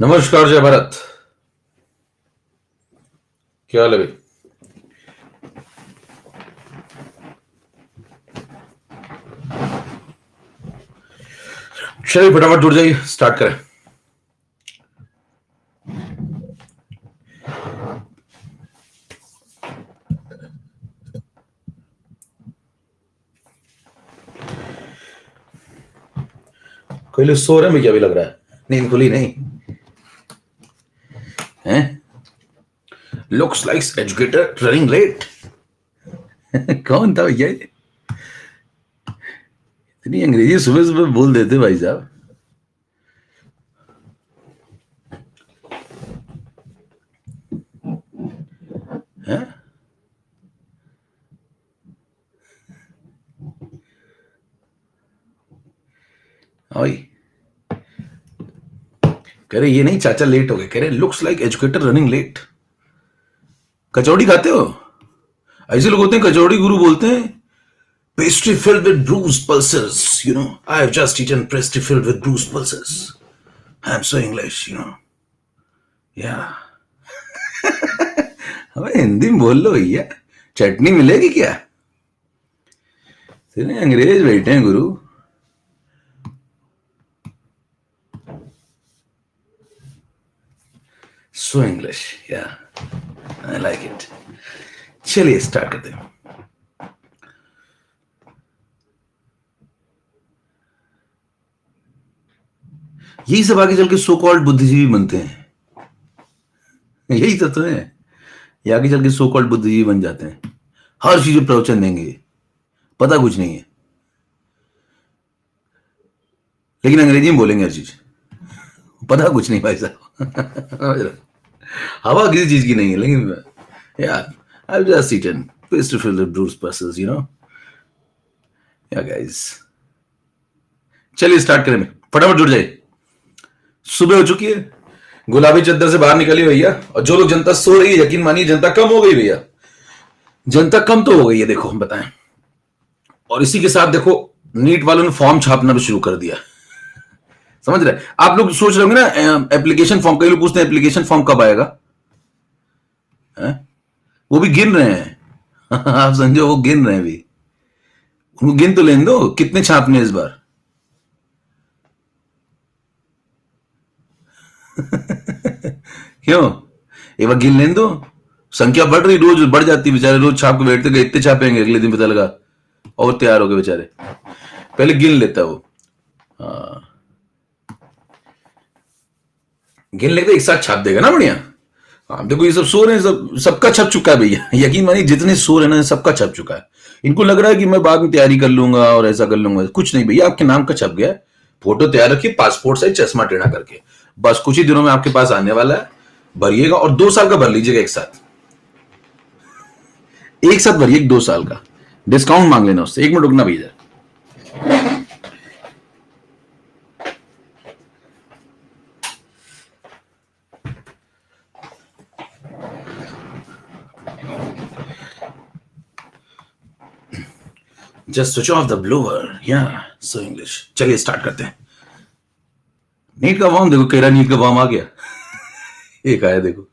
नमस्कार जय भारत। क्या हाल है भाई? चलिए फटाफट जुड़ जाइए, स्टार्ट करें। कोई लोग सो रहे हैं, क्या भी लग रहा है? नींद खुली नहीं है? Looks like educator running late. कौन था भैया ये? इतनी अंग्रेजी सुबह सुबह बोल देते भाई साहब। हैं? ओए, कह रहे ये नहीं चाचा लेट हो गए, कह रहे looks like educator running late. Kachori खाते हो? ऐसे लोग होते हैं कचौड़ी गुरु बोलते हैं। Pastry filled with bruised pulses, you know, I have just eaten pastry filled with bruised pulses. I am so English, you know. या हमें हिंदी में बोल लो भैया, चटनी मिलेगी क्या? तेरे अंग्रेज बैठे हैं गुरु। सो इंग्लिश, या आई लाइक इट। चलिए स्टार्ट करते हैं। यही सब आगे चल के सो कॉल्ड बुद्धिजीवी बनते हैं। यही तो है, ये आगे चल के सो कॉल्ड बुद्धिजीवी बन जाते हैं। हर चीज प्रवचन देंगे, पता कुछ नहीं है, लेकिन अंग्रेजी में बोलेंगे हर चीज। पता कुछ नहीं भाई साहब। हवा किसी चीज की नहीं है, लेकिन यार I've just eaten pastry filled with bruised pulses, you know. Yeah, guys. चलिए स्टार्ट करें, फटाफट जुड़ जाइए। सुबह हो चुकी है, गुलाबी चद्दर से बाहर निकली भैया। और जो लोग जनता सो रही है, यकीन मानिए जनता कम हो गई भैया। जनता कम तो हो गई है, देखो हम बताएं। और इसी के साथ देखो, नीट वालों ने फॉर्म छापना भी शुरू कर दिया। समझ रहे? आप लोग सोच रहे होंगे ना एप्लीकेशन फॉर्म, कई लोग पूछते हैं एप्लीकेशन फॉर्म कब आएगा? है? वो भी गिन रहे हैं। आप समझो, वो गिन रहे हैं भी। उनको गिन तो लेने दो, कितने छापने इस बार। क्यों? एक बार गिन लेने दो, संख्या बढ़ रही, रोज बढ़ जाती, बेचारे रोज छाप के बैठते गए, इतने छापेंगे, अगले दिन पता लगा और तैयार हो गए बेचारे। पहले गिन लेता वो। हाँ, गिन लेते एक साथ छाप देगा ना, बढ़िया। हाँ देखो, ये सब सो रहे हैं, सबका छप चुका है भैया। यकीन मानिए जितने सो रहे हैं ना, सबका छप चुका है। इनको लग रहा है कि मैं बाद में तैयारी कर लूंगा और ऐसा कर लूंगा। कुछ नहीं भैया, आपके नाम का छप गया। फोटो तैयार रखिए, पासपोर्ट साइज चश्मा टेढ़ा करके, बस कुछ ही दिनों में आपके पास आने वाला है। भरिएगा, और 2 साल का भर लीजिएगा एक साथ। एक साथ भरिए 2 साल का, डिस्काउंट मांग लेना उससे। 1 मिनट रुकना भैया। Just switch off the blower, या सो इंग्लिश। चलिए स्टार्ट करते हैं। नीट का फॉर्म देखो, कह रहा नीट का फॉर्म आ गया। एक आया देखो।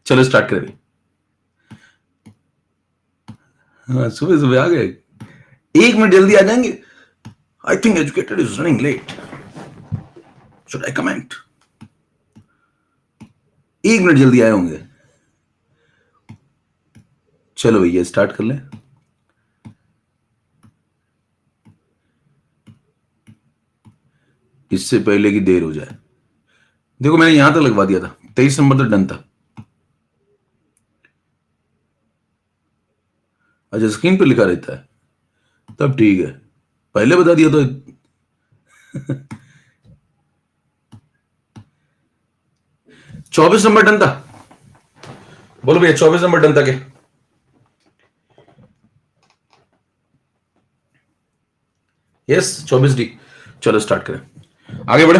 चलो स्टार्ट करें। हाँ, सुबह सुबह आ गए। 1 मिनट जल्दी आ जाएंगे। I think educated is running late, should I comment? 1 minute जल्दी आए होंगे। चलो भैया स्टार्ट कर लें। इससे पहले की देर हो जाए। देखो मैंने यहां तक लगवा दिया था, 23 नंबर तक डन था। अच्छा, स्क्रीन पे लिखा रहता है, तब ठीक है। पहले बता दिया तो। 24 नंबर डन था। बोलो भैया, 24 नंबर डन था क्या? Yes, 24D। चलो स्टार्ट करें, आगे बढ़े।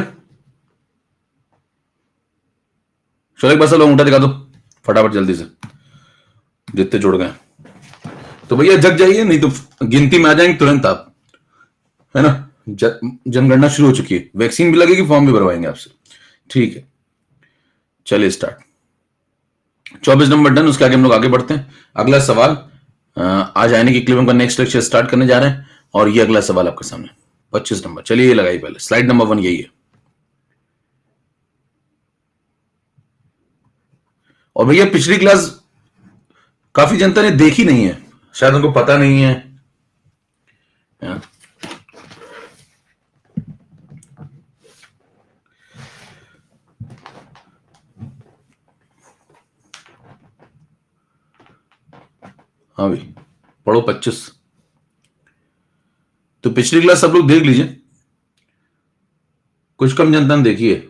चलो एक बार सब अंगूठा दिखा दो फटाफट जल्दी से, जितने जुड़ गए। तो भैया जग जाइए, नहीं तो गिनती में आ जाएंगे तुरंत आप, है ना। जनगणना शुरू हो चुकी है, वैक्सीन भी लगेगी, फॉर्म भी भरवाएंगे आपसे। ठीक है, चलिए स्टार्ट। 24 number done. उसके आगे हम लोग आगे बढ़ते हैं। अगला सवाल आज आने की क्लिप हम नेक्स्ट लेक्चर स्टार्ट करने जा रहे हैं और ये अगला सवाल आपके सामने 25 नंबर। चलिए ये लगाइए पहले, स्लाइड नंबर 1 यही है। और भैया पिछली क्लास काफी जनता ने देखी नहीं है, शायद उनको पता नहीं है। हाँ भाई पढ़ो 25। तो पिछली क्लास सब लोग देख लीजिए, कुछ कम जनता ने देखी है,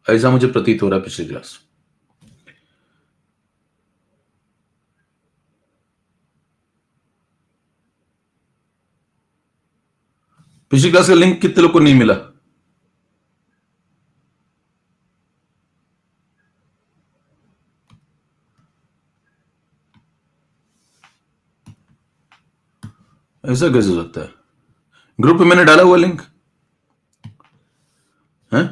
ऐसा मुझे प्रतीत हो रहा है पिछली क्लास। पिछली क्लास का लिंक कितने लोग को नहीं मिला? ऐसा कैसे हो सकता है? ग्रुप पे मैंने डाला हुआ लिंक है।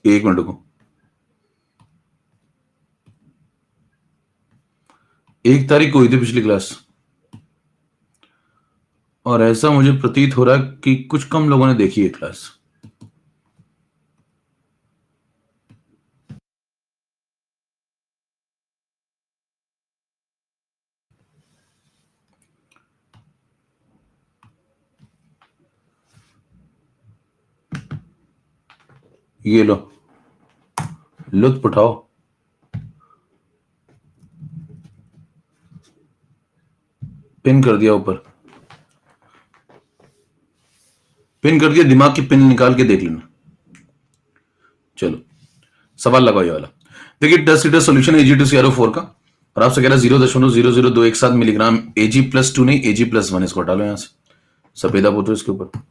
एक मिनट को, 1 तारीख को हुई थी पिछली क्लास और ऐसा मुझे प्रतीत हो रहा है कि कुछ कम लोगों ने देखी है क्लास। ये लो, लुत्फ उठाओ। पिन कर दिया ऊपर, पिन कर दिया, दिमाग की पिन निकाल के देख लेना। चलो सवाल लगाओ ये वाला। देखिए 10 लीटर सोल्यूशन Ag2CrO4 का, और आपसे कह रहा है 0.00217 मिलीग्राम Ag+2 नहीं Ag+1, इसको हटा लो यहां से, सफेदा पोतो इसके ऊपर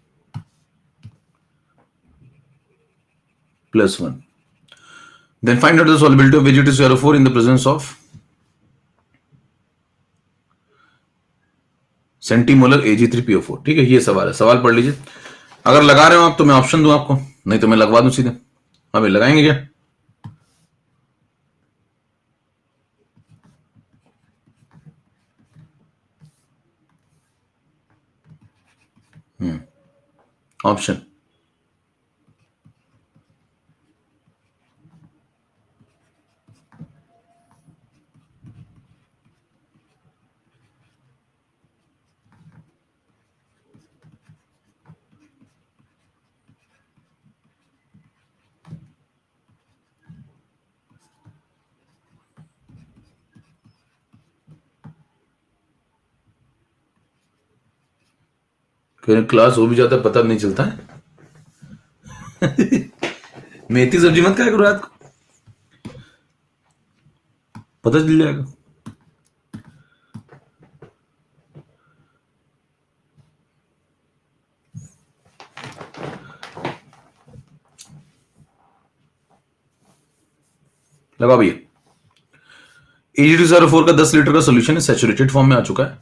+1। Then find out the solubility of Ag2CrO4 in the presence of centimolar Ag3PO4। ठीक है, ये सवाल है, सवाल पढ़ लीजिए। अगर लगा रहे हो आप तो मैं ऑप्शन दूं आपको, नहीं तो मैं लगवा दूं सीधे। अभी लगाएंगे क्या? ऑप्शन क्लास हो भी जाता है पता नहीं चलता है। मेथी सब्जी मत खाया करो रात को, पता चल जाएगा। लगा भैया। Ag2CrO4 का 10 लीटर का सोल्यूशन है, सैचुरेटेड फॉर्म में आ चुका है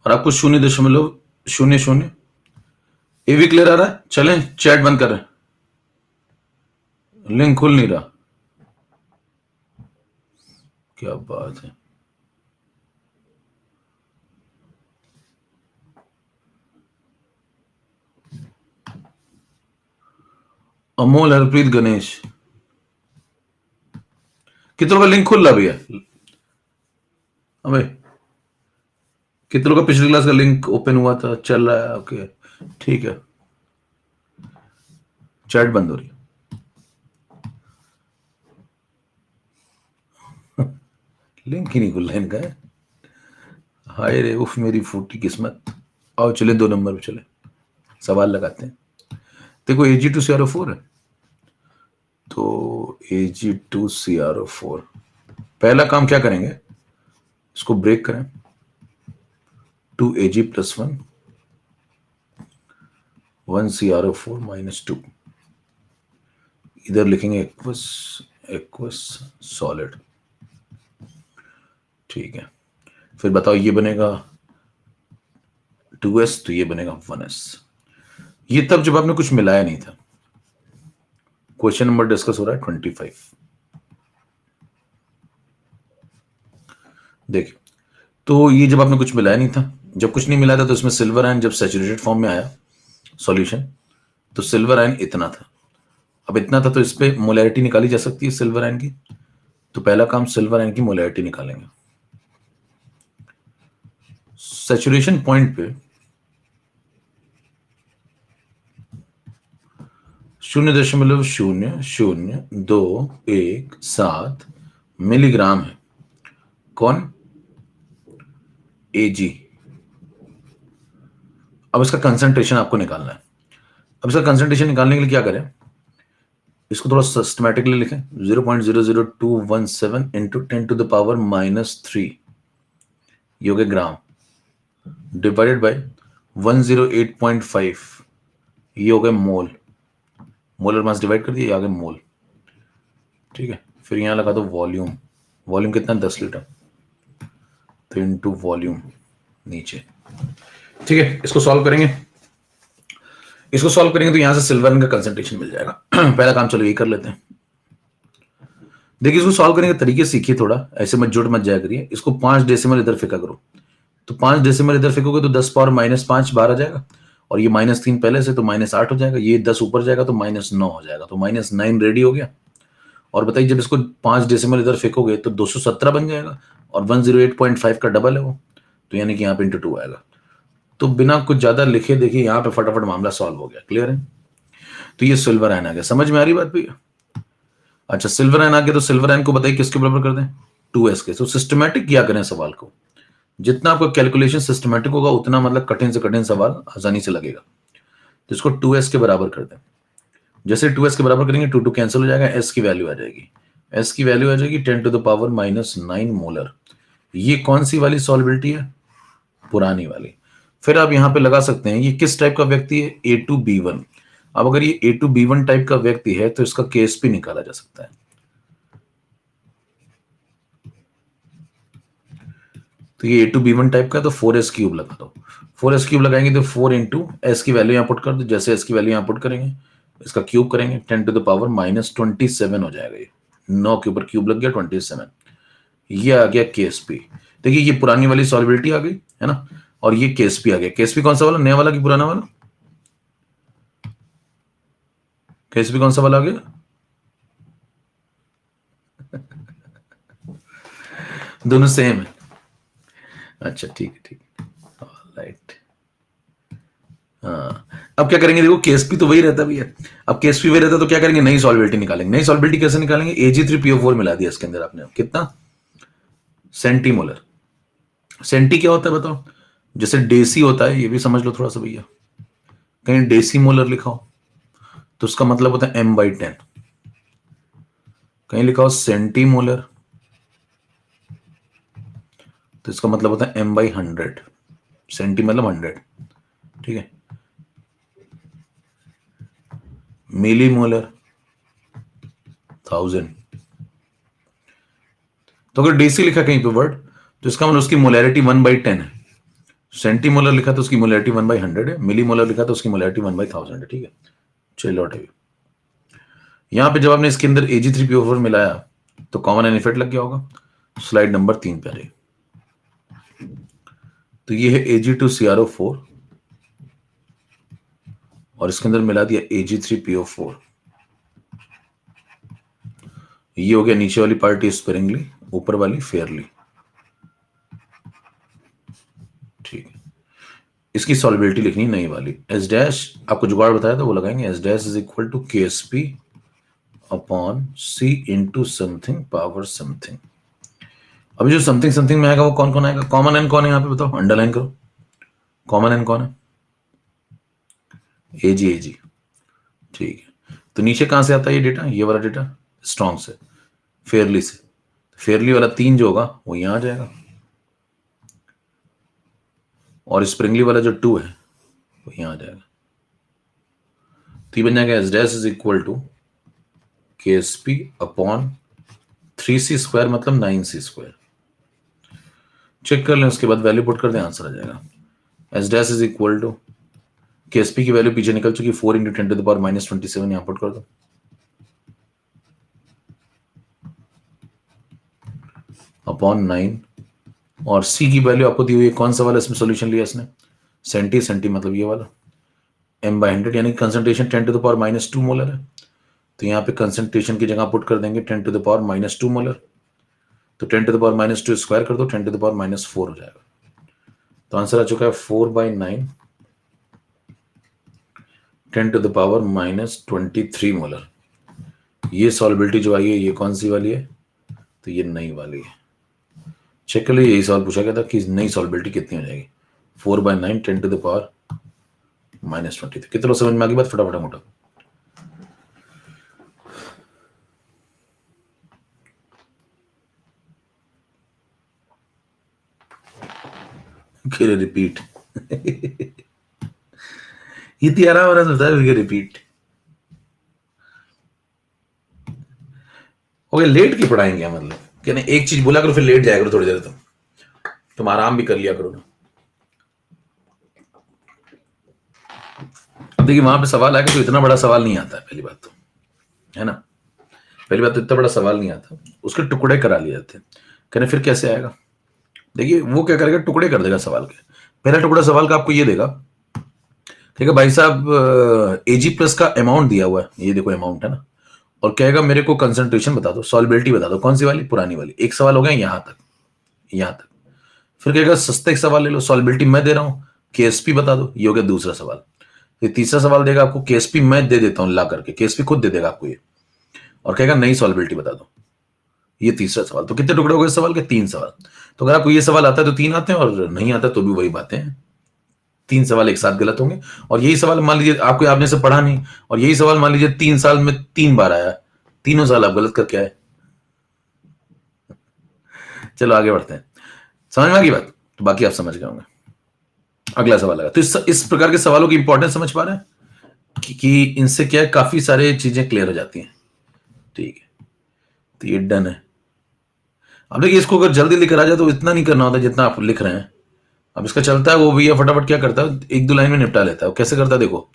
और आपको 0.00, ये भी क्लियर आ रहा है। चलें चैट बंद कर रहे हैं, लिंक खुल नहीं रहा, क्या बात है। अमोल, हरप्रीत, गणेश, कितनों का लिंक खुल रहा भैया? अबे कितनों का पिछली क्लास का लिंक ओपन हुआ था, चल रहा है? ओके ठीक है, चैट बंद हो रही है। लिंक ही नहीं खुल रहा इनका है। हाय रे, उफ मेरी फूटी किस्मत। आओ चले 2 नंबर पे चले, सवाल लगाते हैं। देखो Ag2CrO4 है, तो Ag2CrO4 पहला काम क्या करेंगे, इसको ब्रेक करें, 2Ag+1 1CrO4-2, इधर लिखेंगे एक्वस एक्वस सॉलिड। ठीक है, फिर बताओ ये बनेगा 2s, तो ये बनेगा 1s। ये तब जब आपने कुछ मिलाया नहीं था। क्वेश्चन नंबर डिस्कस हो रहा है 25। देखिए, तो ये जब आपने कुछ मिलाया नहीं था, जब कुछ नहीं मिलाया था तो इसमें सिल्वर आयन जब सैचुरेटेड फॉर्म में आया सॉल्यूशन, तो सिल्वर आयन इतना था। अब इतना था तो इस पे मोलैरिटी निकाली जा सकती है सिल्वर आयन की। तो पहला काम सिल्वर आयन की मोलैरिटी निकालेंगे। सैचुरेशन पॉइंट पे 0.000217 मिलीग्राम है। कौन? एजी। अब इसका कंसंट्रेशन आपको निकालना है। अब इसका कंसंट्रेशन निकालने के लिए क्या करें, इसको थोड़ा सिस्टमैटिकली लिखें। 0.00217 इंटू 10⁻³ ये हो गया ग्राम, डिवाइडेड बाय 108.5 ये हो गया मोल। मोलर मास डिवाइड कर दिया, ये आ गया मोल। ठीक है, फिर यहां लगा दो वॉल्यूम। वॉल्यूम कितना? 10 लीटर। तो इंटू वॉल्यूम नीचे। ठीक है, इसको सॉल्व करेंगे। इसको सॉल्व करेंगे तो यहां से सिल्वर का कंसंट्रेशन मिल जाएगा। पहला काम चलो ये कर लेते हैं। देखिए, इसको सॉल्व करने के तरीके सीखिए, थोड़ा ऐसे मत जुट मत जाया करिए। इसको 5 डेसिमल इधर फेंका करो, तो 5 डेसिमल इधर फेंकोगे तो 10 पावर -5 बाहर आ जाएगा, और ये -3 पहले से तो -8 हो जाएगा। ये 10 ऊपर जाएगा तो -9 हो जाएगा, तो -9 रेडी हो गया। और बताइए, जब इसको 5 डेसिमल इधर फेंकोगे तो 217 बन जाएगा, और 108.5 का डबल है वो, तो यानी कि यहाँ पे ×2 आएगा। तो बिना कुछ ज्यादा लिखे देखिए यहाँ पे फटाफट मामला सॉल्व हो गया। क्लियर है? तो ये सिल्वर आयन आ गया। समझ में आ रही बात भैया? अच्छा, सिल्वर आयन आ गया तो सिल्वर आयन को बताइए किसके बराबर कर दें? 2s के। तो सिस्टमैटिक किया करें सवाल को। जितना आपका कैलकुलेशन सिस्टमैटिक होगा उतना मतलब कठिन से कठिन सवाल आसानी से लगेगा। तो इसको 2s के बराबर कर दें। जैसे 2s के बराबर करेंगे 2 कैंसिल हो जाएगा, s की वैल्यू आ जाएगी। s की वैल्यू आ जाएगी 10⁻⁻9 मोलर। ये कौन सी वाली सॉल्बिलिटी है? पुरानी वाली। फिर आप यहां पे लगा सकते हैं ये किस टाइप का व्यक्ति है? A2B1। अब अगर ये A2B1 टाइप का व्यक्ति है तो इसका KSP निकाला जा सकता है। तो ये A2B1 टाइप का, तो 4s³ लगा दो। 4s³ लगाएंगे तो 4 इंटू एस की वैल्यू यहाँ पुट कर दो। जैसे एस की वैल्यू यहाँ पुट करेंगे, इसका क्यूब करेंगे, 10⁻⁻27 हो जाएगा। ये 9 के ऊपर क्यूब लग गया 27। ये आ गया KSP। देखिए, ये पुरानी वाली सॉल्बिलिटी आ गई है ना, और ये KSP आ गया। KSP कौन सा वाला? नया वाला कि पुराना वाला? KSP कौन सा वाला आ गया? दोनों सेम है। अच्छा, ठीक है, ठीक है, राइट। हाँ, अब क्या करेंगे? देखो, KSP तो वही रहता भैया। अब KSP वही रहता तो क्या करेंगे? नई सॉल्बिलिटी निकालेंगे। नई सॉल्बिलिटी कैसे निकालेंगे? Ag3PO4 मिला दिया इसके अंदर आपने। कितना? सेंटीमोलर। सेंटी क्या होता है बताओ? जैसे डेसी होता है, ये भी समझ लो थोड़ा सा भैया। कहीं डेसीमोलर लिखा हो तो उसका मतलब होता है m/10। कहीं लिखा हो सेंटीमोलर तो इसका मतलब होता है m/100। सेंटी मतलब 100। ठीक है। मिली मोलर 1000। तो अगर डेसी लिखा कहीं पे वर्ड तो इसका मतलब उसकी मोलैरिटी 1/10 है। सेंटीमोलर लिखा तो उसकी मोलैरिटी 1/100 है। मिली मोलर लिखा तो उसकी मोलैरिटी 1/1000 है। ठीक है, चलिए लौट आइए। यहां पे जब आपने इसके अंदर Ag3PO4 मिलाया तो कॉमन एन इफेक्ट लग गया होगा। स्लाइड नंबर 3 पे आ रही। तो ये है Ag2CrO4 और इसके अंदर मिला दिया Ag3PO4। ये हो गया नीचे वाली पार्टी स्पेरिंगली, ऊपर वाली फेयरली। ठीक है, इसकी सॉल्बिलिटी लिखनी नई वाली। S डैश आपको जुगाड़ बताया था वो लगाएंगे। S dash is equal to KSP upon C into something power something. अभी जो समथिंग समथिंग में आएगा वो कौन कौन आएगा? कॉमन एन कौन है यहाँ पे बताओ, अंडरलाइन करो। कॉमन एन कौन है? Ag। ठीक है, तो नीचे कहां से आता है ये डेटा? ये वाला डेटा स्ट्रॉन्ग से, फेयरली से। फेयरली वाला 3 जो होगा वो यहां आ जाएगा, और स्प्रिंगली वाला जो 2 है वो यहां आ जाएगा। तो ये बन जाएगा S dash is equal to KSP upon 3c² मतलब 9c²। चेक कर लें, उसके बाद वैल्यू पुट कर दें, आंसर आ जाएगा। S dash is equal to KSP की वैल्यू पीछे निकल चुकी, 4 into 10 to the power minus 27 यहां पुट कर दो, अपॉन 9, और सी की वैल्यू आपको दी हुई है, कौन सा वाला इसमें सोल्यूशन लिया इसने, सेंटी, सेंटी मतलब ये वाला, m/100, यानी concentration 10 to the power minus 2 molar है, तो यहाँ पे कंसंट्रेशन की जगह पुट कर देंगे 10 to the power minus 2 molar, तो 10 to the power minus 2 square कर दो, 10 टू द पावर माइनस 4 हो जाएगा, तो आंसर आ चुका है 4/9 10 to the power minus 23 molar. ये सॉल्युबिलिटी जो आई है ये कौन सी वाली है, तो ये नई वाली है। चेक कर लीजिए, यही सवाल पूछा गया था कि नई सॉल्युबिलिटी कितनी हो जाएगी, 4/9 10 टू द पावर माइनस 23। कितने लोग समझ में आ गई बात, फटाफट मोटा। फिर रिपीट इतनी आराम आराम से बताया, फिर रिपीट। ओके, लेट की पढ़ाएंगे क्या मतलब, कि नहीं एक चीज बोला करो फिर लेट जाया करो थोड़ी देर, तुम आराम भी कर लिया करो ना। अब देखिए वहां पे सवाल आएगा तो इतना बड़ा सवाल नहीं आता है, पहली बात तो, है ना, पहली बात तो इतना बड़ा सवाल नहीं आता, उसके टुकड़े करा लिए जाते हैं, कहने फिर कैसे आएगा। देखिए वो क्या करेगा, टुकड़े कर देगा सवाल के। पहला टुकड़ा सवाल का आपको ये देगा, ठीक है भाई साहब, एजी प्लस का अमाउंट दिया हुआ है, ये देखो अमाउंट है ना, और कहेगा मेरे को कंसंट्रेशन बता दो, सॉल्युबिलिटी बता दो, कौन सी वाली, पुरानी वाली। एक सवाल हो गया यहां तक, यहां तक। फिर कहेगा सस्ते एक सवाल ले लो, सॉल्युबिलिटी मैं दे रहा हूं, केएसपी बता दो, ये हो गया दूसरा सवाल। फिर तीसरा सवाल देगा आपको, केएसपी मैं दे देता हूं ला करके, केएसपी खुद दे देगा आपको ये, और कहेगा नई सॉल्युबिलिटी बता दो, ये तीसरा सवाल। तो कितने टुकड़े हो गए सवाल के, 3 सवाल। तो अगर आपको ये सवाल आता है तो 3 आते हैं, और नहीं आता तो भी वही बातें हैं, 3 सवाल एक साथ गलत होंगे। और यही सवाल मान लीजिए आपको, आपने से पढ़ा नहीं, और यही सवाल मान लीजिए 3 साल में 3 बार आया, तीनों साल आप गलत करके आए। चलो आगे बढ़ते हैं, समझ में आ गई बात, तो बाकी आप समझ गए होंगे। अगला सवाल आएगा, तो इस प्रकार के सवालों की इंपॉर्टेंस समझ पा रहे हैं कि इनसे क्या है, काफी सारे चीजें क्लियर हो जाती हैं। ठीक है, तो ये डन है। अब देखिए इसको अगर जल्दी लिख कर आ जाए तो इतना नहीं करना होता जितना आप लिख रहे हैं। अब इसका चलता है, वो भैया फटाफट क्या करता है, एक दो लाइन में निपटा लेता है। वो कैसे करता है देखो,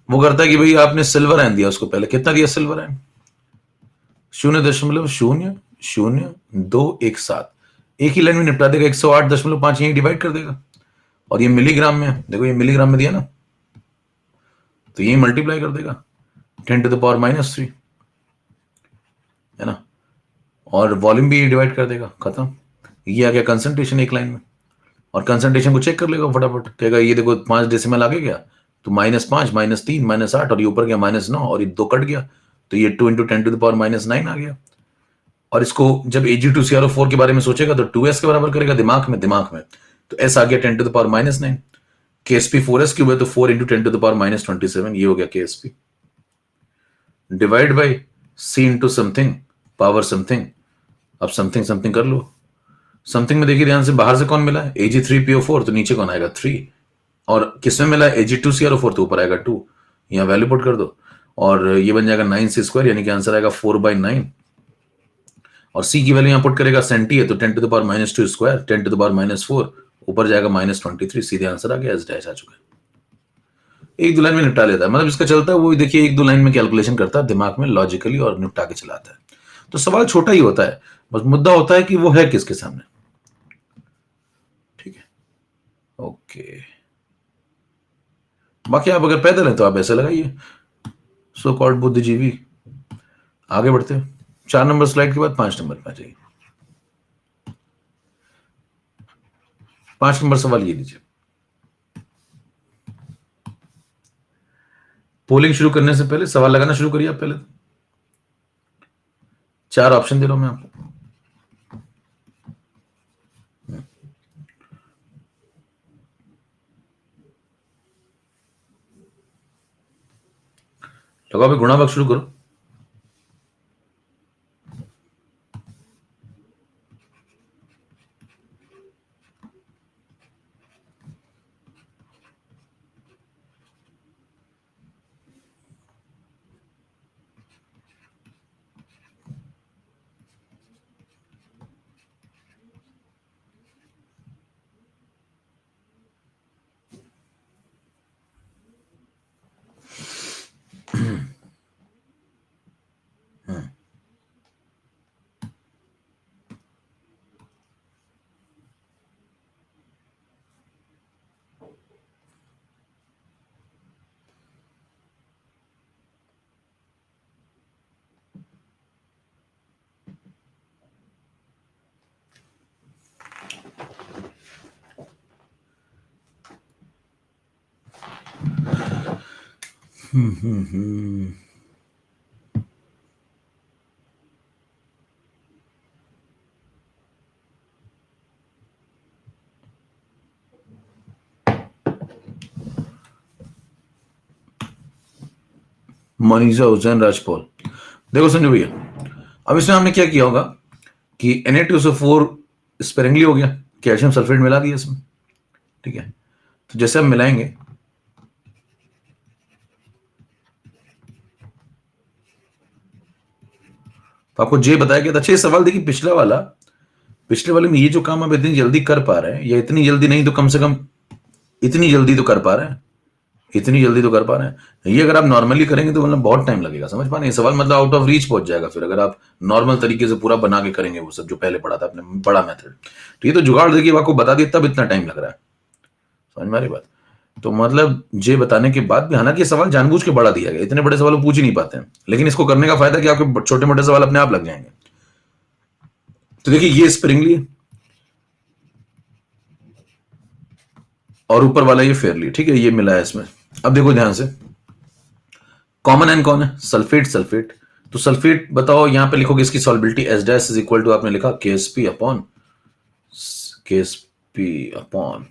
वो करता है कि भाई आपने सिल्वर आयन दिया उसको, पहले कितना दिया सिल्वर आयन, 0.00217, एक ही लाइन में निपटा देगा, 108.5 यही डिवाइड कर देगा। और ये मिलीग्राम में है, देखो ये मिलीग्राम में दिया ना, तो यही मल्टीप्लाई कर देगा 10 टू द पावर माइनस 3, है ना, और वॉल्यूम भी डिवाइड कर देगा, खत्म। ये आ गया कंसंट्रेशन एक लाइन में, और कंसंट्रेशन को चेक कर लेगा फटाफट, कहेगा ये देखो 5 डेसिमल आगे गया, तो -5 -3 -8, और ये ऊपर गया -9, और ये 2 कट गया, तो ये 2 इंटू 10 टू द पावर -9 आ गया। और इसको जब Ag2CrO4 के बारे में सोचेगा तो 2s के बराबर करेगा, दिमाग में तो s आ गया 10 to the power -9, KSP 4s cube है, तो 4 इंटू 10 टू द पावर -27, ये हो गया KSP, divide by C into something power something. अब समथिंग समथिंग कर लो, समथिंग में देखिए ध्यान से, बाहर से कौन मिला है, Ag3PO4, तो नीचे कौन आएगा 3, और किसमें मिला है Ag2CrO4, तो ऊपर आएगा 2, यहाँ वैल्यू पुट कर दो, और ये बन जाएगा 9c², यानी कि आंसर आएगा 4/9। और सी की वैल्यू यहाँ पुट करेगा, सेंटी है तो 10 to the power -2 square, 10 to the power -4, ऊपर जाएगा -23, सीधे आंसर आ गया, एस डैश आ चुका है। एक दो लाइन में निपटा लेता है, मतलब इसका चलता है वो, देखिए एक दो लाइन में कैलकुलेशन करता है दिमाग में लॉजिकली, और निपटा के चलाता है। तो सवाल छोटा ही होता है, बस मुद्दा होता है कि वो है किसके सामने। ठीक है, ओके। बाकी आप अगर पैदल हैं तो आप ऐसे लगाइए, सो कॉल्ड बुद्धिजीवी। आगे बढ़ते हैं, 4 नंबर स्लाइड के बाद 5 नंबर पे आ जाइए। 5 नंबर सवाल ये लीजिए, पोलिंग शुरू करने से पहले सवाल लगाना शुरू करिए आप पहले। 4 ऑप्शन दे रहा हूं मैं आपको, लगाओ, गुणा भाग शुरू करो। मनीषा हुसैन राजपाल। देखो संजू भैया, अब इसमें हमने क्या किया होगा कि Na2SO4 स्पेरिंगली हो गया, कैल्शियम सल्फेट मिला दिया इसमें। ठीक है, तो जैसे हम मिलाएंगे तो आपको जे बताया गया था। अच्छा, ये सवाल देखिए, पिछले वाले में ये जो काम आप इतनी जल्दी कर पा रहे हैं, या इतनी जल्दी नहीं तो कम से कम इतनी जल्दी तो कर पा रहे हैं, इतनी जल्दी तो कर पा रहे हैं। ये अगर आप नॉर्मली करेंगे तो मतलब बहुत टाइम लगेगा, समझ पा रहे हैं? सवाल मतलब आउट ऑफ रीच पहुंच जाएगा फिर, अगर आप नॉर्मल तरीके से पूरा बना के करेंगे वो सब जो पहले पढ़ा था आपने, बड़ा मेथड। तो ये तो जुगाड़ देखिए आपको बता दिया, तब इतना टाइम लग रहा है। समझ में आ रही बात? तो मतलब जे बताने के बाद भी, हालांकि ये सवाल जानबूझ के बड़ा दिया गया, इतने बड़े सवाल पूछ ही नहीं पाते हैं, लेकिन इसको करने का फायदा कि आपके छोटे मोटे सवाल अपने आप लग जाएंगे। तो देखिए ये स्प्रिंगली और ऊपर वाला ये फेयरली, ठीक है, ये मिला है इसमें। अब देखो ध्यान से, कॉमन एन कौन है? सल्फेट। सल्फेट तो सल्फेट बताओ, यहां पे लिखोगे इसकी solubility S dash is equal to, आपने लिखा K S P upon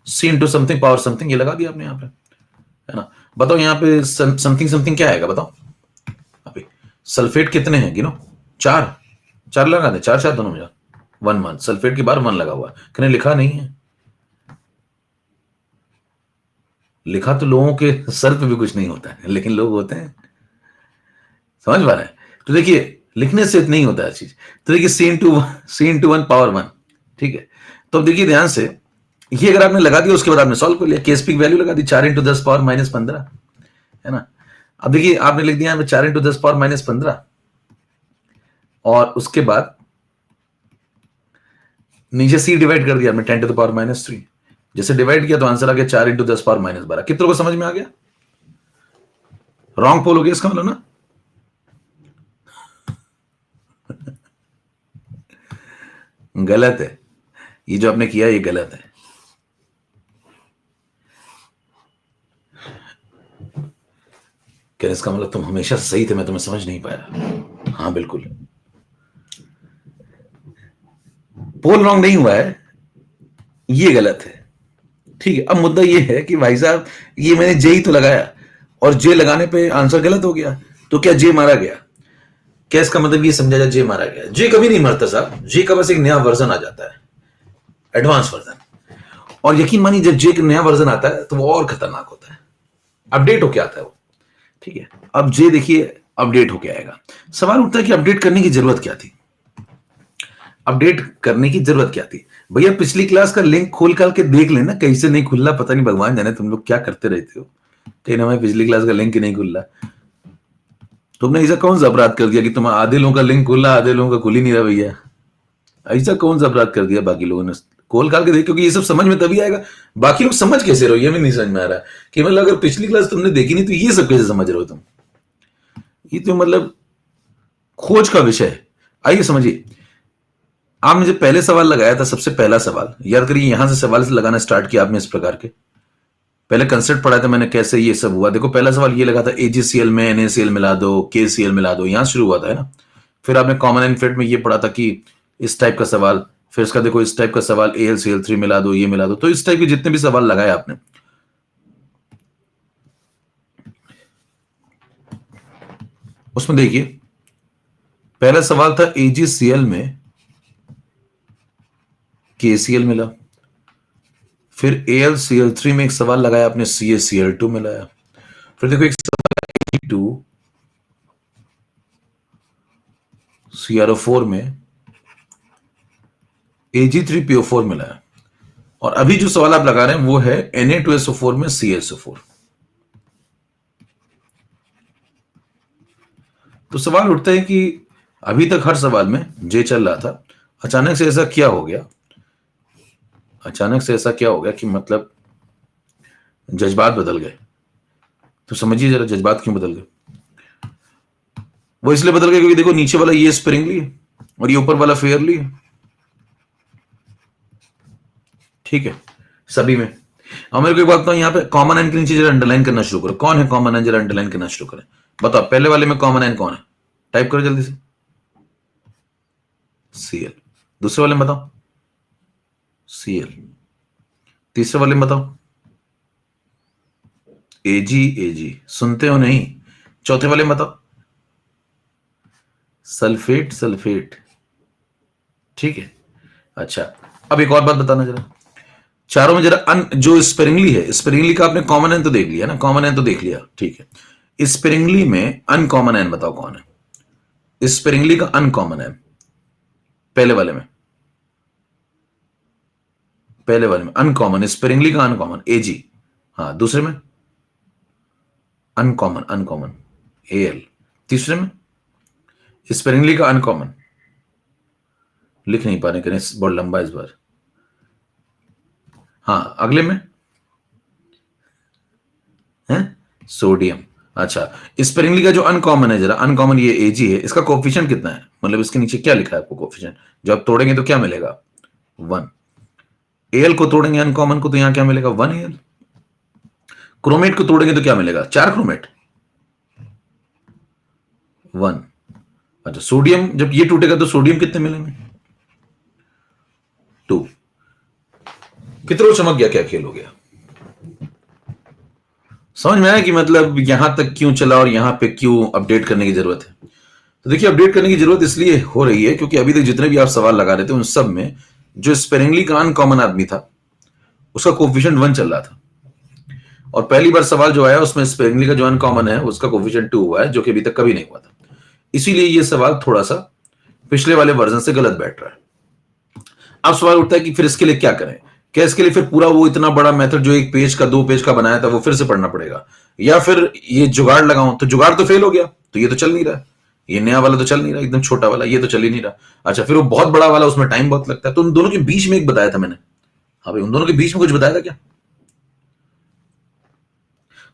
C into something power something, ये लगा दिया आपने यहाँ पे, है ना? बताओ यहाँ पे समथिंग समथिंग क्या आएगा बताओ। अभी सल्फेट कितने हैं गिनो? चार। चार लगा दे, चार चार दोनों में जा, 1 1 सल्फेट के बाहर 1 लगा हुआ है, कहने लिखा नहीं है। लिखा तो लोगों के सर पे भी कुछ नहीं होता है, लेकिन लोग होते हैं, समझ पा रहे हैं? तो देखिए लिखने से नहीं होता है चीज। तो देखिए C × 1 पावर 1, ठीक है। तो अब देखिए ध्यान से, ये अगर आपने लगा दिया उसके बाद आपने सॉल्व कर लिया, केस पी वैल्यू लगा दी 4 × 10⁻−15, है ना? अब देखिए आपने लिख दिया 4 × 10⁻−15, और उसके बाद नीचे सी डिवाइड कर दिया आपने 10⁻³ जैसे डिवाइड किया तो आंसर आ गया 4 × 10⁻12। कितनों को समझ में आ गया? रॉन्ग पोल हो गया इसका मतलब ना, गलत है। ये जो आपने किया ये गलत है। क्या इसका मतलब तुम हमेशा सही थे, मैं तुम्हें समझ नहीं पाया? हाँ बिल्कुल, पोल रॉन्ग नहीं हुआ है, ये गलत है। ठीक है, अब मुद्दा ये है कि भाई साहब ये मैंने जे ही तो लगाया, और जे लगाने पे आंसर गलत हो गया, तो क्या जे मारा गया? क्या इसका मतलब ये समझा जाए जे मारा गया? जे कभी नहीं मरता साहब, जे का बस एक नया वर्जन आ जाता है, एडवांस वर्जन। और यकीन मानिए जब जे का नया वर्जन आता है तो वो और खतरनाक होता है, अपडेट होके आता है वो। ठीक है, अब जे देखिए अपडेट होके आएगा। सवाल उठता है कि अपडेट करने की जरूरत क्या थी? अपडेट करने की जरूरत क्या थी? भैया पिछली क्लास का लिंक खोल काल के देख लेना, कैसे नहीं खुल रहा पता नहीं, भगवान जाने तुम लोग क्या करते रहते हो। कहीं ना, पिछली क्लास का लिंक ही नहीं खुल रहा। तुमने ऐसा कौन सा अपराध कर दिया कि तुम आधे लोगों का लिंक खुल रहा, आधे लोगों का खुल ही नहीं रहा भैया? ऐसा कौन सा अपराध कर दिया बाकी लोगों ने? खोल काल के देख, क्योंकि ये सब समझ में तभी आएगा। बाकी लोग समझ कैसे रहो, ये भी नहीं समझ में आ रहा कि मतलब अगर पिछली क्लास तुमने देखी नहीं तो ये सब कैसे समझ रहे हो तुम? ये तो मतलब खोज का विषय है। आइए समझिए, आपने जब पहले सवाल लगाया था, सबसे पहला सवाल याद करिए, यहां से सवाल से लगाना स्टार्ट किया आपने इस प्रकार के। पहले कंसेप्ट पढ़ा था मैंने कैसे ये सब हुआ। देखो पहला सवाल ये लगा था AgCl में NaCl मिला दो, KCl मिला दो, यहां शुरू हुआ था, है ना? फिर आपने कॉमन एंड फिट में ये पढ़ा था कि इस टाइप का सवाल, फिर इसका देखो इस टाइप का सवाल AlCl3 मिला दो, ये मिला दो। तो इस टाइप के जितने भी सवाल लगाए आपने, उसमें देखिए पहला सवाल था AgCl में KCl मिला, फिर AlCl3 में एक सवाल लगाया आपने CaCl2 मिलाया, फिर देखो एक सवाल Ag2CrO4 में Ag3PO4 मिलाया, और अभी जो सवाल आप लगा रहे हैं वो है Na2SO4 में CaSO4। तो सवाल उठता है कि अभी तक हर सवाल में जे चल रहा था, अचानक से ऐसा क्या हो गया? अचानक से ऐसा क्या हो गया कि मतलब जज्बात बदल गए? तो समझिए जरा जज्बात क्यों बदल गए। वो इसलिए बदल गए क्योंकि देखो नीचे वाला ये स्प्रिंगली है और ये ऊपर वाला फेयरली है, ठीक है, सभी में। और मेरे को एक बात बताओ, यहाँ पे कॉमन एन के नीचे जरा अंडरलाइन करना शुरू करो। कौन है कॉमन एन, जरा अंडरलाइन करना शुरू करें। बताओ पहले वाले में कॉमन एन कौन है, टाइप करो जल्दी से। सीएल। दूसरे वाले में बताओ सीएल। तीसरे वाले में बताओ एजी। एजी सुनते हो नहीं। चौथे वाले में बताओ सल्फेट। सल्फेट ठीक है। अच्छा अब एक और बात बताना जरा, चारों में जरा जो स्पेरिंगली है, स्पेरिंगली का आपने कॉमन एन तो देख लिया ना, कॉमन एन तो देख लिया ठीक है। स्पेरिंगली में अनकॉमन एन बताओ कौन है, स्पेरिंगली का अनकॉमन एन। पहले वाले में, पहले वाले में अनकॉमन, स्पेरिंगली का अनकॉमन एजी। हाँ दूसरे में अनकॉमन, अनकॉमन एल। तीसरे में स्पेरिंगली का अनकॉमन, लिख नहीं पाने करें बहुत लंबा इस बार। हाँ अगले में है सोडियम। अच्छा स्पेरिंगली का जो अनकॉमन है, जरा अनकॉमन ये एजी है, इसका कोफिशिएंट कितना है, मतलब इसके नीचे क्या लिखा है आपको कोफिशिएंट, जब आप तोड़ेंगे तो क्या मिलेगा 1। एल को तोड़ेंगे अनकॉमन को तो यहां क्या मिलेगा 1 एल। क्रोमेट को तोड़ेंगे तो क्या मिलेगा 4 क्रोमेट 1। अच्छा सोडियम जब ये टूटेगा तो सोडियम कितने मिलेंगे 2। कितना चमक गया, क्या खेल हो गया। समझ में आया कि मतलब यहां तक क्यों चला और यहां पे क्यों अपडेट करने की जरूरत है। तो देखिए अपडेट करने की जरूरत इसलिए हो रही है क्योंकि अभी तक जितने भी आप सवाल लगा रहे थे उन सब में जो स्पेरिंगली का अनकॉमन आदमी था उसका कोफिशिएंट 1 चल रहा था, और पहली बार सवाल जो आया उसमें स्पेरिंगली का जो अनकॉमन है उसका कोफिशिएंट 2 हुआ है, जो कि अभी तक कभी नहीं हुआ था। इसीलिए ये सवाल थोड़ा सा पिछले वाले वर्जन से गलत बैठ रहा है। अब सवाल उठता है कि फिर इसके लिए क्या करें, क्या इसके लिए फिर पूरा वो इतना बड़ा मेथड जो 1 पेज का 2 पेज का बनाया था वो फिर से पढ़ना पड़ेगा, या फिर ये जुगाड़ लगाऊं। तो जुगाड़ तो फेल हो गया, तो ये तो चल नहीं रहा, ये नया वाला तो चल नहीं रहा, एकदम छोटा वाला ये तो चल ही नहीं रहा। अच्छा फिर वो बहुत बड़ा वाला, उसमें टाइम बहुत लगता है, तो उन दोनों के बीच में एक बताया था मैंने। हाँ भाई उन दोनों के बीच में कुछ बताया था क्या,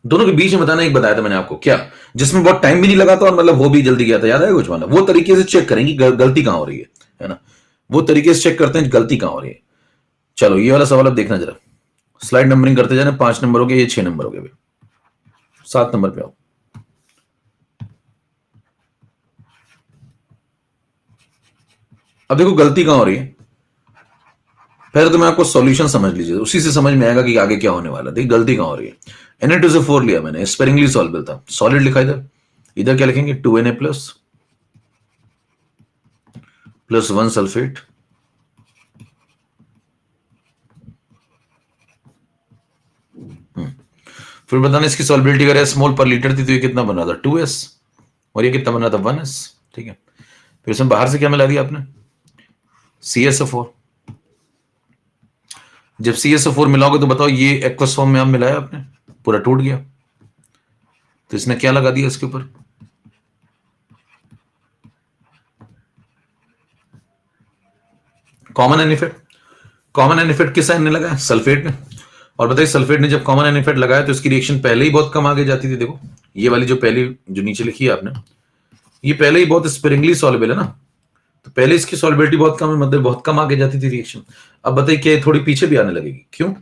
दोनों के बीच में बताना एक बताया था मैंने आपको क्या, जिसमें बहुत टाइम भी नहीं लगा था और मतलब वो भी जल्दी गया था, याद है कुछ वाला। वो तरीके से चेक करेंगे गलती कहां हो रही है ना, वो तरीके से चेक करते हैं गलती कहां हो रही है। चलो ये वाला सवाल अब देखना जरा, स्लाइड नंबरिंग करते जाना, 5 नंबर हो गए, ये 6 नंबर हो गए, 7 नंबर पे आओ। अब देखो गलती कहां हो रही है, पहले तो मैं आपको सॉल्यूशन समझ लीजिए, उसी से समझ में आएगा कि आगे क्या होने वाला। देखिए गलती कहां हो रही है। Na2CO4 लिया मैंने, स्पेरिंगली सॉल्वेबल था, सॉलिड लिखा इधर, इधर क्या लिखेंगे 2Na प्लस प्लस 1 सल्फेट फिर बताना इसकी सॉल्बिलिटी अगर एस मोल पर लीटर थी तो ये कितना बन रहा था 2s, और ये कितना बन रहा था 1s। ठीक है फिर इसमें बाहर से क्या मिला दिया आपने CSO4। जब CSO4 मिलाओगे तो बताओ ये एक्वस फॉर्म में आप मिलाया आपने, पूरा टूट गया, तो इसने क्या लगा दिया इसके ऊपर common ion effect. Common ion effect किस एन ने लगाया सल्फेट ने, और बताइए सल्फेट ने जब कॉमन एन इफेक्ट लगाया तो इसकी रिएक्शन पहले ही बहुत कम आगे जाती थी। देखो ये वाली जो पहली जो नीचे लिखी है आपने, ये पहले ही बहुत स्पेरिंगली सॉल्युबल है ना, तो पहले इसकी सॉल्युबिलिटी बहुत कम है, मतलब बहुत कम आगे जाती थी रिएक्शन। अब बताइए क्या थोड़ी पीछे भी आने लगेगी, क्यों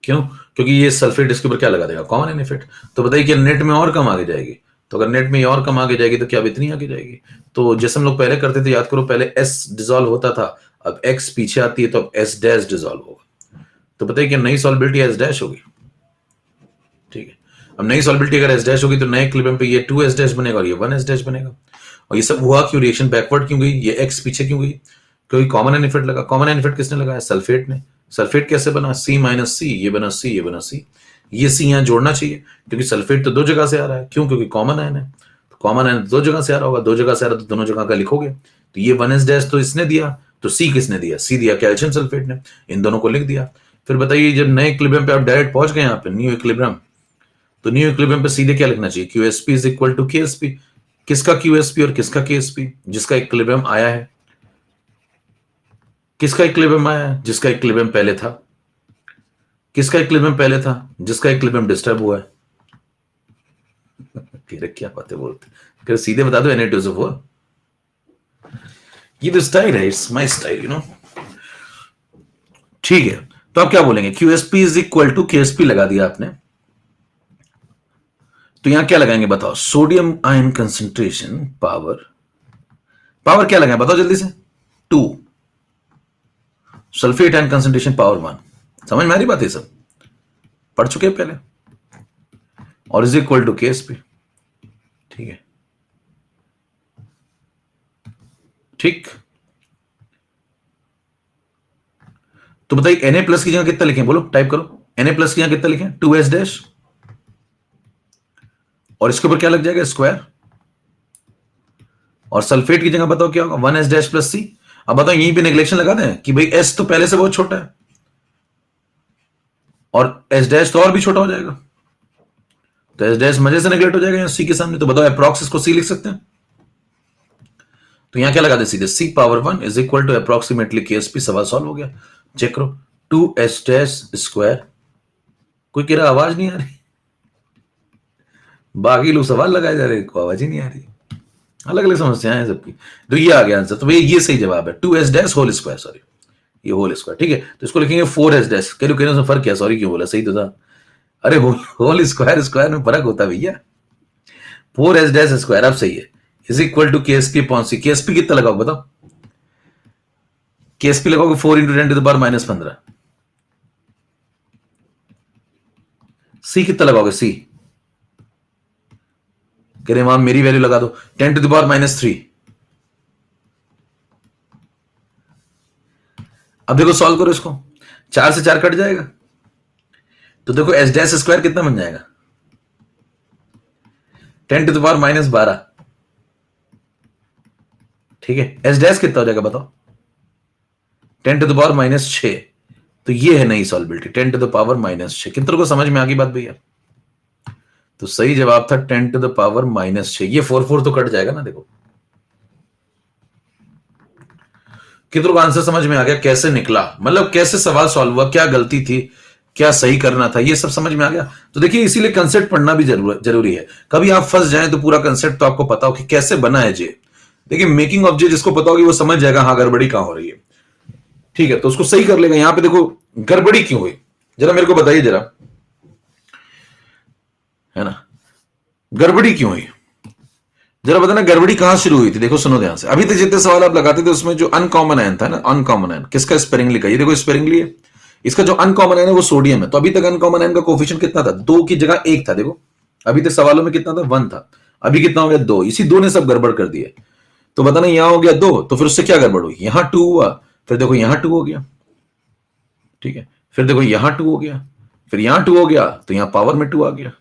क्यों, क्योंकि ये सल्फेट इसके ऊपर क्या लगा देगा कॉमन एन इफेक्ट। तो बताइए कि नेट में और कम आगे जाएगी, तो अगर नेट में और कम आगे जाएगी तो क्या अब इतनी आगे जाएगी। तो जैसे हम लोग पहले करते थे याद करो, पहले एस डिजोल्व होता था, अब एक्स पीछे आती है तो अब एस डैश डिजोल्व होगा। तो बताइए कि नई सॉल्युबिलिटी एस डैश होगी। ठीक है अब नई सॉल्युबिलिटी अगर एस डैश होगी तो नए इक्विलिब्रियम पे ये 2s डैश बनेगा और ये 1s डैश बनेगा। और ये सब हुआ क्यों, रिएक्शन बैकवर्ड क्यों गई, ये एक्स पीछे क्यों गई, क्योंकि कॉमन एन इफेक्ट लगा। कॉमन एन इफेक्ट किसने लगाया सल्फेट ने। सल्फेट कैसे बना C माइनस सी, ये बना C, ये बना C, ये C यहां जोड़ना चाहिए क्योंकि सल्फेट तो दो जगह से आ रहा है, क्यों क्योंकि कॉमन आयन है, तो कॉमन आयन दो जगह से आ रहा होगा, दो जगह से आ रहा तो दोनों जगह का लिखोगे। तो ये 1s डैश तो इसने दिया, तो C किसने दिया, C दिया कैल्शियम सल्फेट ने, इन दोनों को लिख दिया। फिर बताइए जब नए इक्विलिब्रियम पे आप डायरेक्ट पहुंच गए यहाँ पे न्यू इक्विलिब्रियम, तो न्यू इक्विलिब्रियम पे सीधे क्या लिखना चाहिए QSP is equal to KSP। किसका QSP और किसका KSP, जिसका इक्विलिब्रियम आया है, किसका इक्विलिब्रियम आया है जिसका इक्विलिब्रियम पहले था, किसका इक्विलिब्रियम पहले था जिसका इक्विलिब्रियम डिस्टर्ब हुआ है। क्या बातें बोलते, फिर सीधे बता दो Na2CO4। ये तो स्टाइल है, it's my style you know. ठीक है तो आप क्या बोलेंगे, QSP is equal to KSP लगा दिया आपने, तो यहां क्या लगाएंगे बताओ, sodium ion concentration power, power क्या लगाएं बताओ जल्दी से, 2, सल्फेट आयन कंसेंट्रेशन पावर 1। समझ में आ रही बात है, सब पढ़ चुके हैं पहले, और इज इक्वल टू KSP। ठीक है, ठीक। तो बताइए Na प्लस की जगह कितना लिखें, बोलो टाइप करो, Na प्लस की जगह कितना लिखें, 2S डैश, और इसके ऊपर क्या लग जाएगा, स्क्वायर, और सल्फेट की जगह बताओ क्या होगा, 1S डैश प्लस C। अब बताओ यहीं पे नेग्लेक्शन लगा दें कि भाई S तो पहले से बहुत छोटा है, और S डैश तो और भी छोटा हो जाएगा, तो S डैश मजे से नेग्लेक्ट हो जाएगा यहाँ C के सामने। तो बताओ अप्रॉक्स इसको C लिख सकते हैं, तो यहां क्या लगा दे सीधे, C power 1 is equal to approximately KSP, सवाल सॉल्व हो गया। चेक करो, 2S डैश स्क्वायर, कोई कह रहा आवाज नहीं आ रही, बाकी लोग सवाल लगाए जा रहे, को आवाज ही नहीं आ रही, अलग अलग समस्याएं हैं सबकी। तो ये आ गया आंसर, तो भैया ये सही जवाब है, 2S dash whole square, sorry ये होल स्क्वायर। ठीक है, तो इसको लिखेंगे 4S डैश, कह लो उसमें फर्क क्या, सॉरी क्यों बोला, सही तो था, अरे होल स्क्वायर स्क्वायर में फर्क होता है भैया, 4S डैश स्क्वायर अब सही है, is equal to KSP upon C। KSP कितना लगाओ बताओ, KSP लगाओगे 4 into 10 to the power minus 15, C कितना लगाओगे, C कह रहे वहां मेरी वैल्यू लगा दो, 10 टू द पावर माइनस 3। अब देखो सॉल्व करो इसको, 4 से 4 कट जाएगा, तो देखो S डैश स्क्वायर कितना बन जाएगा, 10 टू द पावर माइनस 12। ठीक है, S डैश कितना हो जाएगा बताओ, 10 टू द पावर माइनस 6। तो ये है नई सॉल्बिलिटी, 10 टू द पावर माइनस 6। कितनों को समझ में आ गई बात भैया, तो सही जवाब था 10 टू द पावर माइनस 6। ये 4 तो कट जाएगा ना, देखो कितनों का आंसर समझ में आ गया, कैसे निकला, मतलब कैसे सवाल सॉल्व हुआ, क्या गलती थी, क्या सही करना था, ये सब समझ में आ गया। तो देखिए इसीलिए कंसेप्ट पढ़ना भी जरूरी है, कभी आप फंस जाएं तो पूरा कंसेप्ट तो आपको पता हो कि कैसे बना है जे। देखिए मेकिंग ऑफ जे जिसको पता होगी वो समझ जाएगा हाँ गड़बड़ी कहां हो रही है, ठीक है, तो उसको सही कर लेगा। यहां पे देखो गड़बड़ी क्यों हुई, जरा मेरे को बताइए जरा, है ना, गड़बड़ी क्यों हुई, जरा बताना गड़बड़ी कहां शुरू हुई थी। देखो सुनो ध्यान से, अभी तक जितने सवाल आप लगाते थे उसमें जो अनकॉमन आयन था ना, अनकॉमन आयन किसका स्पेरिंग लिखा, ये देखो स्पेरिंग लिए, इसका जो अनकॉमन आयन है वो सोडियम है। तो अभी तक अनकॉमन आयन का कोफिशिएंट कितना था, 2 की जगह 1 था, देखो अभी तक सवालों में कितना था, 1 था, अभी कितना हो गया 2। इसी 2 ने सब गड़बड़ कर दिया। तो बताना यहां हो गया 2, तो फिर उससे क्या गड़बड़ हुई, यहां 2 हुआ, फिर देखो यहां 2 हो गया, ठीक है, फिर देखो यहां 2 हो गया, फिर यहां 2 हो गया तो यहां पावर में 2 आ गया,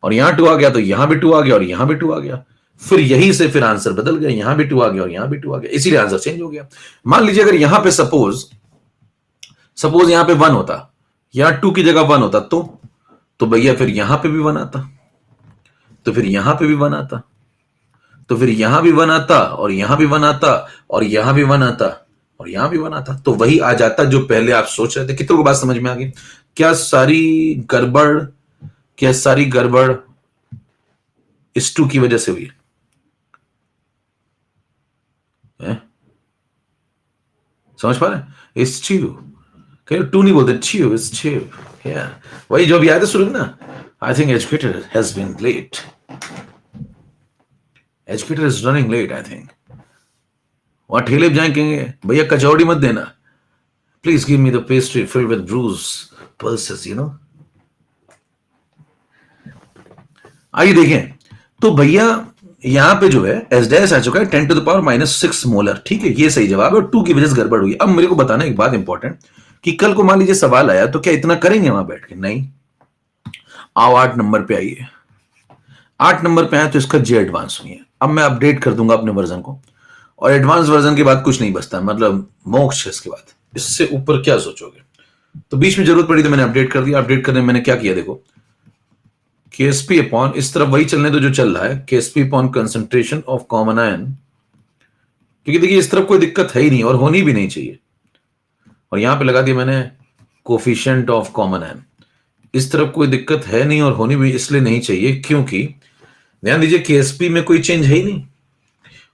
और यहां 2 आ गया तो यहां भी 2 आ गया, और यहां भी 2 आ गया, फिर यहीं से फिर आंसर बदल गया, यहां भी 2 आ गया और यहां भी 2 आ गया, इसीलिए आंसर चेंज हो गया। मान लीजिए अगर यहां पे सपोज सपोज यहां पे 1 होता, यहां 2 की जगह 1 होता, तो भैया फिर यहां पे भी 1 आता, तो फिर यहां पे भी 1 आता, तो फिर यहां भी 1 आता, और यहां भी 1 आता, और यहां भी 1 आता, और यहां भी 1 आता, तो वही आ जाता जो पहले आप सोच रहे थे। कितनों को बात समझ में आ गई, क्या सारी गड़बड़, क्या सारी गड़बड़ इस 2 की वजह से हुई है? समझ पा रहे हैं, इस 2, कहीं 2 नहीं बोलते, 2 इज 2, या वही जो भी आया था शुरू में ना, I think educator has been late, educator is running late I think. वहां ठेले पे जाए कहेंगे भैया कचौड़ी मत देना, please give me the pastry filled with bruised pulses, आइए देखें। तो भैया यहां पे जो है एस डैश आ चुका है 10 to the power minus 6 molar, ठीक है, ये सही जवाब है, और 2 की वजह से गड़बड़ हुई। अब मेरे को बताना एक बात इंपॉर्टेंट, कि कल को मान लीजिए सवाल आया तो क्या इतना करेंगे वहां बैठ के, नहीं। आओ 8 नंबर पे आइए, 8 नंबर पे आए तो इसका जे एडवांस हुई है। अब मैं अपडेट कर दूंगा अपने वर्जन को, और एडवांस वर्जन के बाद कुछ नहीं बचता, मतलब मोक्ष है इसके बाद, इससे ऊपर क्या सोचोगे। तो बीच में जरूरत पड़ी तो मैंने अपडेट कर दिया। अपडेट करने में मैंने क्या किया, देखो KSP अपॉन, इस तरफ वही चलने दो जो चल रहा है, KSP upon concentration of common ion, क्योंकि देखिए इस तरफ कोई दिक्कत है ही नहीं और होनी भी नहीं चाहिए, और यहां पे लगा दिया मैंने कोफिशिएंट ऑफ कॉमन आयन, इस तरफ कोई दिक्कत है नहीं और होनी भी इसलिए नहीं चाहिए क्योंकि ध्यान दीजिए KSP में कोई चेंज है ही नहीं,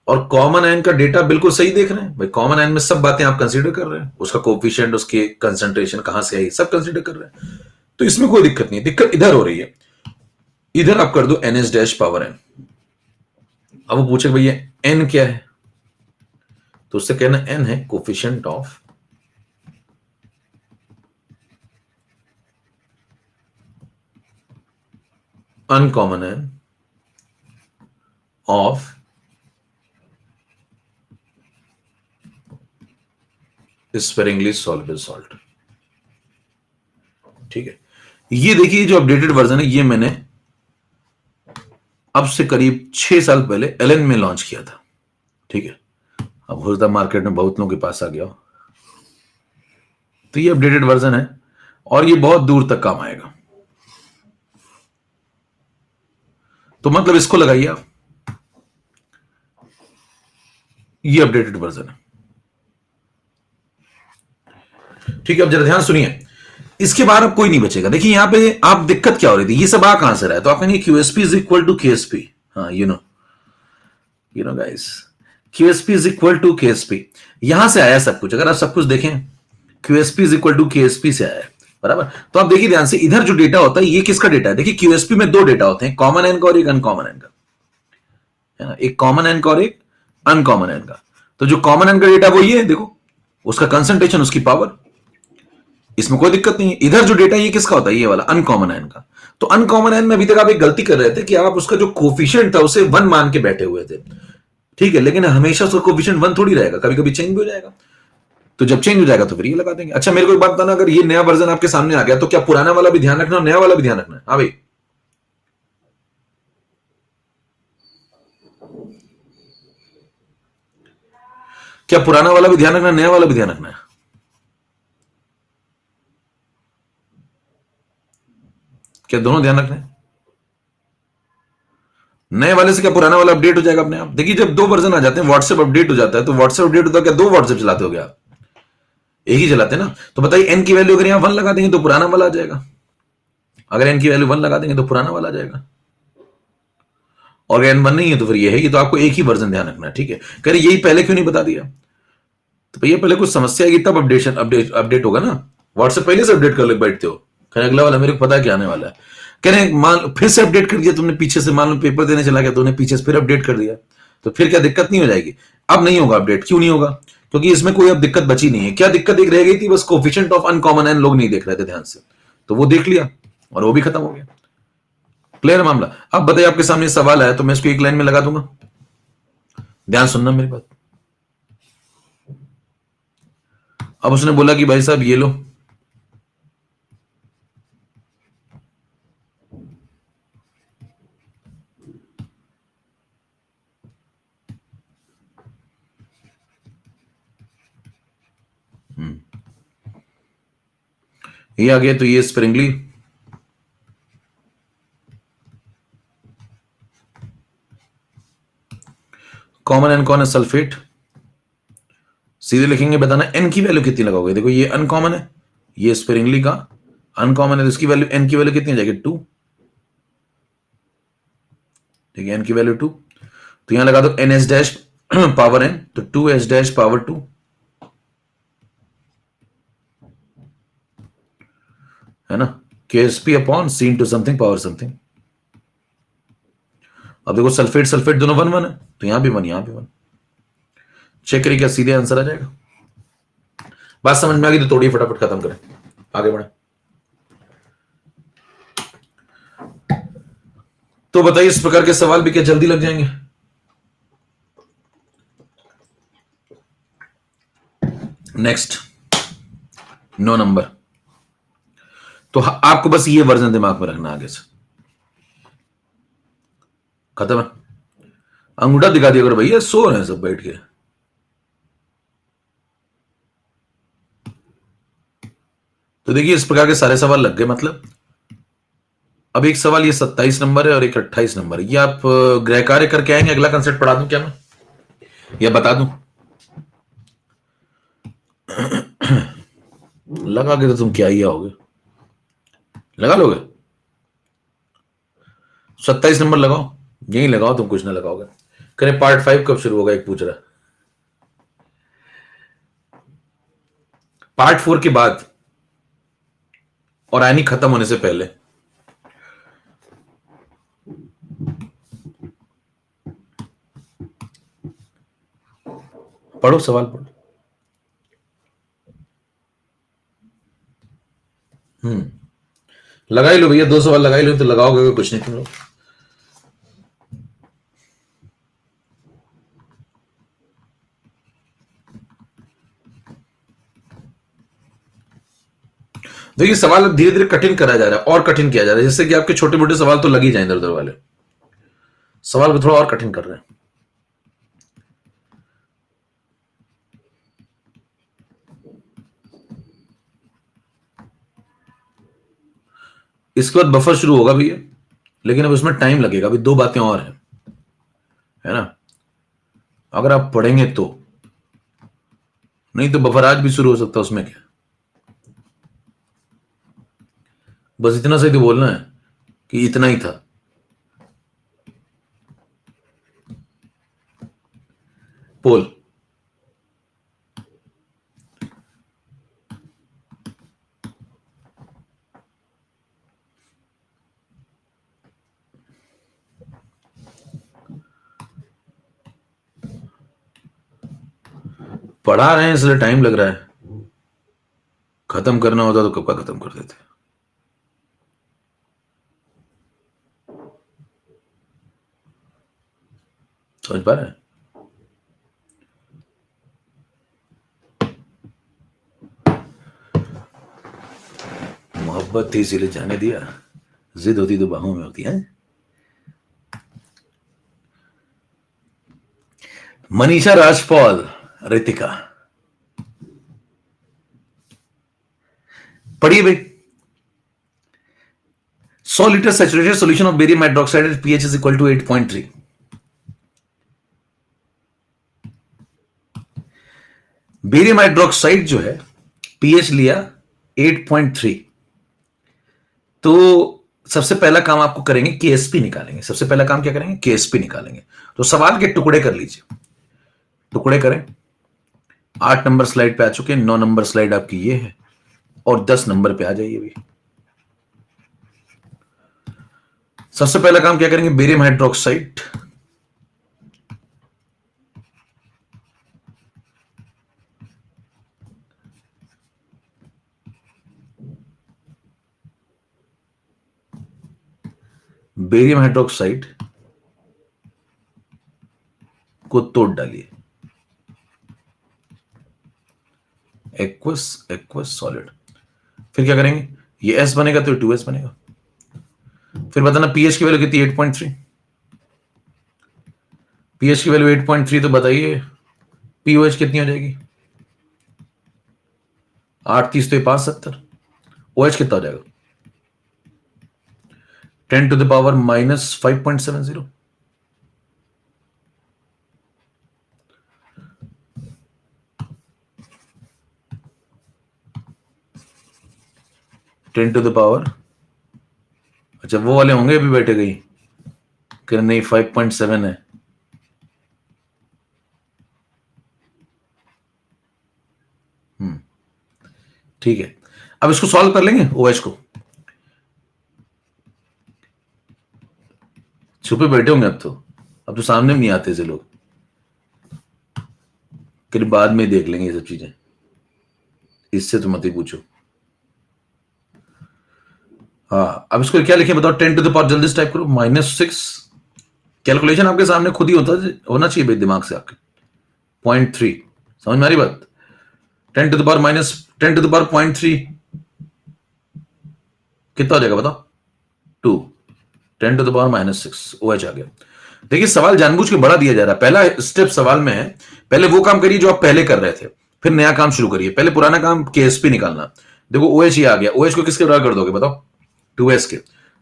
और कॉमन आयन का डेटा बिल्कुल सही देख रहे हैं भाई, कॉमन आयन में सब बातें आप कंसीडर कर रहे हैं, उसका कोफिशिएंट, उसकी कंसंट्रेशन कहां से आई, सब कंसीडर कर रहे हैं, तो इसमें कोई दिक्कत नहीं है। दिक्कत इधर हो रही है, इधर आप कर दो NH डैश पावर n। अब वो पूछे भैया n क्या है, तो उससे कहना n है coefficient of uncommon ion of sparingly soluble salt. ठीक है, ये देखिए जो अपडेटेड वर्जन है, ये मैंने अब से करीब 6 साल पहले एलन में लॉन्च किया था। ठीक है, अब हो सकता मार्केट में बहुत लोगों के पास आ गया हो, तो ये अपडेटेड वर्जन है और ये बहुत दूर तक काम आएगा। तो मतलब इसको लगाइए आप, ये अपडेटेड वर्जन है। ठीक है, अब जरा ध्यान सुनिए, इसके बाद अब कोई नहीं बचेगा। देखिए यहां पे आप दिक्कत क्या हो रही थी, ये सब आ कहां से रहा है, तो आप कहेंगे QSP is equal to KSP। हाँ, you know guys, QSP is equal to KSP, यहां से आया सब कुछ। अगर आप सब कुछ देखें, QSP is equal to KSP से आया है, बराबर। तो आप देखिए ध्यान से, इधर जो डेटा होता है ये किसका डेटा है, देखिए QSP में दो डेटा होते हैं, कॉमन एन का और एक अनकॉमन एन का, है ना, एक कॉमन एन का और एक अनकॉमन एन का। तो जो कॉमन एन का डेटा वो ये है, देखो उसका कंसंट्रेशन, उसकी पावर, इसमें कोई दिक्कत नहीं है। इधर जो डेटा ये किसका होता है, ये वाला अनकॉमन एन का। तो अनकॉमन एन में अभी तक आप एक गलती कर रहे थे कि आप उसका जो कोफिशिएंट था उसे 1 मान के बैठे हुए थे। ठीक है, लेकिन हमेशा उसका कोफिशिएंट 1 थोड़ी रहेगा, कभी कभी चेंज भी हो जाएगा। तो जब चेंज हो जाएगा तो फिर ये लगा देंगे। अच्छा मेरे को एक बात बताना, अगर ये नया वर्जन आपके सामने आ गया तो क्या पुराना वाला भी ध्यान रखना और नया वाला भी ध्यान रखना है? हाँ भाई, क्या पुराना वाला भी ध्यान रखना है, नया वाला भी ध्यान रखना है? क्या दोनों ध्यान रखना है? नए वाले से क्या पुराना वाला अपडेट हो जाएगा अपने आप? देखिए जब दो वर्जन आ जाते हैं, व्हाट्सएप अपडेट हो जाता है, तो व्हाट्सएप अपडेट होता है, क्या दो व्हाट्सएप चलाते हो क्या आप? एक ही चलाते हैं ना। तो बताइए एन की वैल्यू अगर यहां 1 लगा देंगे तो पुराना वाला आ जाएगा, अगर एन की वैल्यू 1 लगा देंगे तो पुराना वाला आ जाएगा, और एन 1 नहीं है तो फिर ये है। ये तो आपको एक ही वर्जन ध्यान रखना है। ठीक है, कह रहे यही पहले क्यों नहीं बता दिया? तो भैया पहले कुछ समस्या आएगी तब अपडेट होगा ना। व्हाट्सएप पहले से अपडेट कर ले बैठते हो, कह रहे अगला वाला मेरे को पता है क्या आने वाला है, कह रहे मान फिर से अपडेट कर दिया तुमने पीछे से, मान लो पेपर देने चला गया तुमने पीछे से फिर अपडेट कर दिया, तो फिर क्या दिक्कत नहीं हो जाएगी? अब नहीं होगा अपडेट, क्यों नहीं होगा? क्योंकि इसमें कोई अब दिक्कत बची नहीं है। क्या दिक्कत एक रह गई थी, बस कोफिशिएंट ऑफ अनकॉमन एन लोग नहीं देख रहे थे ध्यान से, तो वो देख लिया और वो भी खत्म हो गया। क्लियर है मामला? अब बताइए, आपके सामने सवाल आया तो मैं इसको एक लाइन में लगा दूंगा, ध्यान सुनना मेरी बात। अब उसने बोला कि भाई साहब ये लो, ये आ गया, तो ये स्प्रिंगली कॉमन एन कौन है, सल्फेट। सीधे लिखेंगे, बताना एन की वैल्यू कितनी लगाओगे। देखो ये अनकॉमन है, ये स्प्रिंगली का अनकॉमन है, तो इसकी वैल्यू, एन की वैल्यू कितनी आ जाएगी, 2। ठीक है, एन की वैल्यू 2, तो यहां लगा दो NH डैश पावर n, तो 2H डैश पावर 2, है ना, KSP upon C into something power something. अब देखो सल्फेट सल्फेट दोनों 1 1 है, तो यहां भी 1, यहां भी 1। चेक करिए क्या सीधे आंसर आ जाएगा। बात समझ में आ गई तो तोड़िए, फटाफट खत्म करें, आगे बढ़े। तो बताइए इस प्रकार के सवाल भी क्या जल्दी लग जाएंगे? नेक्स्ट 9 नंबर, तो आपको बस ये वर्जन दिमाग में रखना, आगे से खत्म है। अंगूठा दिखा दिया करो भैया, सो रहे हैं सब बैठ के। तो देखिए इस प्रकार के सारे सवाल लग गए। मतलब अब एक सवाल ये 27 नंबर है और एक 28 नंबर है, ये आप गृह कार्य करके आएंगे, अगला कंसेप्ट पढ़ा दूं क्या मैं, या बता दूं? लगा के तो तुम क्या ही आओगे, लगा लोगे? 27 नंबर लगाओ, यही लगाओ, तुम कुछ ना लगाओगे। करें पार्ट 5 कब शुरू होगा, एक पूछ रहा। पार्ट 4 के बाद और एनी खत्म होने से पहले। पढ़ो, सवाल पढ़ो। लगा ही लो भैया, 2 सवाल लगा ही लो, तो लगाओगे कुछ नहीं तुम लोग। देखिए सवाल धीरे धीरे कठिन करा जा रहा है, और कठिन किया जा रहा है, जिससे कि आपके छोटे मोटे सवाल तो लग ही जाए, इधर उधर वाले सवाल को थोड़ा और कठिन कर रहे हैं। इसके बाद बफर शुरू होगा भैया, लेकिन अब उसमें टाइम लगेगा, अभी 2 बातें और हैं, है ना। अगर आप पढ़ेंगे तो, नहीं तो बफर आज भी शुरू हो सकता है, उसमें क्या। बस इतना सही तो बोलना है कि इतना ही था। पोल, पढ़ा रहे हैं इसलिए टाइम लग रहा है, खत्म करना होता तो कब का खत्म कर देते। समझ पा रहे हैं। मोहब्बत थी इसीलिए जाने दिया, जिद होती तो बाहों में होती है। मनीषा राजपाल, रितिका, पढ़िए भाई। 100 litre saturated solution of barium hydroxide at pH is equal to 8.3। Barium hydroxide जो है पीएच लिया 8.3, तो सबसे पहला काम आपको करेंगे केएसपी निकालेंगे। सबसे पहला काम क्या करेंगे, केएसपी निकालेंगे। तो सवाल के टुकड़े कर लीजिए, टुकड़े करें। 8 नंबर स्लाइड पे आ चुके हैं, 9 नंबर स्लाइड आपकी ये है, और 10 नंबर पे आ जाइए भी। सबसे पहला काम क्या करेंगे, बेरियम हाइड्रोक्साइड बेरियम हाइड्रोक्साइड को तोड़ डालिए, एक्वस एक्वस सॉलिड। फिर क्या करेंगे, ये एस बनेगा तो 2s बनेगा। फिर बताना पीएच की वैल्यू कितनी, 8.3। पीएच की वैल्यू 8.3, तो बताइए पीओएच कितनी हो जाएगी, 8 30 तो 570। ओएच कितना हो जाएगा, 10⁻⁻5.70। टेन टू द पावर, अच्छा वो वाले होंगे अभी बैठे गई कि नहीं, 5.7 है। ठीक है, अब इसको सॉल्व कर लेंगे ओएच को। छुपे बैठे होंगे अब तो सामने में नहीं आते से लोग, फिर बाद में देख लेंगे ये सब चीजें, इससे तो मत ही पूछो। हाँ, अब इसको क्या लिखे बताओ, 10 टू द पावर, जल्दी से टाइप करो, -6। कैलकुलेशन आपके सामने खुद ही होना चाहिए भाई, दिमाग से आपके। 0.3, समझ में आ रही बात। 10 to the power minus 10 to the power 0.3 कितना हो जाएगा बताओ, 2। 10 टू द पावर -6 OH आ गया। देखिए सवाल जानबूझ के बड़ा दिया जा रहा है। पहला स्टेप सवाल में है, पहले वो काम करिए जो आप पहले कर रहे थे, फिर नया काम शुरू करिए। पहले पुराना काम केएसपी निकालना। देखो OH ये आ गया, OH को किसके बराबर कर दोगे बताओ, 2s के।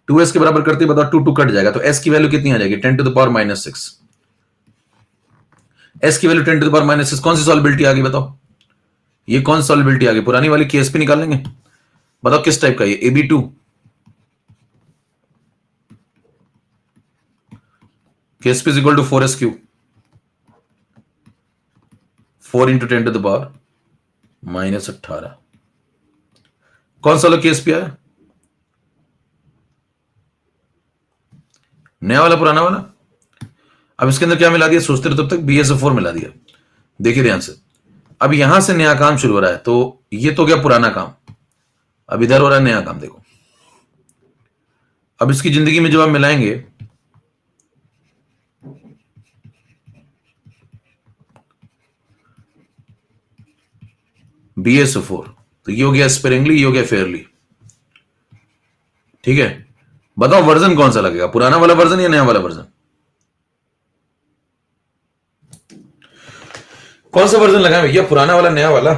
2s के बराबर करते बताओ, 2 2 कट जाएगा, तो s की वैल्यू कितनी आ जाएगी, 10 टू द पावर -6। s की वैल्यू 10 टू द पावर -6, कौन सी सॉल्युबिलिटी आ गई बताओ, ये कौन सी सॉल्युबिलिटी आ गई, पुरानी वाली केएसपी निकाल लेंगे। बताओ किस टाइप का, ये AB2, KSP is equal to 4s cube. 4 × 10⁻⁻18। कौन सा वाला केस पे आया? नया वाला पुराना वाला? अब इसके अंदर क्या मिला दिया सोचते रहो तब तक, BSO4 मिला दिया। देखिए ध्यान से, अब यहां से नया काम शुरू हो रहा है, तो ये तो गया पुराना काम, अब इधर हो रहा है नया काम। देखो अब इसकी जिंदगी में जब आप मिलाएंगे, BSO4, तो ये हो गया स्पेरिंगली, ये हो गया फेयरली। ठीक है, बताओ वर्जन कौन सा लगेगा, पुराना वाला वर्जन या नया वाला वर्जन? कौन सा वर्जन लगाए भैया, पुराना वाला नया वाला?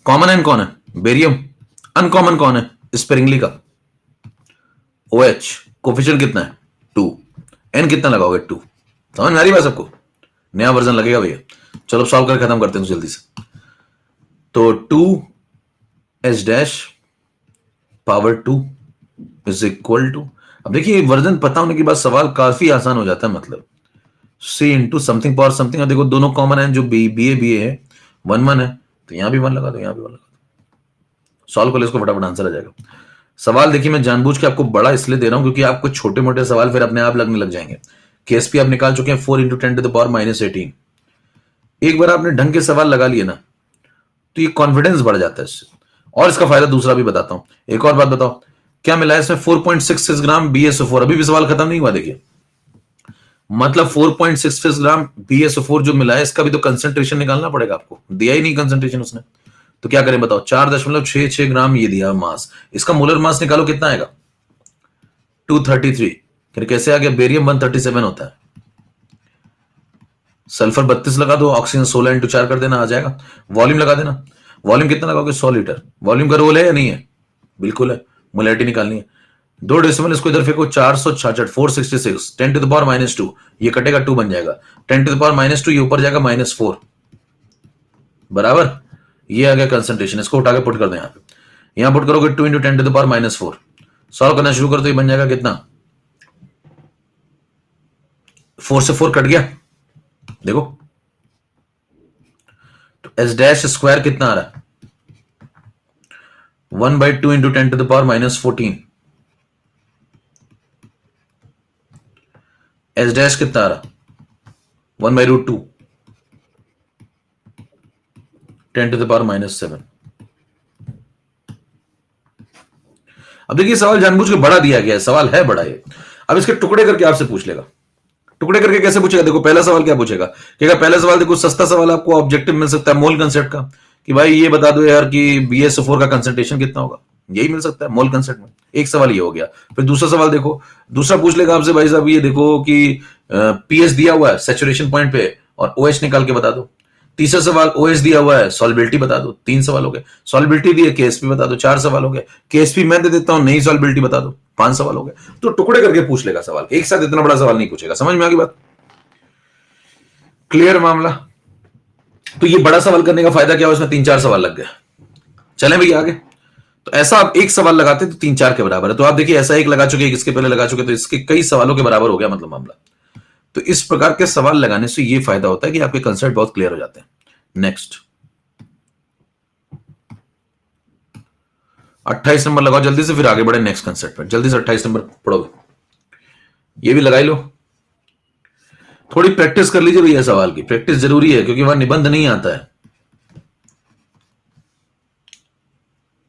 कॉमन एन कौन है? बेरियम। अनकॉमन कौन है? स्पेरिंगली का। OH कोफिशिएंट कितना है? 2। एन कितना लगाओगे? 2। समझ में आ रही बात सबको? नया वर्जन लगेगा भैया। चलो सॉल्व कर खत्म करते हैं जल्दी से। तो 2H' power 2 is equal to, अब देखिए वर्जन पता होने के बाद सवाल काफी आसान हो जाता है। मतलब C into something power something. देखो दोनों कॉमन है, जो BA है 1 है, तो यहां भी 1 लगा दो, यहां भी 1 लगा दो। सॉल्व कर लो इसको, फटाफट आंसर आ जाएगा। सवाल देखिए मैं जानबूझ के आपको बड़ा इसलिए दे रहा हूं क्योंकि आपको छोटे मोटे सवाल फिर अपने आप लगने लग जाएंगे। KSP आप निकाल चुके हैं 4 × 10⁻⁻18। एक बार आपने ढंग के सवाल लगा लिए ना, तो ये कॉन्फिडेंस बढ़ जाता है इससे। और इसका फायदा दूसरा भी बताता हूं। एक और बात बताओ, क्या मिला है इसमें? 4.66 ग्राम BSO4। अभी भी सवाल खत्म नहीं हुआ। देखिए मतलब 4.66 ग्राम BSO4 जो मिला है, इसका भी तो कंसेंट्रेशन निकालना पड़ेगा आपको। दिया ही नहीं कंसेंट्रेशन उसने, तो क्या करें बताओ? 4.66 ग्राम ये दिया मास, इसका मोलर मास निकालो कितना आएगा? 233। फिर कैसे आ गया? बेरियम 137 होता है, सल्फर 32 लगा दो, ऑक्सीजन 16 × 4 कर देना, आ जाएगा। वॉल्यूम लगा देना। वॉल्यूम कितना लगाओगे? 100 लीटर। वॉल्यूम का रोल है या नहीं है? बिल्कुल है। मोलैरिटी निकालनी है। 2 डेसिमल इसको इधर फेंको, 466, 466, 10⁻⁻2, ये कटेगा 2 बन जाएगा। 10⁻⁻2 ये ऊपर जाएगा -4, बराबर। ये आ गया कंसंट्रेशन। इसको उठा के पुट कर दो यहाँ पे। यहां पुट करोगे 2 × 10⁻⁻4। सॉल्व करना शुरू कर, तो ये बन जाएगा कितना? 4 से 4 कट गया, देखो। तो H' कितना आ रहा है? 1/2 × 10⁻⁻14। H' कितना आ रहा? 1/√2 10⁻⁻7। अब देखिए सवाल जानबूझ के बड़ा दिया गया है, सवाल है बड़ा ये। अब इसके टुकड़े करके आपसे पूछ लेगा। टुकड़े करके कैसे पूछेगा? देखो पहला सवाल क्या पूछेगा कि अगर पहला सवाल देखो सस्ता सवाल आपको ऑब्जेक्टिव मिल सकता है मोल कंसेप्ट का, कि भाई ये बता दो यार कि BSO4 का कंसंट्रेशन कितना होगा, यही मिल सकता है मोल कंसेप्ट में। एक सवाल ये हो गया। फिर दूसरा सवाल देखो, दूसरा पूछ लेगा आपसे, भाई साहब ये देखो कि पीएच दिया हुआ है सैचुरेशन पॉइंट पे और OH निकाल के बता दो। तीसरा सवाल OH दिया हुआ है, सॉल्बिलिटी बता दो। 3 सवाल हो गए। सॉल्बिलिटी दी है, KSP बता दो। 4 सवाल हो गए। KSP मैं दे देता हूं, नहीं सॉल्बिलिटी बता दो। 5 सवाल हो गए। तो टुकड़े करके पूछ लेगा सवाल, एक साथ इतना बड़ा सवाल नहीं पूछेगा। समझ में आ गई बात? क्लियर मामला? तो ये बड़ा सवाल करने का फायदा क्या हो, इसमें 3-4 सवाल लग गए। चलें भैया आगे। तो ऐसा आप एक सवाल लगाते तो 3-4 के बराबर है। तो आप देखिए ऐसा एक लगा चुके, इसके पहले लगा चुके, तो इसके कई सवालों के बराबर हो गया मतलब मामला। तो इस प्रकार के सवाल लगाने से ये फायदा होता है कि आपके कंसेप्ट बहुत क्लियर हो जाते हैं। नेक्स्ट 28 नंबर लगाओ जल्दी से, फिर आगे बढ़े नेक्स्ट कंसेप्ट पर। जल्दी से 28 नंबर पढ़ोगे, ये भी लगाई लो। थोड़ी प्रैक्टिस कर लीजिए भैया, सवाल की प्रैक्टिस जरूरी है क्योंकि वहां निबंध नहीं आता है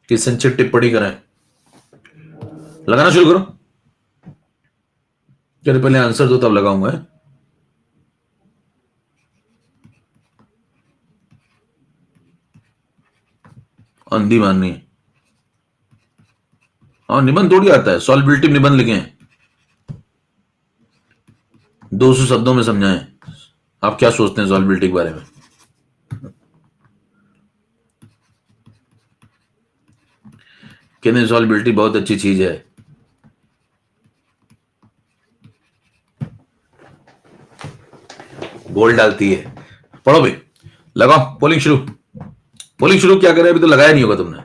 कि संक्षिप्त टिप्पणी करें। लगाना शुरू करो। चलो पहले आंसर दो तब लगाऊंगा। अंधी माननी है। और निबंध थोड़ी आता है, सॉल्बिलिटी निबंध लिखे हैं, 200 शब्दों में समझाएं। आप क्या सोचते हैं सॉल्बिलिटी के बारे में? कहते सॉल्बिलिटी बहुत अच्छी चीज है। गोल डालती है। पढ़ो भाई, लगाओ पोलिंग शुरू। पोलिंग शुरू क्या करे, अभी तो लगाया नहीं होगा तुमने।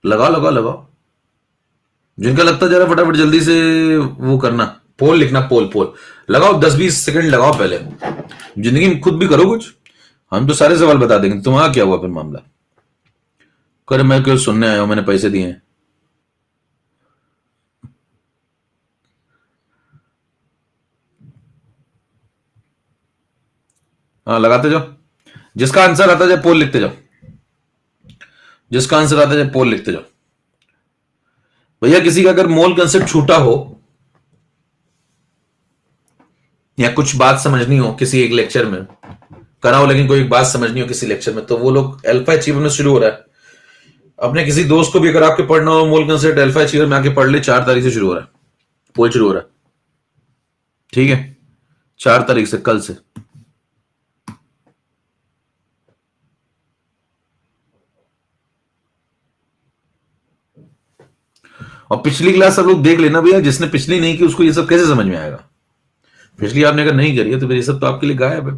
लगाओ लगाओ लगाओ, जिनका लगता जा रहा है फटाफट जल्दी से वो करना। पोल लिखना, पोल पोल लगाओ, 10-20 सेकंड लगाओ पहले, जिंदगी में खुद भी करो कुछ। हम तो सारे सवाल बता देंगे, तुम्हारा क्या हुआ फिर मामला। कर मैं क्यों सुनने आया हूं, मैंने पैसे दिए हैं। हाँ लगाते जाओ, जिसका आंसर आता जाए पोल लिखते जाओ, जिसका आंसर आता जाए पोल लिखते जाओ। भैया किसी का अगर मोल कंसेप्ट छूटा हो या कुछ बात समझनी हो किसी एक लेक्चर में कराओ, लेकिन कोई एक बात समझनी हो किसी लेक्चर में, तो वो लोग अल्फा अचीवर में शुरू हो रहा है। अपने किसी दोस्त को भी अगर आपके पढ़ना हो मोल कंसेप्ट, अल्फा अचीवर में आके पढ़ ले, 4 तारीख से शुरू हो रहा है, पोल शुरू हो रहा है। ठीक है, 4 तारीख से, कल से। और पिछली क्लास सब लोग देख लेना भैया, जिसने पिछली नहीं की उसको ये सब कैसे समझ में आएगा। पिछली आपने अगर नहीं करी है तो फिर ये सब तो आपके लिए गायब है।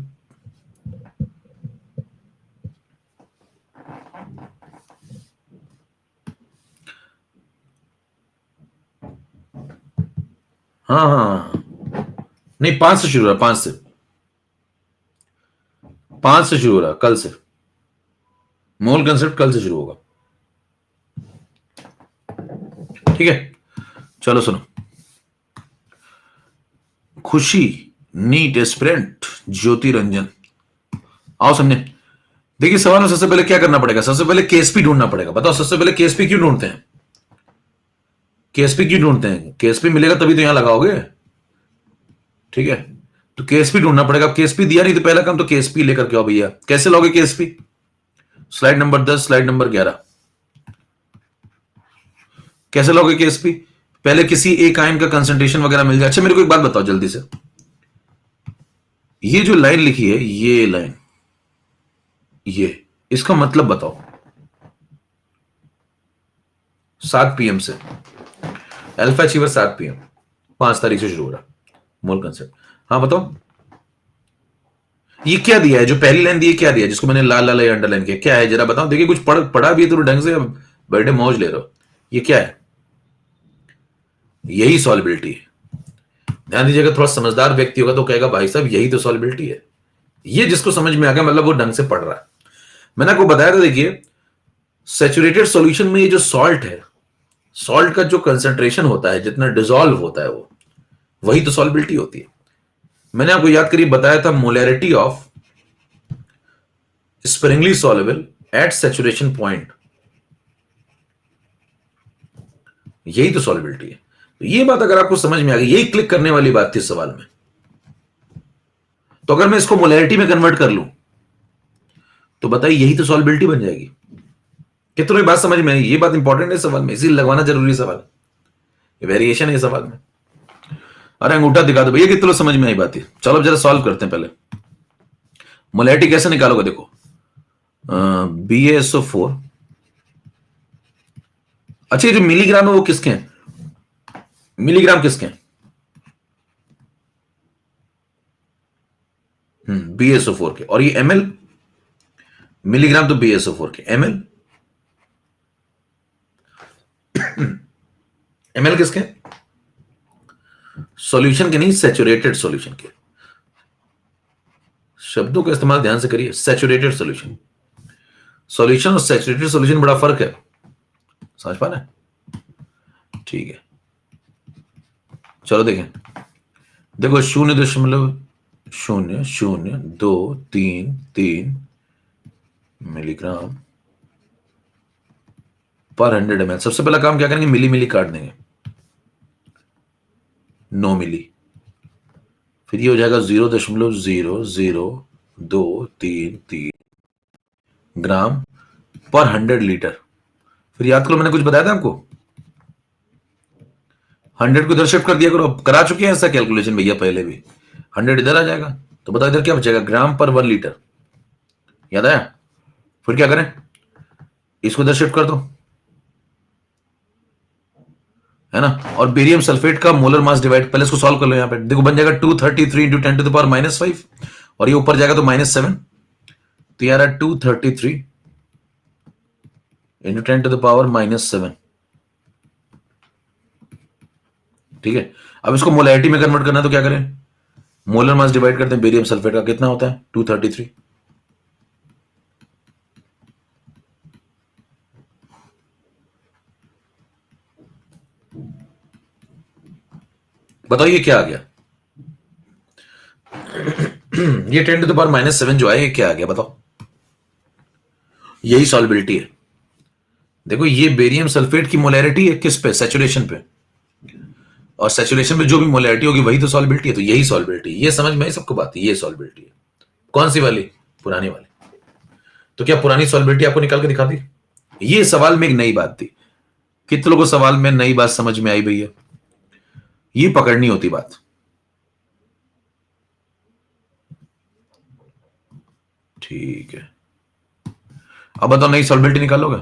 हाँ हाँ हाँ। नहीं, 5 से शुरू हो रहा, 5 से शुरू हो रहा, कल से। मोल कंसेप्ट कल से शुरू होगा। ठीक है, चलो सुनो। खुशी, नीट एस्पिरेंट, ज्योति रंजन, आओ समझे। देखिए सवाल में सबसे पहले क्या करना पड़ेगा, सबसे पहले केएसपी ढूंढना पड़ेगा। बताओ सबसे पहले केएसपी क्यों ढूंढते हैं, केएसपी क्यों ढूंढते हैं, केएसपी मिलेगा तभी तो यहां लगाओगे। ठीक है, तो केएसपी ढूंढना पड़ेगा। केएसपी दिया नहीं तो पहला काम तो केएसपी लेकर के आओ भैया। कैसे लोगे Ksp, slide number 10, slide number 11। कैसे लोगे केएसपी, पहले किसी एक आयन का कंसंट्रेशन वगैरह मिल जाए। अच्छा मेरे को एक बात बताओ जल्दी से, ये जो लाइन लिखी है, ये लाइन, ये इसका मतलब बताओ। 7 PM से अल्फा अचीवर, 7 PM, 5 तारीख से शुरू हो रहा मोल कंसेप्ट। हाँ बताओ, ये क्या दिया है, जो पहली लाइन दी है क्या दिया है, जिसको मैंने लाल लाल अंडरलाइन किया, क्या है जरा बताओ। देखिए कुछ पढ़ा भी है तो ढंग से, बर्थडे मौज ले रहे हो। ये क्या है, यही सॉलिबिलिटी है। ध्यान दीजिएगा, थोड़ा समझदार व्यक्ति होगा तो कहेगा भाई साहब यही तो सॉलिबिलिटी है। ये जिसको समझ में आ गया मतलब वो ढंग से पढ़ रहा है। मैंने आपको बताया था, देखिए सैचुरेटेड सॉल्यूशन में ये जो सॉल्ट है, सॉल्ट का जो कंसंट्रेशन होता है, जितना डिसॉल्व होता है वो, वही तो सॉलिबिलिटी होती है। मैंने आपको याद करिए बताया था, molarity of sparingly soluble at saturation point, यही तो सॉलिबिलिटी है। तो ये बात अगर आपको समझ में आ गई, यही क्लिक करने वाली बात थी सवाल में। तो अगर मैं इसको मोलैरिटी में कन्वर्ट कर लूं तो बताइए यही तो सॉलिबिलिटी बन जाएगी। कितनी बात समझ में आई, ये बात इंपॉर्टेंट है सवाल में, इसीलिए लगवाना जरूरी सवाल है, वेरिएशन है सवाल में। अरे अंगूठा दिखा दो भैया, कितने समझ में आई बात है। चलो अब जरा सॉल्व करते हैं। पहले मोलैरिटी कैसे निकालोगे, देखो BaSO4। अच्छा ये जो मिलीग्राम है वो किसके हैं, मिलीग्राम किसके हैं, BaSO4 के। और ये ml, मिलीग्राम तो BaSO4 के, ml, ml किसके, सॉल्यूशन के नहीं, सैचुरेटेड सॉल्यूशन के। शब्दों का इस्तेमाल ध्यान से करिए, सैचुरेटेड सॉल्यूशन। सॉल्यूशन और सैचुरेटेड सॉल्यूशन बड़ा फर्क है, समझ पा रहे हैं। ठीक है, चलो देखें, देखो 0.000233 मिलीग्राम पर 100 ml। सबसे पहला काम क्या करेंगे, मिली मिली काट देंगे, 9 मिली। फिर ये हो जाएगा 0.00233 ग्राम पर 100 लीटर। फिर याद करो मैंने कुछ बताया था आपको, 100 को इधर शिफ्ट कर दिया करो। करा चुके हैं ऐसा कैलकुलेशन भैया पहले भी। 100 इधर आ जाएगा तो बताओ इधर क्या बचेगा, ग्राम पर 1 लीटर। याद आया। फिर क्या करें, इसको इधर शिफ्ट कर दो, है ना। और बेरियम सल्फेट का मोलर मास डिवाइड, पहले इसको सॉल्व कर लो। यहां पे देखो बन जाएगा 233 इंटू 10⁻⁵ और ये ऊपर जाएगा तो -7, तो यार 233 इंटू 10⁻⁻7। ठीक है, अब इसको मोलैरिटी में कन्वर्ट करना है तो क्या करें, मोलर मास डिवाइड करते हैं बेरियम सल्फेट का, कितना होता है 233। बताओ ये क्या आ गया, ये 10⁻⁻7 जो है ये क्या आ गया बताओ। यही सॉल्बिलिटी है। देखो ये बेरियम सल्फेट की मोलैरिटी है किस पे, सैचुरेशन पे, और सैचुरेशन पे जो भी मोलैरिटी होगी वही तो सॉल्बिलिटी है। तो यही सॉल्बिलिटी, ये समझ में आई सबको बात, ये सॉल्बिलिटी है। कौन सी वाली, पुरानी वाली। तो क्या पुरानी सॉल्बिलिटी आपको निकाल के दिखा दी। ये सवाल में एक नई बात थी, कितने लोगों को सवाल में नई बात समझ में आई भैया, ये पकड़नी होती बात। ठीक है, अब बताओ नई सॉल्बिलिटी निकालोगे।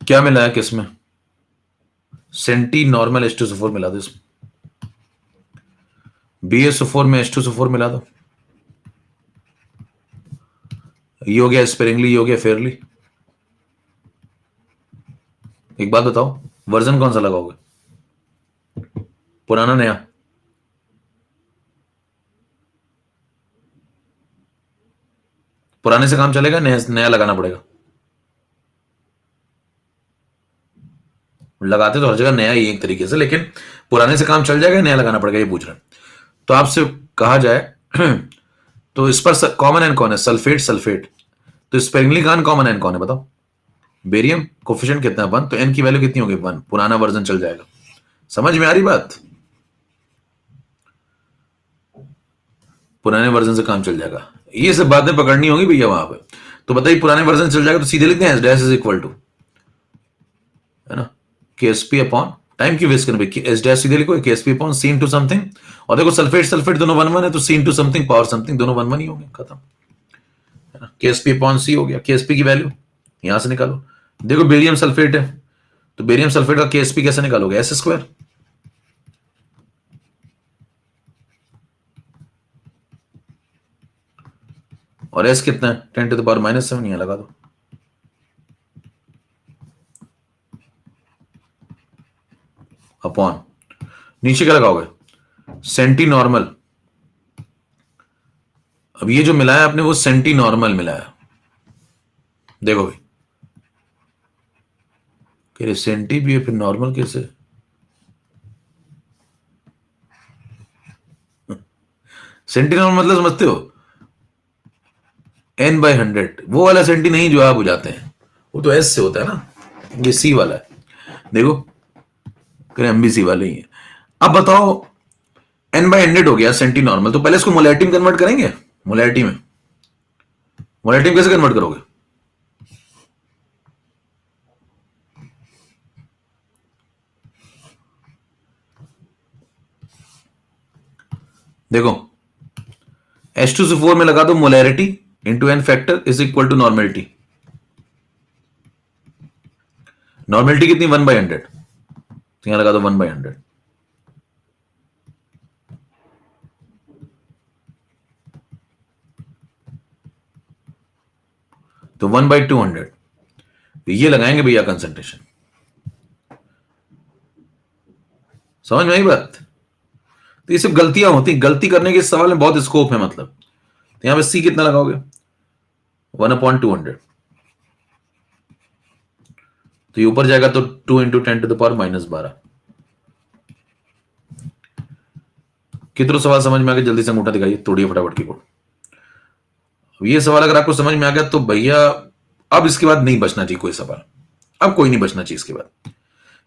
क्या मिला है किसमें, सेंटी नॉर्मल H2SO4 मिला दो इसमें, BaSO4 में H2SO4 मिला दो। ये हो गया स्पेरिंगली, ये हो गया फेयरली। एक बात बताओ, वर्जन कौन सा लगाओगे, पुराना नया। पुराने से काम चलेगा, नया नया लगाना पड़ेगा। लगाते तो हर जगह नया ही एक तरीके से, लेकिन पुराने से काम चल जाएगा, नया लगाना पड़ेगा, ये पूछ रहे हैं। तो आपसे कहा जाए तो इस पर कॉमन एन कौन है, सल्फेट सल्फेट। तो स्पेरिंगली का कॉमन एन कौन है बताओ, बेरियम कोफिशिएंट कितना है 1, तो एन की वैल्यू कितनी होगी 1, पुराना वर्जन चल जाएगा। समझ में आ रही बात, पुराने वर्जन से काम चल जाएगा। ये सब बातें पकड़नी होगी भैया वहां पे। तो बताइए पुराने वर्जन चल जाएगा तो सीधे लिखते हैं एस इज इक्वल टू, है ना, KSP अपॉन, टाइम की वेस्ट करने पे एस डैश सीधे लिखो KSP upon C into something. और देखो सल्फेट सल्फेट दोनों 1 1 है, तो C into something power something दोनों 1 1 ही होंगे, खत्म, है ना। KSP अपॉन C हो गया, KSP की वैल्यू यहां से निकालो। देखो बेरियम सल्फेट है, तो बेरियम सल्फेट का KSP कैसे निकालोगे, S स्क्वायर। और S कितना है 10⁻⁻7, यहां लगा दो। अपॉन, नीचे क्या लगाओगे, सेंटी नॉर्मल। अब ये जो मिलाया आपने वो सेंटी नॉर्मल मिलाया, देखो भाई, कह रहे सेंटी भी है फिर नॉर्मल कैसे, सेंटी नॉर्मल मतलब समझते हो, N/100, वो वाला सेंटी नहीं जो आप बुझाते हैं, वो तो S से होता है ना, ये C वाला है। देखो करें MBC वाले ही है। अब बताओ N/100 हो गया सेंटी नॉर्मल, तो पहले इसको मोलैरिटी में कन्वर्ट करेंगे। मोलैरिटी में, मोलैरिटी में कैसे कन्वर्ट करोगे, देखो H2SO4 में लगा दो molarity into N factor is equal to normality. Normality कितनी 1/100, तो यहां लगा दो 1/100। तो 1/200, ये लगाएंगे भैया कंसंट्रेशन। समझ में आई बात। तो ये सब गलतियां होती, गलती करने के इस सवाल में बहुत स्कोप है, मतलब। तो यहां पे C कितना लगाओगे 1/200, तो ये ऊपर जाएगा तो 2 इंटू 10⁻⁻12। कितने सवाल समझ में आ गए, जल्दी से अंगूठा दिखाइए, तोड़िए फटाफट की कोड। ये सवाल अगर आपको समझ में आ गया तो भैया अब इसके बाद नहीं बचना चाहिए कोई सवाल, अब कोई नहीं बचना चाहिए इसके बाद।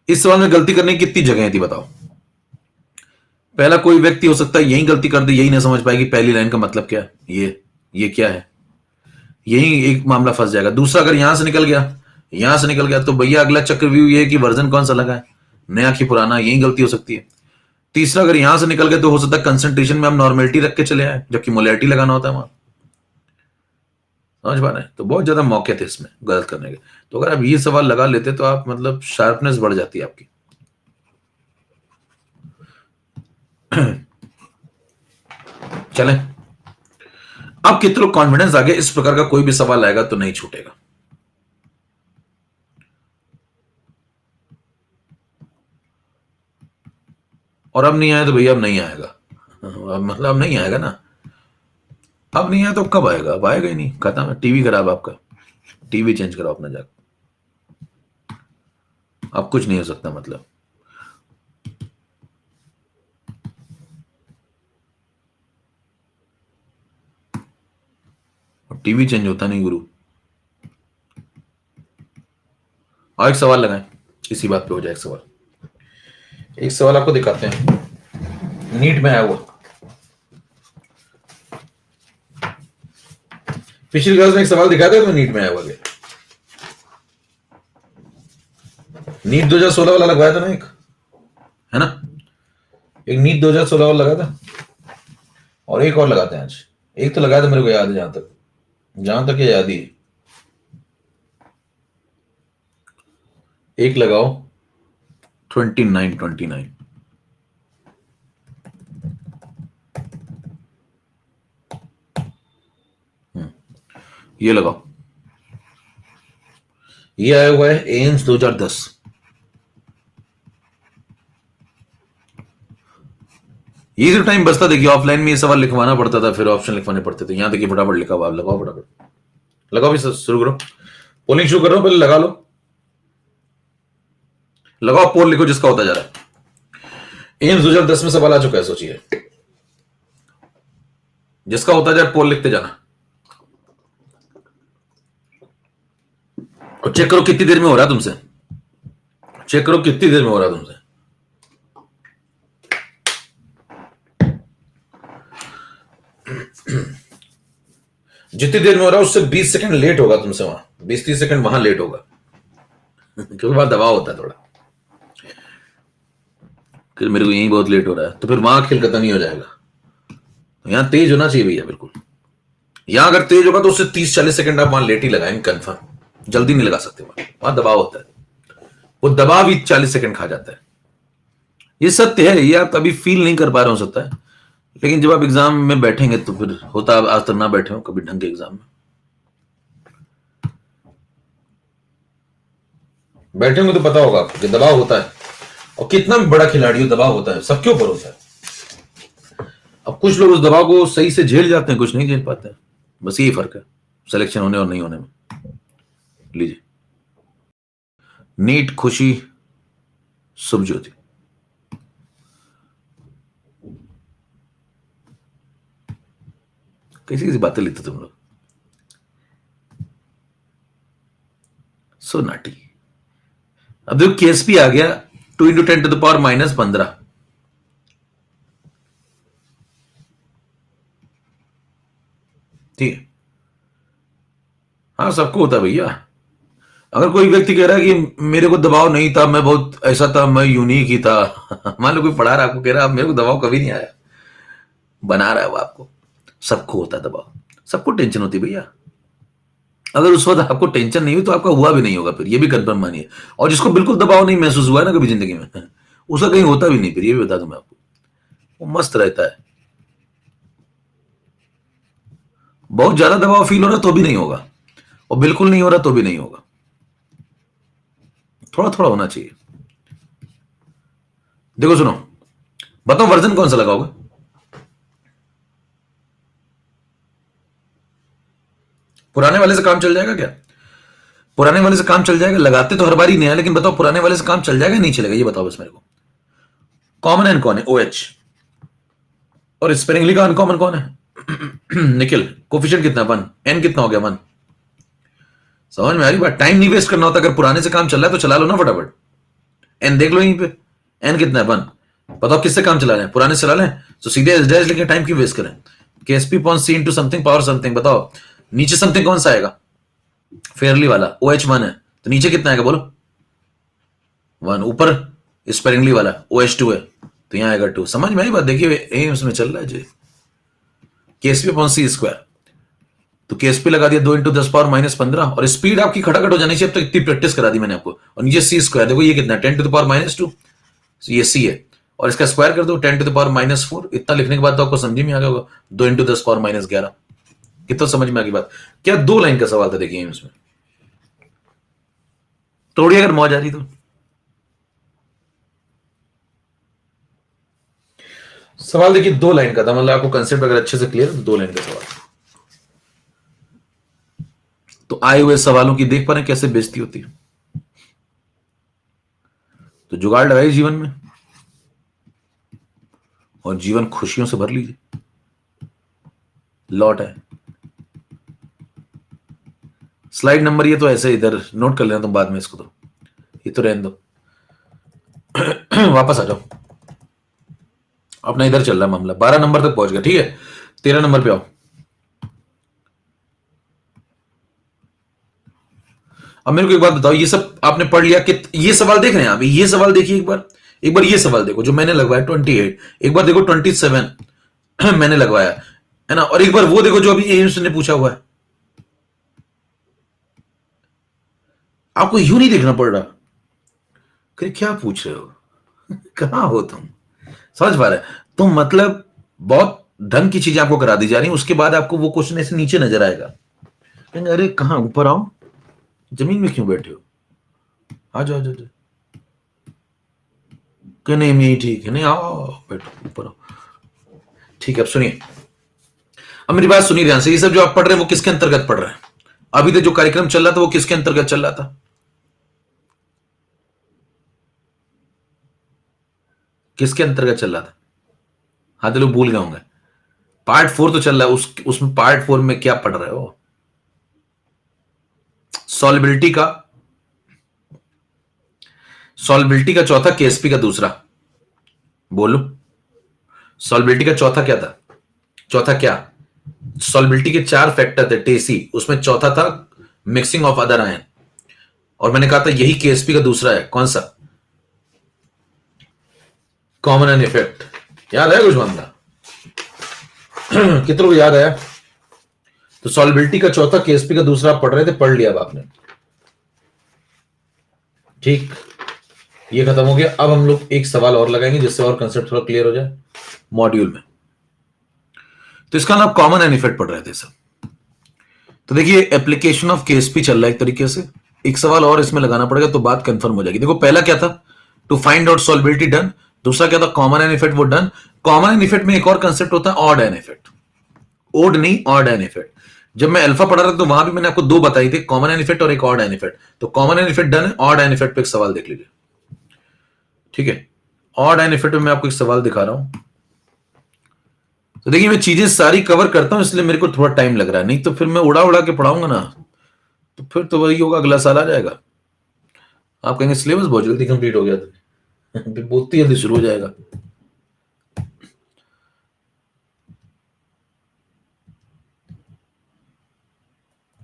इस सवाल में गलती करने की कितनी जगह थी बताओ। पहला कोई व्यक्ति हो सकता है यही गलती कर दे, यही ना समझ पाए कि पहली लाइन का मतलब क्या है, ये क्या है, यही एक मामला फंस जाएगा। दूसरा अगर यहां से निकल गया, यहां से निकल गया, तो भैया अगला चक्रव्यूह ये है कि वर्जन कौन सा लगा है, नया कि पुराना, यही गलती हो सकती है। तीसरा अगर यहां से निकल गए तो हो सकता है कंसंट्रेशन में हम नॉर्मेलिटी रख के चले आए, जबकि मोलैरिटी लगाना होता है वहां। समझ पा रहे हैं? तो बहुत ज्यादा मौके थे इसमें गलत करने के। तो अगर आप ये सवाल लगा लेते तो आप मतलब शार्पनेस बढ़ जाती है आपकी। चलें, अब कितने लोग कॉन्फिडेंस आ गया इस प्रकार का कोई भी सवाल आएगा तो नहीं छूटेगा। और अब नहीं आया तो भैया अब नहीं आएगा। अब मतलब अब नहीं आएगा ना। अब नहीं आया तो कब आएगा? अब आएगा ही नहीं, खत्म है। टीवी खराब आपका, टीवी चेंज कराओ अपना जाकर। अब कुछ नहीं हो सकता मतलब। टीवी चेंज होता नहीं गुरु। और एक सवाल लगाएं, इसी बात पे हो जाए एक सवाल। एक सवाल आपको दिखाते हैं, नीट में आया हुआ। पिछली क्लास में एक सवाल दिखाया था तो नीट में आया हुआ गया। नीट 2016 वाला लगवाया था ना एक, है ना? एक नीट 2016 वाला लगा था और एक और लगाते हैं आज। एक तो लगाया था मेरे को याद है, जहां तक ये याद ही है। एक लगाओ 29 ये लगाओ। ये आया हुआ है एम्स 2010। ये जो टाइम बचता, देखिए ऑफलाइन में ये सवाल लिखवाना पड़ता था, फिर ऑप्शन लिखवाने पड़ते थे। यहां देखिए फटाफट लिखा हुआ, लगाओ फटाफट, लगाओ भी शुरू करो। पोलिंग शुरू कर रहा हूं, पहले लगा लो, लगाओ पोल, लिखो जिसका होता जा रहा है। एम्स 2010 में सवाल आ चुका है, सोचिए। जिसका होता जाए पोल लिखते जाना और चेक करो कितनी देर में हो रहा है तुमसे। चेक करो कितनी देर में हो रहा है तुमसे। जितनी देर में हो रहा है उससे 20 सेकंड लेट होगा तुमसे, वहां 20-30 सेकंड वहां लेट होगा। क्योंकि वहां दबाव होता है थोड़ा कि मेरे को यही बहुत लेट हो रहा है, तो फिर वहां खेल खत्म ही हो जाएगा। तो यहां तेज होना चाहिए भैया, बिल्कुल। यहां अगर तेज होगा तो उससे 30-40 सेकंड आप वहां लेट ही लगाएंगे कंफर्म। जल्दी नहीं लगा सकते, वहां दबाव होता है, वो दबाव ही 40 सेकंड खा जाता है। ये सत्य है, ये आप अभी फील नहीं कर पा रहे हो सकता है, लेकिन जब आप एग्जाम में बैठेंगे तो फिर होता। आप आज तक ना बैठे हो कभी ढंग के एग्जाम में, बैठे होंगे तो पता होगा आपको कि दबाव होता है। और कितना भी बड़ा खिलाड़ी हो, दबाव होता है, सबके ऊपर होता है। अब कुछ लोग उस दबाव को सही से झेल जाते हैं, कुछ नहीं झेल पाते हैं। बस यही फर्क है सिलेक्शन होने और नहीं होने में। लीजिए, नीट खुशी शुभज्योति। कैसी कैसी बातें लिखते तुम लोग, सो नाटी। अब देखो केएसपी आ गया 2 × 10⁻⁻15। ठीक है, हाँ सबको होता है भैया। अगर कोई व्यक्ति कह रहा है कि मेरे को दबाव नहीं था, मैं बहुत ऐसा था, मैं यूनिक ही था। मान लो कोई पढ़ा रहा, आपको कह रहा है मेरे को दबाव कभी नहीं आया, बना रहा है वो आपको। सबको होता है दबाव, सबको टेंशन होती है भैया। अगर उस वक्त आपको टेंशन नहीं हुई तो आपका हुआ भी नहीं होगा, फिर ये भी कंफर्म मानिए। और जिसको बिल्कुल दबाव नहीं महसूस हुआ है ना कभी जिंदगी में, उसका कहीं होता भी नहीं, फिर ये भी बता दूं मैं आपको, वो मस्त रहता है। बहुत ज्यादा दबाव फील हो रहा तो भी नहीं होगा, और बिल्कुल नहीं हो रहा तो भी नहीं होगा, थोड़ा थोड़ा होना चाहिए। देखो सुनो, बताओ वर्जन कौन सा लगाओगे? पुराने वाले से काम चल जाएगा क्या? पुराने वाले से काम चल जाएगा? लगाते तो हर बार ही नया, लेकिन बताओ पुराने वाले से काम चल जाएगा नहीं चलेगा, ये बताओ बस मेरे को। कॉमन एन कौन है? O H. और स्पेरिंगली का अनकॉमन कौन है? निखिल। कोफिशिएंट कितना? 1। एन कितना हो गया? 1। समझ में आ रही बात? टाइम नहीं वेस्ट करना होता, अगर पुराने से काम चल रहा है तो चला लो ना फटाफट। एन देख लो यहीं पे, एन कितना है? 1। बताओ किससे काम चला रहे हैं? पुराने से चला रहे हैं तो सीधे एस डैश लेके टाइम क्यों वेस्ट करें? केएसपी पॉन सी इंटू समथिंग पावर समथिंग। बताओ नीचे समथिंग कौन सा आएगा? फेयरली वाला ओ एच 1 है, तो नीचे कितना आएगा बोलो? 1। ऊपर स्पेरिंगली वाला ओ एच 2 है, तो यहां आएगा 2। समझ में आई बात? देखिए एम्स में चल रहा है जी, केएसपी पॉन सी स्क्वायर। तो केएसपी लगा दिया 2 × 10⁻15 और स्पीड आपकी खटाखट हो जानी चाहिए। अब तो इतनी प्रैक्टिस करा दी मैंने आपको। और नीचे सी स्क्वायर देखो ये कितना 10⁻², ये सी है और इसका स्क्वायर कर दो 10⁻⁴। इतना लिखने के बाद तो आपको समझ में आ गया होगा 2 × 10⁻11। कितना समझ में आ गई बात? क्या 2 लाइन का सवाल था देखिए इसमें, थोड़ी अगर मौज आ रही तो। सवाल देखिए 2 लाइन का था, मतलब आपको कंसेप्ट अगर अच्छे से क्लियर, 2 लाइन का सवाल। तो आए हुए सवालों की देख पा रहे हैं कैसे बेइज्जती होती है। तो जुगाड़ लगाइए जीवन में और जीवन खुशियों से भर लीजिए। लौट है स्लाइड नंबर, ये तो ऐसे इधर नोट कर लेना तुम बाद में, इसको तो ये तो रहने दो। वापस आ जाओ, अपना इधर चल रहा है मामला। 12 नंबर तक पहुंच गया, ठीक है। 13 नंबर पे आओ। अब मेरे को एक बात बताओ, ये सब आपने पढ़ लिया कि ये सवाल देख रहे हैं आप? ये सवाल देखिए एक बार, एक बार ये सवाल देखो जो मैंने लगवाया 28, एक बार देखो 27 मैंने लगवाया है ना, और एक बार वो देखो जो अभी एम्स ने पूछा हुआ है। आपको यूं नहीं देखना पड़ रहा कि क्या पूछ रहे हो, कहां हो तुम, समझ पा रहे? तो मतलब बहुत ढंग की चीजें आपको करा दी जा रही है, उसके बाद आपको वो क्वेश्चन ऐसे नीचे नजर आएगा, अरे कहां, ऊपर आओ, जमीन में क्यों बैठे हो, आ जाओ, आ जाओ, कि नहीं मैं ठीक है, नहीं आओ बैठो ऊपर आओ। ठीक है, अब सुनिए, अब मेरी बात सुनिए ध्यान से। ये सब जो आप पढ़ रहे हैं वो किसके अंतर्गत पढ़ रहे हैं? अभी तक जो कार्यक्रम चल रहा था वो किसके अंतर्गत चल रहा था? किसके अंतर्गत चल रहा था? हाँ तो लोग भूल गए होंगे। पार्ट 4 तो चल रहा है, उसमें पार्ट 4 में क्या पढ़ रहे हो? सॉल्बिलिटी का, सॉल्बिलिटी का चौथा, केएसपी का दूसरा। बोलो, सॉल्बिलिटी का चौथा क्या था? चौथा क्या? सॉल्बिलिटी के 4 फैक्टर थे टेसी, उसमें चौथा था मिक्सिंग ऑफ अदर आयन, और मैंने कहा था यही केएसपी का दूसरा है। कौन सा? Common ion effect. याद है कुछ मामला? कितनों को याद आया? तो सॉल्बिलिटी का चौथा, केएसपी का दूसरा आप पढ़ रहे थे, पढ़ लिया अब आपने, ठीक। ये खत्म हो गया। अब हम लोग एक सवाल और लगाएंगे जिससे और कंसेप्ट थोड़ा क्लियर हो जाए मॉड्यूल में। तो इसका नाम कॉमन एन इफेक्ट पढ़ रहे थे सब। तो देखिए एप्लीकेशन ऑफ केएसपी चल रहा है एक तरीके से। एक सवाल और इसमें लगाना पड़ेगा तो बात कंफर्म हो जाएगी। देखो पहला क्या था? To find out solubility, done. दूसरा क्या था? कॉमन एन इफेक्ट, वो डन। कॉमन एन इफेक्ट में एक और कंसेप्ट होता है ऑड एन इफेक्ट। ओड नहीं, ऑड एन इफेक्ट। जब मैं अल्फा पढ़ा रहा था तो वहां भी मैंने आपको 2 बताई थी, कॉमन एन इफेक्ट और एक ऑड एन इफेक्ट। तो कॉमन एन इफेक्ट डन है, ऑड एन इफेक्ट पे एक सवाल देख लीजिए, ठीक है। ऑड एन इफेक्ट में मैं आपको एक सवाल दिखा रहा हूं। तो देखिए मैं चीजें सारी कवर करता हूं इसलिए मेरे को थोड़ा टाइम लग रहा है, नहीं तो फिर मैं उड़ा उड़ा के पढ़ाऊंगा ना तो फिर तो वही होगा, अगला साल आ जाएगा, आप कहेंगे सिलेबस बहुत जल्दी कंप्लीट हो गया था। फिर बहुत ही जल्दी शुरू हो जाएगा।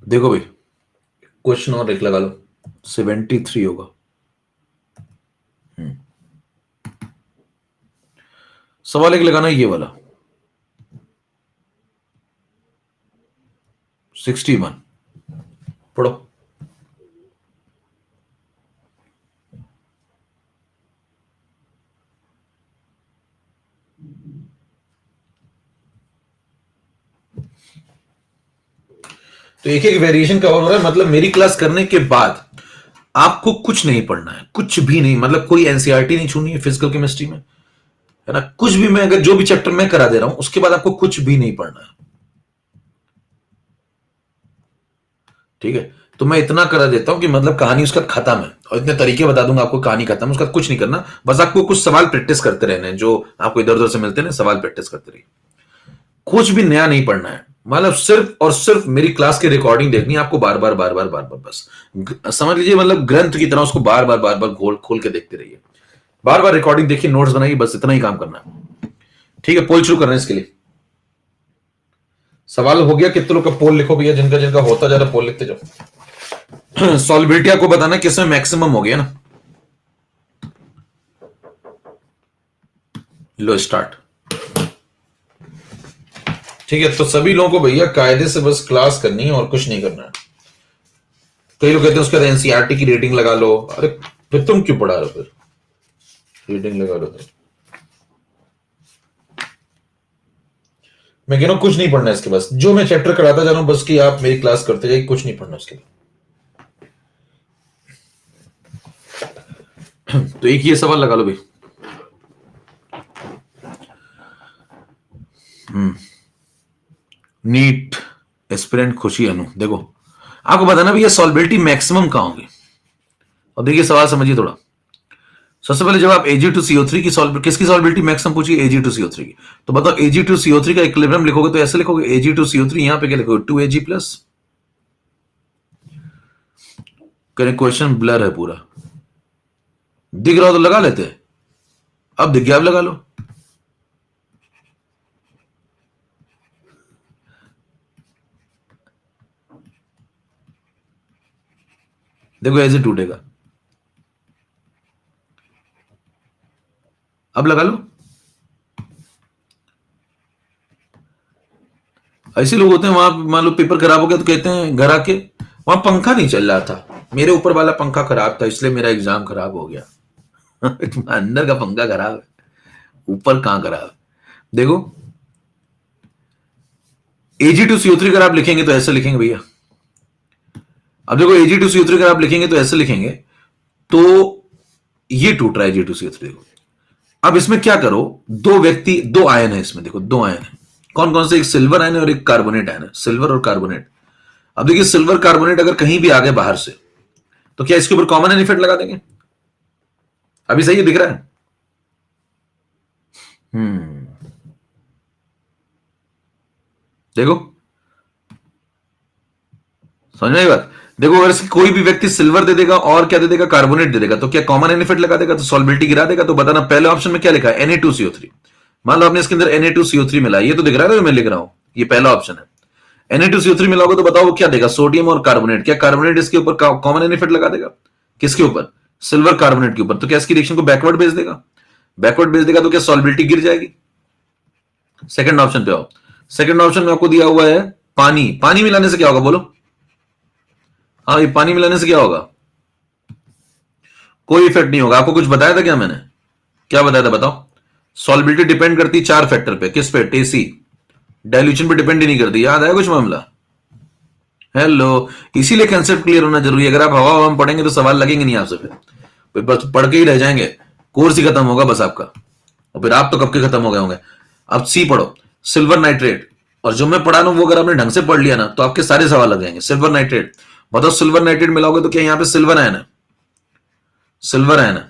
देखो भाई, क्वेश्चन और एक लगा लो, 73 होगा। सवाल एक लगाना ये वाला, 61 पढ़ो। तो एक एक वेरिएशन कवर हो रहा है, मतलब मेरी क्लास करने के बाद आपको कुछ नहीं पढ़ना है, कुछ भी नहीं, मतलब कोई एनसीईआरटी नहीं छूनी है फिजिकल केमिस्ट्री में, है ना। कुछ भी, मैं अगर जो भी चैप्टर मैं करा दे रहा हूं उसके बाद आपको कुछ भी नहीं पढ़ना है, ठीक है। तो मैं इतना करा देता हूं कि मतलब कहानी उसका खत्म है, और इतने तरीके बता दूंगा आपको, कहानी खत्म है, उसका कुछ नहीं करना। बस आपको कुछ सवाल प्रैक्टिस करते रहने हैं जो आपको इधर उधर से मिलते हैं, सवाल प्रैक्टिस करते रहिए, कुछ भी नया नहीं पढ़ना है। मतलब सिर्फ और सिर्फ मेरी क्लास की रिकॉर्डिंग देखनी है आपको, बार बार बार बार बार बार, बस समझ लीजिए, मतलब ग्रंथ की तरह उसको बार बार बार बार खोल खोल के देखते रहिए, बार बार रिकॉर्डिंग देखिए, नोट्स बनाइए, बस इतना ही काम करना है, ठीक है। पोल शुरू करना है इसके लिए। सवाल हो गया, कितने लोग का पोल लिखो भैया, जिनका जिनका होता जा रहा पोल लिखते जाओ। सॉल्बिलिटी आपको बताना किसमें मैक्सिमम हो गया ना। लो स्टार्ट, ठीक है, तो सभी लोगों को भैया कायदे से बस क्लास करनी है और कुछ नहीं करना है। कई लोग कहते हैं उसके बाद एनसीईआरटी की रेटिंग लगा लो। अरे फिर तुम क्यों पढ़ा रहे हो? फिर रेटिंग लगा लो तो मैं कह रहा हूं कुछ नहीं पढ़ना है इसके, बस जो मैं चैप्टर कराता जा रहा हूं बस कि आप मेरी क्लास करते जाइए, कुछ नहीं पढ़ना उसके बाद। तो एक ये सवाल लगा लो भाई। नीट एस्पिरेंट खुशी अनु, देखो आपको बताना भैया सॉल्बिलिटी मैक्सिमम कहां होगी। और देखिए सवाल समझिए थोड़ा। सबसे पहले जब आप Ag2CO3 की किसकी सॉल्बिलिटी मैक्सिमम पूछी, Ag2CO3 की, तो बताओ Ag2CO3 का इक्विलिब्रियम लिखोगे तो ऐसे लिखोगे Ag2CO3, यहां पे क्या लिखोगे 2Ag प्लस। क्वेश्चन ब्लर है पूरा, दिख रहा हो तो लगा लेते हैं। अब दिख गया, अब लगा लो। देखो ऐसे टूटेगा, अब लगा लो। ऐसे लोग होते हैं वहां, मान लो पेपर खराब हो गया तो कहते हैं घर आके, वहां पंखा नहीं चल रहा था, मेरे ऊपर वाला पंखा खराब था इसलिए मेरा एग्जाम खराब हो गया। अंदर का पंखा खराब है, ऊपर कहां खराब है। देखो Ag2CO3 अगर आप लिखेंगे तो ऐसे लिखेंगे भैया। अब देखो Ag2CO3 अगर आप लिखेंगे तो ऐसे लिखेंगे, तो ये टूट रहा है Ag2CO3। देखो अब इसमें क्या करो, दो आयन है इसमें, देखो दो आयन है। कौन कौन से, एक सिल्वर आयन है और एक कार्बोनेट आयन है, सिल्वर और कार्बोनेट। अब देखिए सिल्वर कार्बोनेट अगर कहीं भी आ गए बाहर से तो क्या इसके ऊपर कॉमन एन इफेक्ट लगा देंगे? अभी सही दिख रहा है। देखो समझ में आई बात। देखो अगर कोई भी व्यक्ति सिल्वर दे देगा और क्या दे देगा, कार्बोनेट दे देगा, तो क्या कॉमन एन इफेक्ट लगा देगा, तो सॉल्बिलिटी गिरा देगा। तो बताना पहले ऑप्शन में क्या लिखा है, Na2CO3। मान लो आपने इसके अंदर Na2CO3 मिला, ये तो दिख रहा है ना जो मैं लिख रहा हूं, ये पहला ऑप्शन है। Na2CO3 मिलाओगे तो बताओ वो क्या देगा, सोडियम और कार्बोनेट। क्या कार्बोनेट इसके ऊपर कॉमन एन इफेक्ट लगा देगा? किसके ऊपर, सिल्वर कार्बोनेट के ऊपर। तो क्या इसकी रिएक्शन को बैकवर्ड भेज देगा? बैकवर्ड भेज देगा तो क्या सॉल्बिलिटी गिर जाएगी? सेकंड ऑप्शन पे आओ। सेकंड ऑप्शन में आपको दिया हुआ है पानी। पानी मिलाने से क्या होगा बोलो? हाँ, ये पानी मिलाने से क्या होगा? कोई इफेक्ट नहीं होगा। आपको कुछ बताया था क्या मैंने? क्या बताया था बताओ? सॉल्बिलिटी डिपेंड करती है 4 फैक्टर पे। किस पे? टेसी। डाइल्यूशन पे डिपेंड ही नहीं करती। याद आया कुछ मामला? हेलो, इसीलिए कंसेप्ट क्लियर होना जरूरी है। अगर आप हवा में पढ़ेंगे तो सवाल लगेंगे नहीं आपसे, फिर बस पढ़ के ही रह जाएंगे, कोर्स ही खत्म होगा बस आपका। और फिर आप तो कब के खत्म हो गए होंगे। अब सी पढ़ो, सिल्वर नाइट्रेट। और जो मैं पढ़ा रहा हूं वो अगर आपने ढंग से पढ़ लिया ना तो आपके सारे सवाल लग जाएंगे। सिल्वर नाइट्रेट, बताओ सिल्वर नाइट्रेट मिलाओगे तो क्या यहां पे सिल्वर आयन है? सिल्वर आयन है।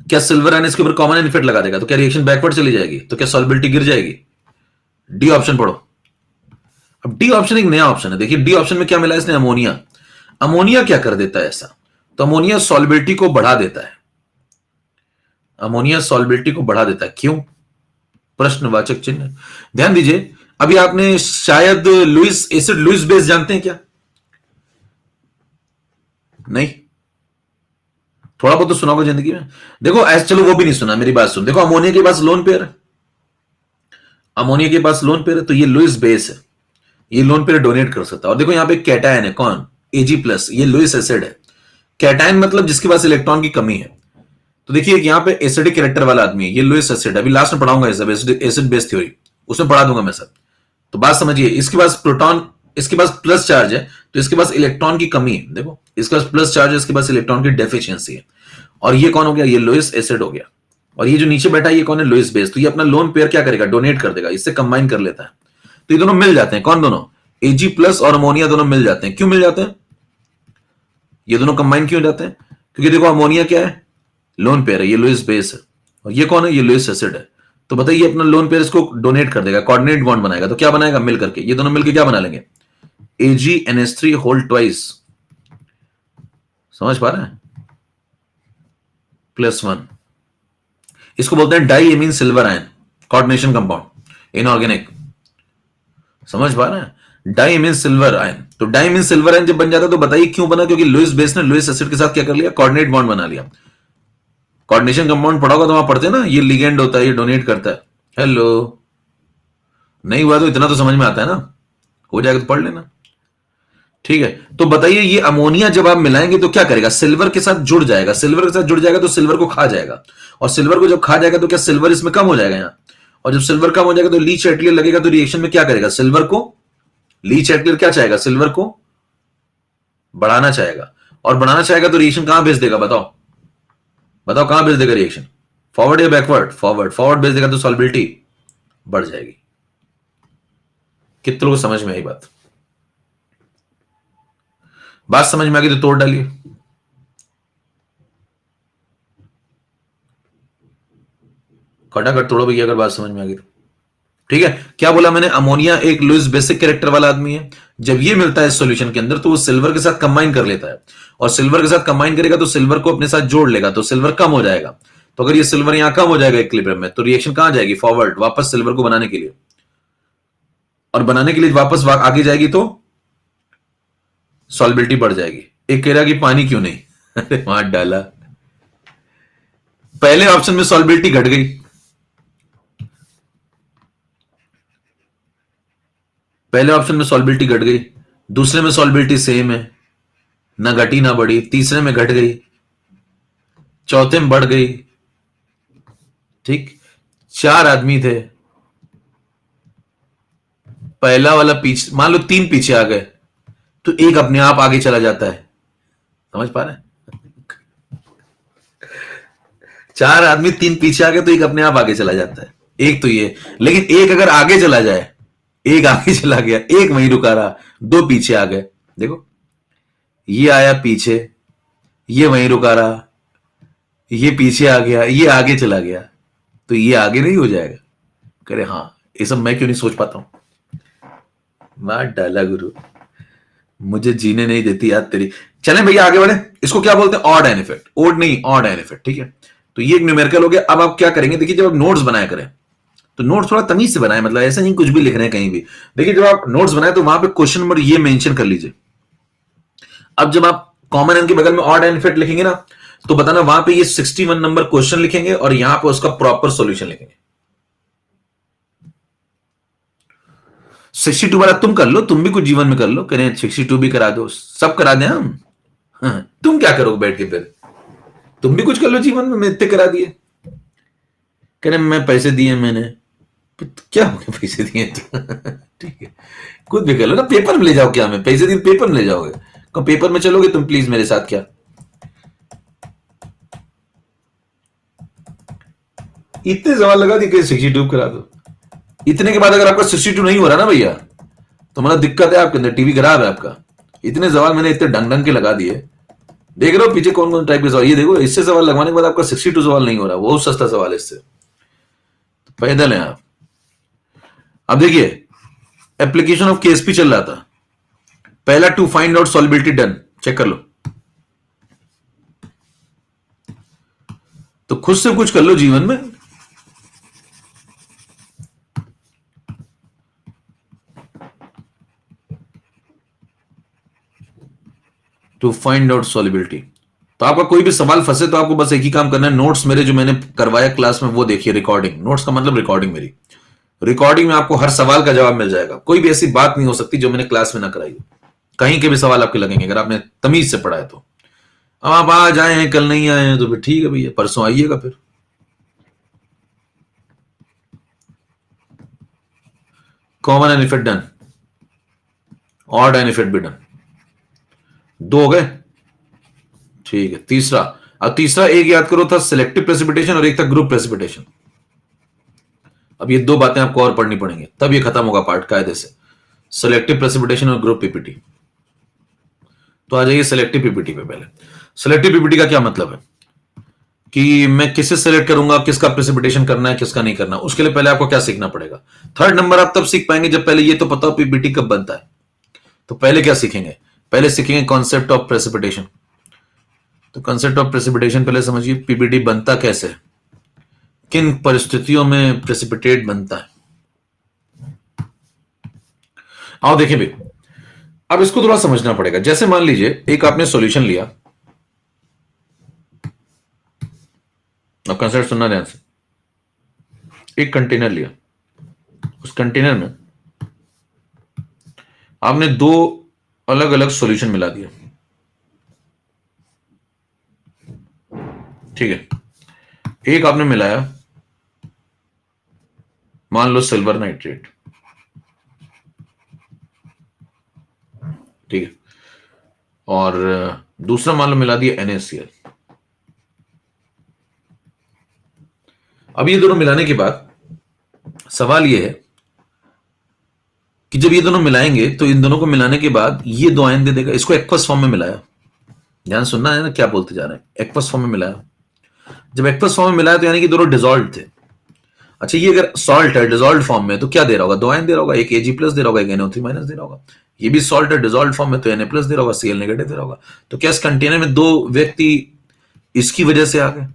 क्या सिल्वर आयन इसके ऊपर कॉमन एन इफेक्ट लगा देगा तो क्या रिएक्शन बैकवर्ड चली जाएगी? तो क्या सॉल्बिलिटी गिर जाएगी? डी ऑप्शन पढ़ो। अब डी ऑप्शन एक नया ऑप्शन है। देखिए डी ऑप्शन में क्या मिला है इसने, अमोनिया। अमोनिया क्या कर देता है ऐसा, तो अमोनिया सॉल्बिलिटी को बढ़ा देता है। अमोनिया सॉल्बिलिटी को बढ़ा देता है, क्यों? प्रश्नवाचक चिन्ह। ध्यान दीजिए, अभी आपने शायद लुइस एसिड, लुइस बेस जानते हैं क्या? नहीं, थोड़ा बहुत तो सुना होगा जिंदगी में। देखो ऐसे, चलो वो भी नहीं सुना, मेरी बात सुन। देखो अमोनिया के पास लोन पेयर है, अमोनिया के पास लोन पेयर है, तो ये लुइस बेस है, ये लोन पेयर डोनेट कर सकता है। और देखो यहां पे कैटायन है, कौन? Ag प्लस, ये लुइस एसिड है। कैटायन मतलब जिसके पास इलेक्ट्रॉन की कमी है। तो देखिए यहां पे एसिडिक कैरेक्टर वाला आदमी है, ये लुइस एसिड। अभी लास्ट में पढ़ाऊंगा सब एसिड बेस थ्योरी, उसमें पढ़ा दूंगा मैं सब। तो बात समझिए, इसके पास प्रोटॉन, इसके पास प्लस चार्ज है, तो इसके पास इलेक्ट्रॉन की कमी है। देखो इसके पास प्लस चार्ज है, इसके पास इलेक्ट्रॉन की डेफिशिएंसी है। और ये कौन हो गया? ये लुइस एसिड हो गया। और ये जो नीचे बैठा है ये कौन है? Lewis base. तो ये अपना लोन पेयर क्या करेगा? डोनेट कर देगा, इससे कंबाइन कर लेता है। तो ये दोनों मिल जाते हैं। कौन दोनों? Ag प्लस और अमोनिया दोनों मिल जाते हैं। क्यों मिल जाते हैं? ये दोनों कंबाइन क्यों हो जाते हैं? क्योंकि देखो अमोनिया क्या है? लोन पेयर है, ये लुइस बेस है। और ये कौन है? ये लुइस एसिड है। तो बताइए अपना लोन पेयर इसको डोनेट कर देगा, कोऑर्डिनेट बॉन्ड बनाएगा। तो क्या बनाएगा? मिल करके ये दोनों मिलकर क्या बना लेंगे? AgNH3 whole twice. समझ पा रहे हैं? +1। इसको बोलते हैं diamine silver ion, coordination compound, inorganic. समझ पा रहे हैं? Diamine silver ion. तो डाई एमीन सिल्वर आयन जब बन जाता है तो बताइए क्यों बना? क्योंकि लुइस बेस ने लुइस एसिड के साथ क्या कर लिया? कोऑर्डिनेट बॉन्ड बना लिया। कोऑर्डिनेशन कंपाउंड पढ़ा होगा तो वहां पढ़ते हैं ना, ये लिगेंड होता है, ये डोनेट करता है। हेलो, नहीं हुआ तो इतना तो समझ में आता है ना, हो जाएगा तो पढ़ लेना। ठीक है, तो बताइए ये अमोनिया जब आप मिलाएंगे तो क्या करेगा, सिल्वर के साथ जुड़ जाएगा, सिल्वर के साथ जुड़ जाएगा तो सिल्वर को खा जाएगा, और सिल्वर को जब खा जाएगा तो क्या सिल्वर इसमें कम हो जाएगा यहाँ, और जब सिल्वर कम हो जाएगा तो लीच एटलियर लगेगा, तो रिएक्शन में क्या करेगा, सिल्वर को, लीच एटलियर क्या चाहेगा, सिल्वर को बढ़ाना चाहेगा, और बढ़ाना चाहेगा तो रिएक्शन कहां भेज देगा, बताओ बताओ कहां भेज देगा रिएक्शन, फॉरवर्ड या बैकवर्ड, फॉरवर्ड, फॉरवर्ड भेज देगा तो सॉल्बिलिटी बढ़ जाएगी। कितने लोग समझ में आई बात, बात समझ में आ गई तो तोड़ डालिए। खटाखट तोड़ो भैया अगर बात समझ में आ गई तो। ठीक है, क्या बोला मैंने, अमोनिया एक लुईस बेसिक कैरेक्टर वाला आदमी है, जब ये मिलता है सॉल्यूशन के अंदर तो वो सिल्वर के साथ कंबाइन कर लेता है, और सिल्वर के साथ कंबाइन करेगा तो सिल्वर को अपने साथ जोड़ लेगा, तो सिल्वर कम हो जाएगा, तो अगर ये सिल्वर यहां कम हो जाएगा इक्विलिब्रियम में, तो रिएक्शन कहां जाएगी, फॉरवर्ड, वापस सिल्वर को बनाने के लिए, और बनाने के लिए वापस आगे जाएगी तो सॉल्बिलिटी बढ़ जाएगी। एक कह रहा कि पानी क्यों नहीं अरे वहां डाला, पहले ऑप्शन में सॉल्बिलिटी घट गई, पहले ऑप्शन में सॉल्बिलिटी घट गई, दूसरे में सॉल्बिलिटी सेम है, ना घटी ना बढ़ी, तीसरे में घट गई, चौथे में बढ़ गई। ठीक, 4 आदमी थे, पहला वाला पीछे, मान लो 3 पीछे आ गए तो एक अपने आप आगे चला जाता है, समझ पा रहे हैं, 4 आदमी 3 पीछे आ गए तो एक अपने आप आगे चला जाता है, एक तो ये, लेकिन एक अगर आगे चला जाए, एक आगे चला गया, एक वहीं रुका रहा, 2 पीछे आ गए, देखो ये आया पीछे, ये वहीं रुका रहा, ये पीछे आ गया, ये आगे चला गया, तो ये आगे नहीं हो जाएगा, करे हाँ, ये सब मैं क्यों नहीं सोच पाता हूं, मार डाला गुरु, मुझे जीने नहीं देती याद तेरी। चलें भैया आगे बढ़े, इसको क्या बोलते हैं, ऑड एन इफेक्ट, ओड नहीं ऑड एन इफेक्ट। ठीक है, तो ये एक न्यूमेरिकल हो गया। अब आप क्या करेंगे, देखिए जब आप नोट्स बनाया करें तो नोट्स थोड़ा तमीज से बनाए, मतलब ऐसा नहीं कुछ भी लिख रहे हैं कहीं भी। देखिए जब आप नोट्स बनाए तो वहां पे क्वेश्चन नंबर ये मेंशन कर लीजिए। अब जब आप कॉमन एन के बगल में ऑड एन इफेक्ट लिखेंगे ना, तो बताना वहां पे ये 61 नंबर क्वेश्चन लिखेंगे और यहां पे उसका प्रॉपर सॉल्यूशन लिखेंगे। 62 वाला तुम कर लो, तुम भी कुछ जीवन में कर लो, करें 62 भी करा दो, सब करा दें हम। हाँ, तुम क्या करोगे बैठ के, फिर तुम भी कुछ कर लो जीवन में, मैं इतने करा दिए, कह रहे मैं पैसे दिए मैंने, तो क्या हो गया पैसे दिए तो ठीक है, खुद भी कर लो ना, पेपर में ले जाओ, क्या मैं पैसे दिए पेपर में ले जाओगे, कब पेपर में चलोगे तुम प्लीज मेरे साथ, क्या इतने सवाल लगा दिए, 62 करा दो। इतने के बाद अगर आपका 62 नहीं हो रहा ना भैया, तो मतलब दिक्कत है आपके अंदर, टीवी खराब है आपका। इतने सवाल मैंने इतने ढंग ढंग के लगा दिए, देख रहे हो पीछे कौन कौन टाइप के सवाल, ये देखो इससे सवाल लगवाने के बाद आपका 62 सवाल नहीं हो रहा, बहुत सस्ता सवाल है इससे, तो पैदल है आप। अब देखिए एप्लीकेशन ऑफ केएसपी चल रहा था, पहला to find out solubility done, check कर लो, तो खुद से कुछ कर लो जीवन में। टू फाइंड आउट सॉल्युबिलिटी, तो आपका कोई भी सवाल फंसे तो आपको बस एक ही काम करना है, नोट्स मेरे जो मैंने करवाया क्लास में वो देखिए, रिकॉर्डिंग, नोट्स का मतलब रिकॉर्डिंग, मेरी रिकॉर्डिंग में आपको हर सवाल का जवाब मिल जाएगा, कोई भी ऐसी बात नहीं हो सकती जो मैंने क्लास में ना कराई हो, कहीं के भी सवाल आपके लगेंगे अगर आपने तमीज से पढ़ा है तो। अब आप आज आए हैं कल नहीं आए हैं तो फिर ठीक है भैया, परसों आइएगा फिर। Common ion effect done, odd ion effect भी डन, 2 हो गए, ठीक है। तीसरा, अब तीसरा एक याद करो था सिलेक्टिव प्रेसिपिटेशन और एक था ग्रुप प्रेसिपिटेशन। अब ये 2 बातें आपको और पढ़नी पड़ेंगी तब ये खत्म होगा पार्ट कायदे से, सिलेक्टिव प्रेसिपिटेशन और ग्रुप पीपीटी। तो आ जाइए सिलेक्टिव पीपीटी पे। पहले सिलेक्टिव पीपीटी का क्या मतलब है कि मैं किसे सेलेक्ट करूंगा, किसका प्रेसिपिटेशन करना है किसका नहीं करना, उसके लिए पहले आपको क्या सीखना पड़ेगा। 3rd नंबर आप तब सीख पाएंगे जब पहले ये तो पता हो पीपीटी कब बनता है। तो पहले क्या सीखेंगे, पहले सीखेंगे कॉन्सेप्ट ऑफ प्रेसिपिटेशन। तो कॉन्सेप्ट ऑफ प्रेसिपिटेशन पहले समझिए, पीपीटी बनता कैसे, किन परिस्थितियों में प्रेसिपिटेट बनता है। आओ देखिए भाई, अब इसको थोड़ा समझना पड़ेगा। जैसे मान लीजिए एक आपने सॉल्यूशन लिया, अब कंसेप्ट सुनना ध्यान से, एक कंटेनर लिया, उस कंटेनर में आपने दो अलग अलग सॉल्यूशन मिला दिया, ठीक है। एक आपने मिलाया मान लो सिल्वर नाइट्रेट, ठीक है, और दूसरा मान लो मिला दिया NaCl। अब ये दोनों मिलाने के बाद सवाल ये है कि जब ये दोनों मिलाएंगे तो इन दोनों को मिलाने के बाद ये दो आयन दे देगा। इसको एक्वस फॉर्म में मिलाया, ध्यान सुनना है ना क्या बोलते जा रहे हैं, एक्वस फॉर्म में मिलाया। जब एक्वस फॉर्म में मिलाया तो यानी कि दोनों डिसॉल्व थे। अच्छा, ये अगर सॉल्ट है डिसॉल्व फॉर्म में तो क्या दे रहा होगा, दो आयन दे रहा होगा, एक Ag प्लस दे रहा होगा, एक NO3 माइनस दे रहा होगा। ये भी सॉल्ट है डिसॉल्व फॉर्म में तो Na प्लस दे रहा होगा, Cl नेगेटिव दे रहा होगा। तो क्या इस कंटेनर में दो व्यक्ति इसकी वजह से आ गए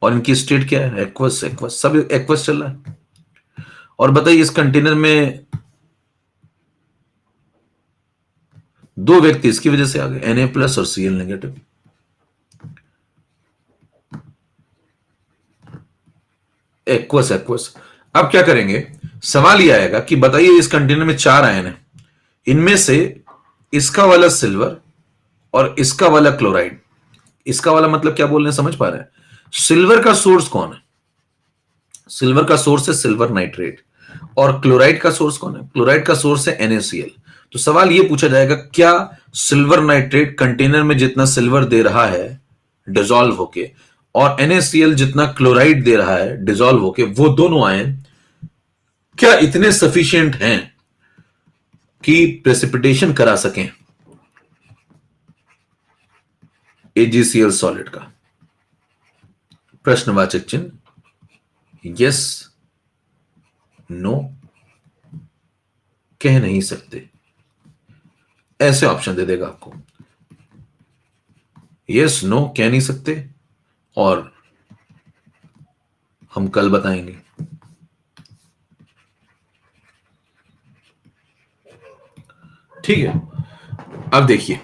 और इनकी स्टेट क्या है, एक्वस एक्वस, सब एक्वस चल रहा है। और बताइए इस कंटेनर में दो व्यक्ति इसकी वजह से आ गए, Na प्लस और Cl नेगेटिव। Aqueous aqueous. अब क्या करेंगे, सवाल यह आएगा कि बताइए इस कंटेनर में चार आयन है, इनमें से इसका वाला सिल्वर और इसका वाला क्लोराइड। इसका वाला मतलब क्या बोल रहे हैं, समझ पा रहे हैं? सिल्वर का सोर्स कौन है, सिल्वर का सोर्स है सिल्वर नाइट्रेट, और क्लोराइड का सोर्स कौन है, क्लोराइड का सोर्स है NaCl। तो सवाल यह पूछा जाएगा क्या सिल्वर नाइट्रेट कंटेनर में जितना सिल्वर दे रहा है डिसॉल्व होके और NaCl जितना क्लोराइड दे रहा है डिसॉल्व होके, वो दोनों आयन क्या इतने सफिशिएंट हैं कि प्रेसिपिटेशन करा सकें AgCl सॉलिड का? प्रश्नवाचक चिन्ह, यस नो, कह नहीं सकते, ऐसे ऑप्शन दे देगा आपको। यस नो कह नहीं सकते और हम कल बताएंगे। ठीक है, अब देखिए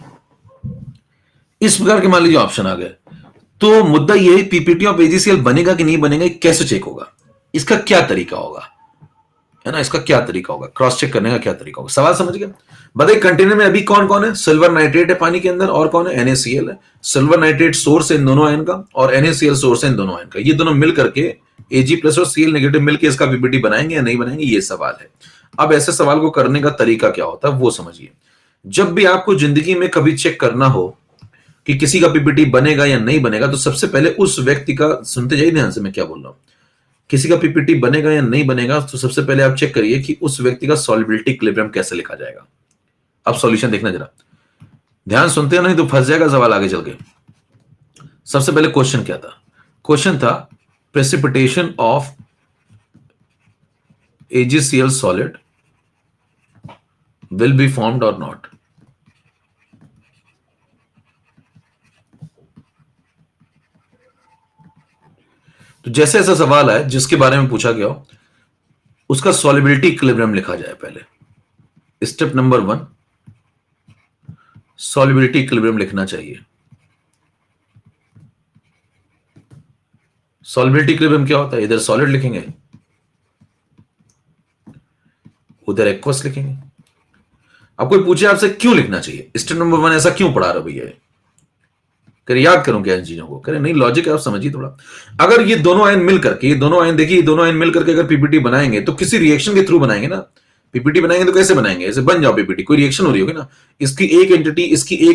इस प्रकार के मान लीजिए ऑप्शन आ गए, तो मुद्दा यह है पीपीटी ऑफ AgCl बनेगा कि नहीं बनेगा, कैसे चेक होगा, इसका क्या तरीका होगा, है ना, इसका क्या तरीका होगा, क्रॉस चेक करने का क्या तरीका होगा। सवाल समझ गए? बताइए कंटेनर में अभी कौन कौन है, सिल्वर नाइट्रेट है पानी के अंदर, और कौन है, NaCl है। सिल्वर नाइट्रेट सोर्स है इन दोनों आयन का और NaCl सोर्स है इन दोनों आयन का। ये दोनों मिल करके Ag प्लस और Cl नेगेटिव मिलकर इसका पीपीटी बनाएंगे या नहीं बनाएंगे, ये सवाल है। अब ऐसे सवाल को करने का तरीका क्या होता है वो समझिए। जब भी आपको जिंदगी में कभी चेक करना हो कि किसी का पीपीटी बनेगा या नहीं बनेगा, तो सबसे पहले उस व्यक्ति का, सुनते जाइए ध्यान से मैं क्या बोल रहा हूं, किसी का पीपीटी बनेगा या नहीं बनेगा तो सबसे पहले आप चेक करिए कि उस व्यक्ति का सॉल्युबिलिटी इक्विलिब्रियम कैसे लिखा जाएगा। अब सॉल्यूशन देखना जरा, ध्यान सुनते हो नहीं तो फंस जाएगा सवाल आगे चल के। सबसे पहले क्वेश्चन क्या था, क्वेश्चन था precipitation of AgCl solid will be formed और नॉट। तो जैसे ऐसा सवाल है जिसके बारे में पूछा गया हो, उसका सॉल्युबिलिटी इक्विलिब्रियम लिखा जाए पहले। स्टेप नंबर 1, सॉल्युबिलिटी इक्विलिब्रियम लिखना चाहिए। सॉल्युबिलिटी इक्विलिब्रियम क्या होता है, इधर सॉलिड लिखेंगे उधर एक्वस लिखेंगे। अब कोई पूछे आपसे क्यों लिखना चाहिए, स्टेप नंबर 1 ऐसा क्यों पढ़ा रहा भैया, करे याद करूं क्या इन चीजों को, करे नहीं, लॉजिक है आप समझिए थोड़ा। अगर ये दोनों आयन मिल करके, ये दोनों आयन देखिए, ये दोनों आयन मिल करके अगर पीपीटी बनाएंगे तो किसी रिएक्शन के थ्रू बनाएंगे ना। पीपीटी बनाएंगे तो कैसे बनाएंगे, ऐसे बन जाओ पीपीटी, कोई रिएक्शन हो रही होगी ना, इसकी एक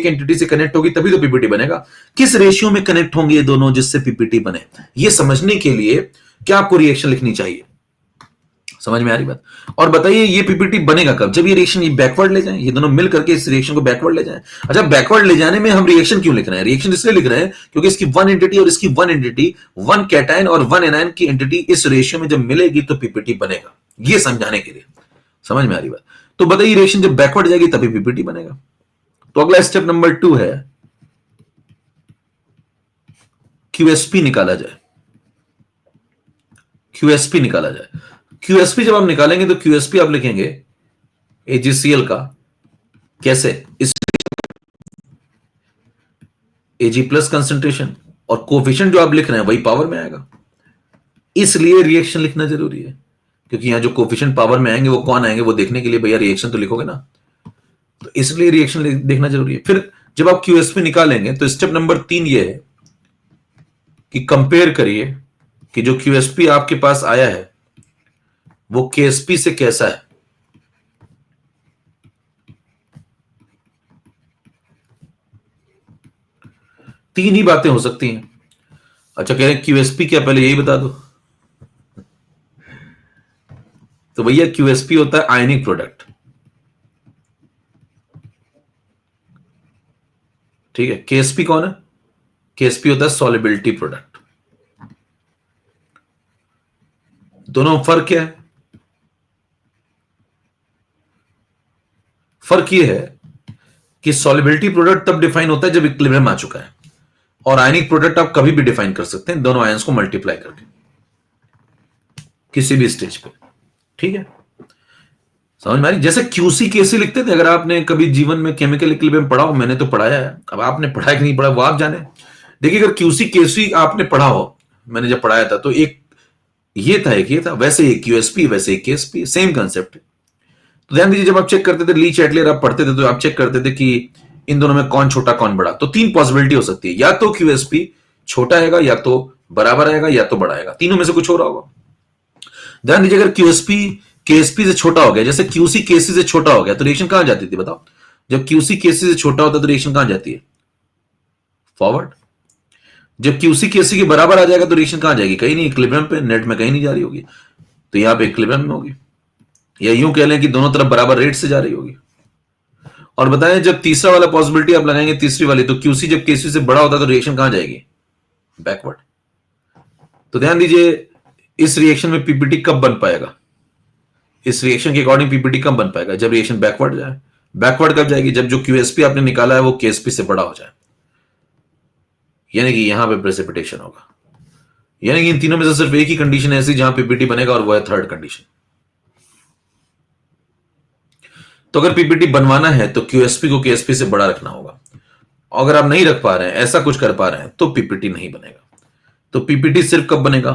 एंटिटी से कनेक्ट होगी तभी तो पीपीटी बनेगा। किस रेशियो में कनेक्ट होंगे ये दोनों जिससे पीपीटी बने, ये समझने के लिए क्या आपको रिएक्शन लिखनी चाहिए। समझ में आ रही बात? और बताइए ये पीपीटी बनेगा कब, जब ये रिएक्शन ये बैकवर्ड ले जाए, ये दोनों मिल करके इस रिएक्शन को बैकवर्ड ले जाए। अच्छा, बैकवर्ड ले जाने में हम रिएक्शन क्यों लिख रहे हैं, रिएक्शन इसलिए लिख रहे हैं क्योंकि इसकी वन एंटिटी और इसकी वन एंटिटी, वन कैटायन और वन एनायन की एंटिटी इस रेशियो में जब मिलेगी तो पीपीटी बनेगा, ये समझाने के लिए। समझ में आ रही बात? तो बताइए रिएक्शन जब बैकवर्ड जाएगी तभी पीपीटी बनेगा। तो अगला स्टेप नंबर 2 है QSP निकाला जाए। QSP निकाला जाए। QSP जब आप निकालेंगे तो QSP आप लिखेंगे AgCl का कैसे, इस Ag प्लस कंसेंट्रेशन, और कोफिशिएंट जो आप लिख रहे हैं वही पावर में आएगा। इसलिए रिएक्शन लिखना जरूरी है, क्योंकि यहां जो कोफिशिएंट पावर में आएंगे वो कौन आएंगे वो देखने के लिए भैया रिएक्शन तो लिखोगे ना, तो इसलिए रिएक्शन देखना जरूरी है। फिर जब आप क्यूएसपी निकालेंगे तो स्टेप नंबर 3 ये है कि कंपेयर करिए कि जो क्यूएसपी आपके पास आया है वो केएसपी से कैसा है। तीन ही बातें हो सकती हैं। अच्छा, कह रहे हैं क्यूएसपी क्या, पहले यही बता दो। तो भैया क्यूएसपी होता है आयनिक प्रोडक्ट, ठीक है। केएसपी कौन है? केएसपी होता है सॉल्युबिलिटी प्रोडक्ट। दोनों में फर्क क्या है? फर्क यह है कि सॉल्युबिलिटी प्रोडक्ट तब डिफाइन होता है जब इक्विलिब्रियम आ चुका है, और आयनिक प्रोडक्ट आप कभी भी डिफाइन कर सकते हैं दोनों आयंस को मल्टीप्लाई करके किसी भी स्टेज पे, ठीक है। समझ में आ रही? जैसे क्यूसी केसी लिखते थे, अगर आपने कभी जीवन में केमिकल इक्विलिब्रियम पढ़ा हो, मैंने तो पढ़ाया है, अब आपने पढ़ा है कि नहीं पढ़ा वो आप जाने। देखिए अगर क्यूसी केसी आपने पढ़ा हो, मैंने जब पढ़ाया था, तो एक ये था एक ये था, वैसे एक क्यूएसपी वैसे एक केएसपी, सेम कंसेप्ट है। तो ध्यान दीजिए, जब आप चेक करते थे ली चैटलियर आप पढ़ते थे, तो आप चेक करते थे कि इन दोनों में कौन छोटा कौन बड़ा। तो तीन पॉसिबिलिटी हो सकती है, या तो क्यूएसपी छोटा आएगा, या तो बराबर आएगा, या तो बड़ा आएगा, तीनों में से कुछ हो रहा होगा। ध्यान दीजिए, अगर क्यूएसपी केएसपी से छोटा हो गया, जैसे क्यूसी केसी से छोटा हो गया, तो रिएक्शन कहां जाती थी बताओ? जब क्यूसी केसी से छोटा होता है तो रिएक्शन कहां जाती है? फॉरवर्ड। जब क्यूसी केसी के बराबर आ जाएगा तो रिएक्शन कहां जाएगी? कहीं नहीं, इक्विलिब्रियम पे, नेट में कहीं नहीं जा रही होगी, तो यहां पे इक्विलिब्रियम में होगी, या यूं कह लें कि दोनों तरफ बराबर रेट से जा रही होगी। और बताएं, जब तीसरा वाला पॉसिबिलिटी आप लगाएंगे, तीसरी वाली, तो क्यूसी जब केसी से बड़ा होता है तो रिएक्शन कहां जाएगी? बैकवर्ड। तो ध्यान दीजिए, इस रिएक्शन में पीपीटी कब बन पाएगा? इस रिएक्शन के अकॉर्डिंग पीपीटी कब बन पाएगा? जब रिएक्शन बैकवर्ड जाए। बैकवर्ड कब जाएगी? जब जो क्यूएसपी आपने निकाला है वो केएसपी से बड़ा हो जाए, यानी कि यहां पे प्रेसिपिटेशन होगा। यानी कि इन तीनों में से सिर्फ एक ही कंडीशन ऐसी जहां पीपीटी बनेगा, और वो है थर्ड कंडीशन। तो अगर पीपीटी बनवाना है तो क्यूएसपी को केएसपी से बड़ा रखना होगा। अगर आप नहीं रख पा रहे हैं, ऐसा कुछ कर पा रहे हैं, तो पीपीटी नहीं बनेगा। तो पीपीटी सिर्फ कब बनेगा?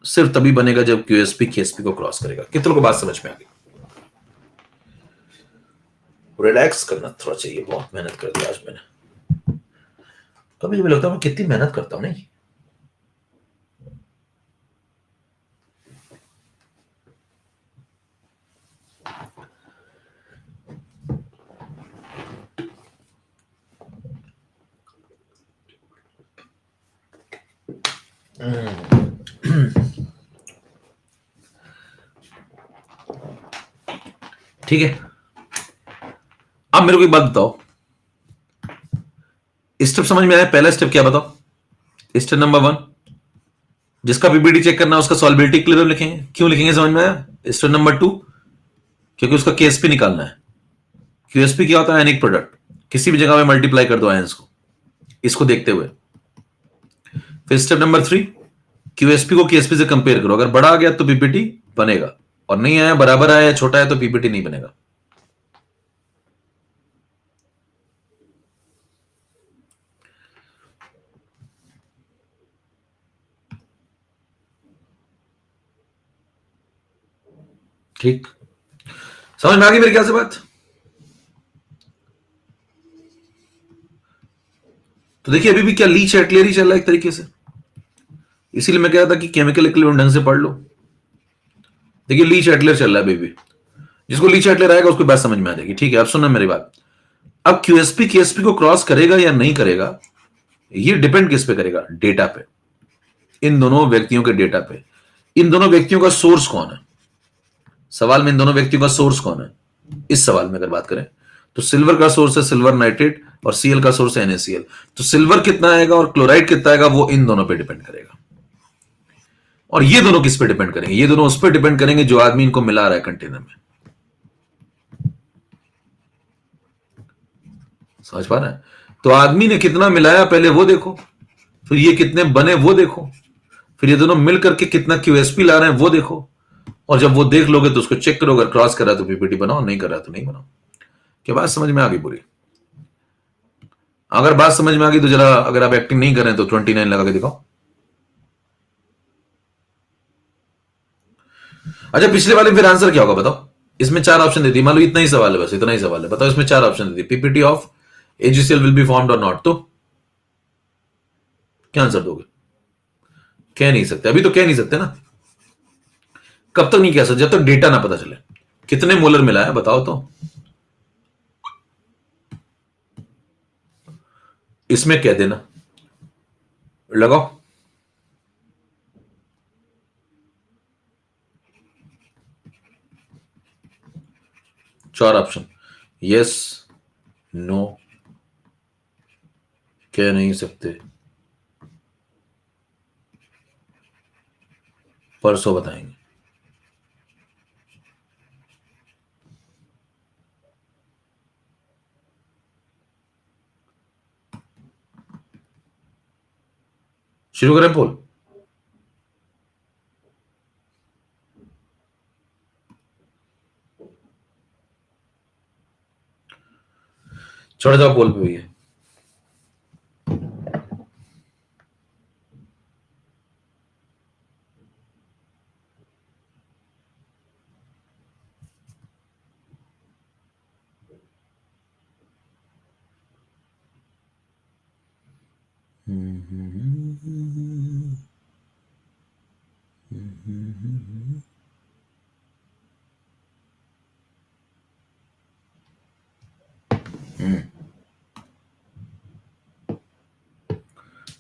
सिर्फ तभी बनेगा जब क्यूएसपी केएसपी को क्रॉस करेगा। कितनों को बात समझ में आ गई? रिलैक्स करना थोड़ा चाहिए, बहुत मेहनत कर दी आज मैंने। कभी कभी लगता है मैं कितनी मेहनत करता हूं, नहीं? ठीक है, अब मेरे को एक बात बताओ, स्टेप समझ में आया? पहला स्टेप क्या बताओ? स्टेप नंबर 1, जिसका पीपीटी चेक करना है उसका सॉल्युबिलिटी इक्विलिब्रियम लिखेंगे। क्यों लिखेंगे समझ में आया? स्टेप नंबर 2, क्योंकि उसका केएसपी निकालना है। क्यूएसपी क्या होता है? Ionic product. किसी भी जगह में मल्टीप्लाई कर दो आयंस को, इसको देखते हुए। फिर स्टेप नंबर 3, क्यूएसपी को केएसपी से कंपेयर करो, अगर बड़ा आ गया तो पीपीटी बनेगा, और नहीं आया, बराबर आया, छोटा है, तो पीपीटी नहीं बनेगा। ठीक, समझ में आ गई मेरे ख्याल से बात? तो देखिए, अभी भी क्या ली चैटलियर ही चल रहा है एक तरीके से, इसीलिए मैं कह रहा था कि केमिकल इक्विलिब्रियम ढंग से पढ़ लो। देखिए ली चैटलियर चल रहा है बेबी, जिसको ली चैटलियर आएगा उसको बात समझ में आ जाएगी। ठीक है, अब सुनना मेरी बात। अब क्यूएसपी केएसपी को क्रॉस करेगा या नहीं करेगा, ये डिपेंड किस पे करेगा? डेटा पे, इन दोनों व्यक्तियों के डेटा पे। इन दोनों व्यक्तियों का सोर्स कौन है? सवाल में इन दोनों व्यक्तियों का सोर्स कौन है? इस सवाल में अगर बात करें तो सिल्वर का सोर्स है सिल्वर नाइट्रेट, और सीएल का सोर्स है NaCl। तो सिल्वर कितना आएगा और क्लोराइड कितना आएगा, वो इन दोनों पे डिपेंड करेगा। और ये दोनों किस पे डिपेंड करेंगे? ये दोनों उस पर डिपेंड करेंगे जो आदमी इनको मिला रहा है कंटेनर में। समझ पा रहे हैं? तो आदमी ने कितना मिलाया पहले वो देखो, फिर ये कितने बने वो देखो, फिर ये दोनों मिल करके कितना क्यूएसपी ला रहे हैं वो देखो, और जब वो देख लोगे तो उसको चेक करो, अगर क्रॉस कर रहा है तो पीपीटी बनाओ, नहीं कर रहा तो नहीं बनाओ। क्या बात समझ में आ गई पूरी? अगर बात समझ में आ गई तो जरा, अगर आप एक्टिंग नहीं कर रहे हैं तो 29 लगा के दिखाओ। अच्छा पिछले वाले में फिर आंसर क्या होगा बताओ? इसमें चार ऑप्शन दे दी, मान लो इतना ही सवाल है, बस इतना ही सवाल है, बताओ इसमें चार ऑप्शन दे दी, PPT of AgCl will be formed और नॉट, तो क्या आंसर दोगे? कह नहीं सकते, अभी तो कह नहीं सकते ना। कब तक नहीं कह सकते? जब तक डेटा ना पता चले। कितने मोलर मिला है बताओ तो। इसमें कह देना, लगाओ। चार ऑप्शन, यस, नो, कह नहीं सकते, परसों बताएंगे। शुरू करें पोल? छोड़ जाओ पोल पे भैया।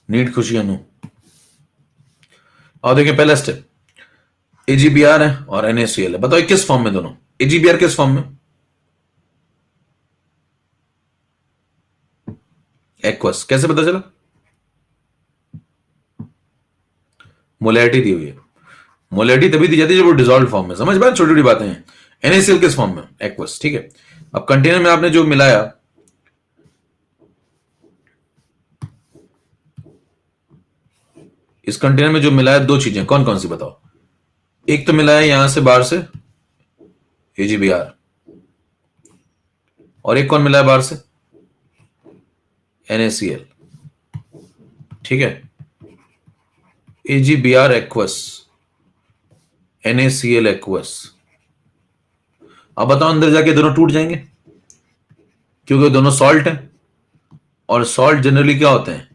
नीट खुशी अनु। और देखिए पहला स्टेप, एजीबीआर है और एनएसीएल है, बताओ किस फॉर्म में दोनों? एजीबीआर किस फॉर्म में? एक्वस, कैसे पता चला? मोलैरिटी दी हुई है। मोलैरिटी तभी दी जाती है जब वो डिसॉल्व फॉर्म में, समझ में? छोटी छोटी बातें हैं। एनएसीएल किस फॉर्म में? एक्वस, ठीक है। अब कंटेनर में आपने जो मिलाया, इस कंटेनर में जो मिलाया दो चीजें, कौन कौन सी बताओ? एक तो मिलाया यहां से बाहर से एजीबीआर, और एक कौन मिलाया बाहर से? एनएसीएल, ठीक है। AgBr aqueous, NaCl aqueous. अब बताओ अंदर जाके दोनों टूट जाएंगे, क्योंकि दोनों सॉल्ट हैं, और सॉल्ट जनरली क्या होते हैं?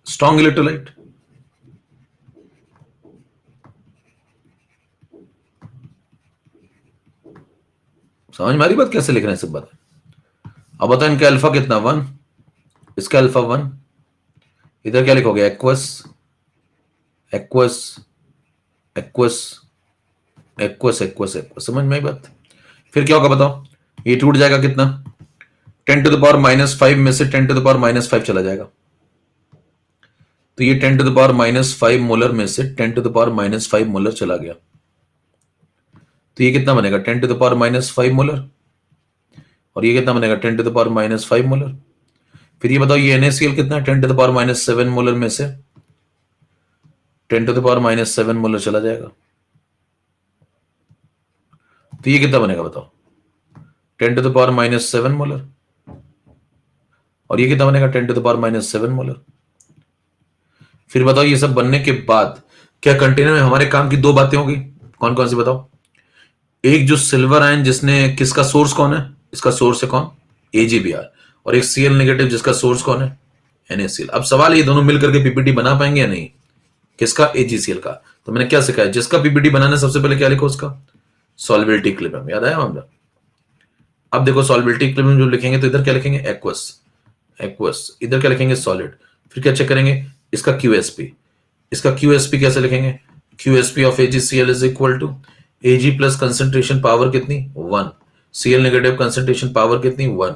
Strong electrolyte. समझ में आ रही बात? कैसे लिख रहे हैं सब बात। अब बताओ इनका अल्फा कितना? 1, इसका अल्फा 1, इधर क्या लिखोगे? Aqueous, aqueous, aqueous, aqueous, aqueous, aqueous. समझ में आई बात? फिर क्या होगा बताओ? ये टूट जाएगा कितना? 10⁻⁻5 में से 10⁻⁻5 चला जाएगा, तो ये 10⁻⁻5 मोलर में से 10⁻⁻5 मोलर चला गया, तो ये कितना बनेगा? 10⁻⁻5 मोलर। और ये कितना बनेगा? 10⁻⁻5 मोलर। फिर ये बताओ ये NaCl कितना है? 10⁻7 मोलर में से 10⁻7 मोलर चला जाएगा, तो ये कितना बनेगा बताओ? 10⁻7 मोलर। और ये कितना बनेगा? 10⁻7 मोलर। फिर बताओ ये सब बनने के बाद क्या कंटेनर में हमारे काम की दो बातें होगी? कौन कौन सी बताओ? एक जो सिल्वर आयन, जिसने, किसका सोर्स कौन है? इसका सोर्स है कौन? एजीबीआर। और एक Cl नेगेटिव, जिसका सोर्स कौन है? NaCl। अब सवाल ये दोनों मिलकर के पीपीटी बना पाएंगे या नहीं? किसका? AgCl का। तो मैंने क्या सिखाया? जिसका पीपीटी बनाना है सबसे पहले क्या लिखो? उसका सॉल्युबिलिटी इक्विलिब्रियम। याद आया मामला? अब देखो सॉल्युबिलिटी इक्विलिब्रियम जो लिखेंगे तो इधर क्या लिखेंगे? Aqueous, aqueous. इधर क्या लिखेंगे? सॉलिड। फिर क्या चेक करेंगे? इसका QSP। इसका QSP कैसे लिखेंगे? QSP of AgCl is equal to Ag plus concentration power कितनी? 1, Cl नेगेटिव कंसेंट्रेशन पावर कितनी? 1।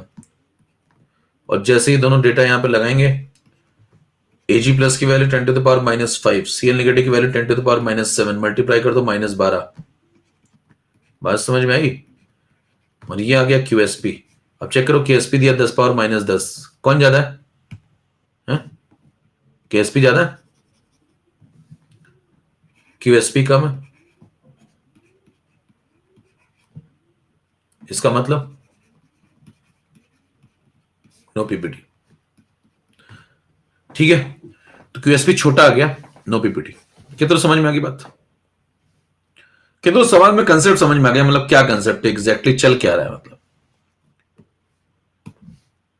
और जैसे ही दोनों डेटा यहां पे लगाएंगे, Ag प्लस की वैल्यू 10⁻⁻5, Cl नेगेटिव की वैल्यू 10⁻⁻7, मल्टीप्लाई कर दो -12। बात समझ में आई? और ये आ गया QSP। अब चेक करो, KSP दिया 10⁻−10, कौन ज्यादा है? KSP ज्यादा है, QSP कम है। इसका मतलब नो पीपीटी, ठीक है। तो QSP छोटा आ गया, नो पीपीटी। कितना समझ में आ गई बात? कितना सवाल में कंसेप्ट समझ में आ गया, मतलब क्या कंसेप्ट एग्जैक्टली चल क्या रहा है मतलब।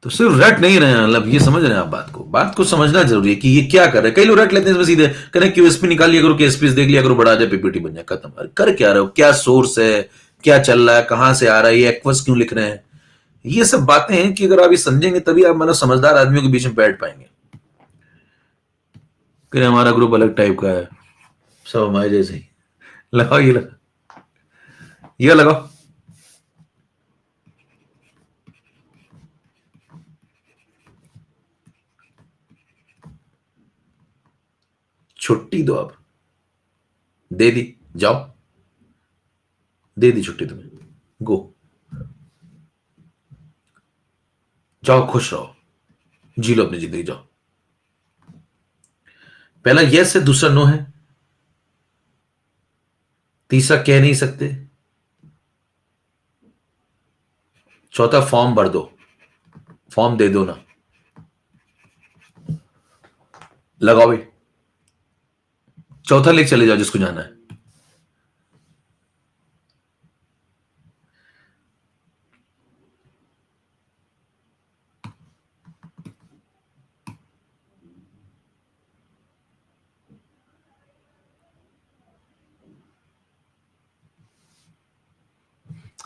तो सिर्फ रट नहीं रहे हैं, मतलब ये समझ रहे हैं आप बात को समझना जरूरी है कि ये क्या कर रहे हैं। कई लोग रट लेते हैं इसमें सीधे, करें क्यूएसपी निकाल लिया करो, केएसपी देख लिया करो, बढ़ा जाए पीपीटी बन जाए, खत्म। अरे कर क्या रहे हो, क्या सोर्स है, क्या चल रहा है, कहां से आ रहा है, ये एक्वस क्यों लिख रहे हैं, ये सब बातें हैं कि अगर आप ये समझेंगे तभी आप मतलब समझदार आदमियों के बीच में बैठ पाएंगे। फिर हमारा ग्रुप अलग टाइप का है, सब हमारे जैसे ही। लगाओ ये लगाओ, ये लगाओ। छुट्टी दो, अब दे दी, जाओ, दे दी छुट्टी तुम्हें, गो, जाओ, खुश रहो, जी लो अपनी जिंदगी, जाओ। पहला यस है, दूसरा नो है, तीसरा कह नहीं सकते, चौथा फॉर्म भर दो, फॉर्म दे दो ना, लगाओ भाई, चौथा लेके चले जाओ जिसको जाना है।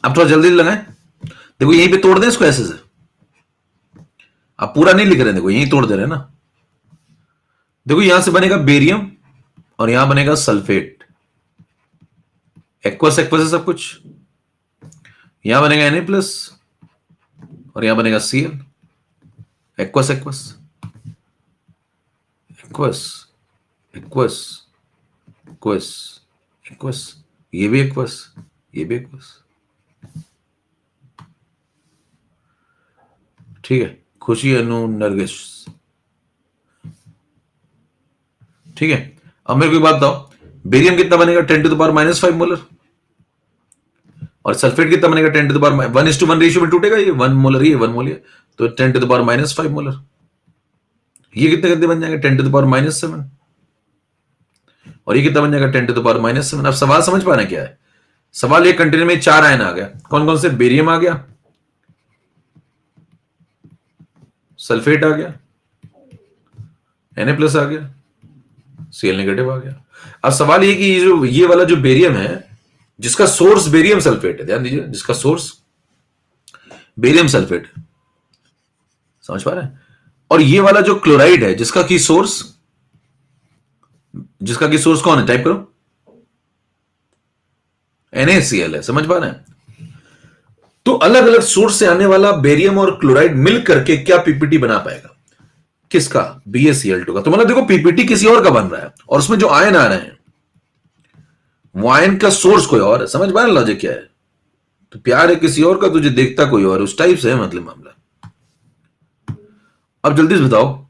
अब थोड़ा जल्दी लगाएं, देखो यहीं पे तोड़ दें इसको ऐसे से, आप पूरा नहीं लिख रहे हैं, देखो यहीं तोड़ दे रहे हैं ना। देखो यहां से बनेगा बेरियम और यहां बनेगा सल्फेट, एक्वस एक्वस है सब कुछ। यहां बनेगा Na+ और यहां बनेगा Cl, aqueous aqueous aqueous aqueous aqueous aqueous, ये भी एक्वस, ये भी एक्वस, ठीक है। खुशी, अनु, नरगिस, ठीक है। अब मेरे को एक बात बताओ, बेरियम कितना बनेगा 10⁻⁻5 मोलर, और सल्फेट कितना बनेगा 10⁻1:1 रेशियो में टूटेगा, ये 1 मोलर, ये 1 मोलर, तो 10⁻⁻5 मोलर। ये कितने कितने बन जाएंगे 10⁻⁻7, और ये कितना बन जाएगा 10⁻⁻7। अब सवाल समझ पाना क्या है, सवाल एक कंटेनर में 4 आयन आ गया, कौन कौन से, बेरियम आ गया, सल्फेट आ गया, Na+ आ गया, Cl- आ गया। अब सवाल ये कि ये वाला जो बेरियम है, जिसका सोर्स बेरियम सल्फेट है, ध्यान दीजिए, जिसका सोर्स बेरियम सल्फेट, समझ पा रहे हैं, और ये वाला जो क्लोराइड है जिसका की सोर्स कौन है, टाइप करो, NaCl है, समझ पा रहे हैं। तो अलग अलग सोर्स से आने वाला बेरियम और क्लोराइड मिल करके क्या पीपीटी बना पाएगा, किसका, BaCl2 का। तो मतलब देखो पीपीटी किसी और का बन रहा है, और उसमें जो आयन आ रहे हैं वो आयन का सोर्स कोई और है, समझ पा रहे लॉजिक क्या है। तो प्यार है किसी और का, तुझे देखता कोई और, उस टाइप से है मतलब मामला। अब जल्दी से बताओ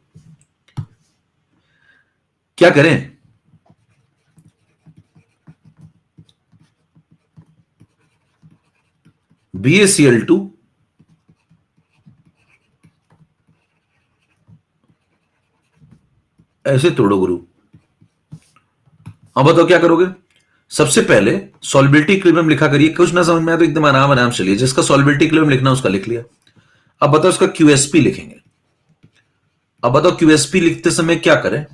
क्या करें। BaCl2 ऐसे तोड़ो गुरु। अब बताओ क्या करोगे। सबसे पहले सॉल्युबिलिटी इक्विलिब्रियम लिखा करिए, कुछ ना समझ में आया तो एकदम आराम आराम से चलिए, जिसका सॉल्युबिलिटी इक्विलिब्रियम लिखना उसका लिख लिया। अब बताओ उसका QSP लिखेंगे। अब बताओ QSP लिखते समय क्या करें,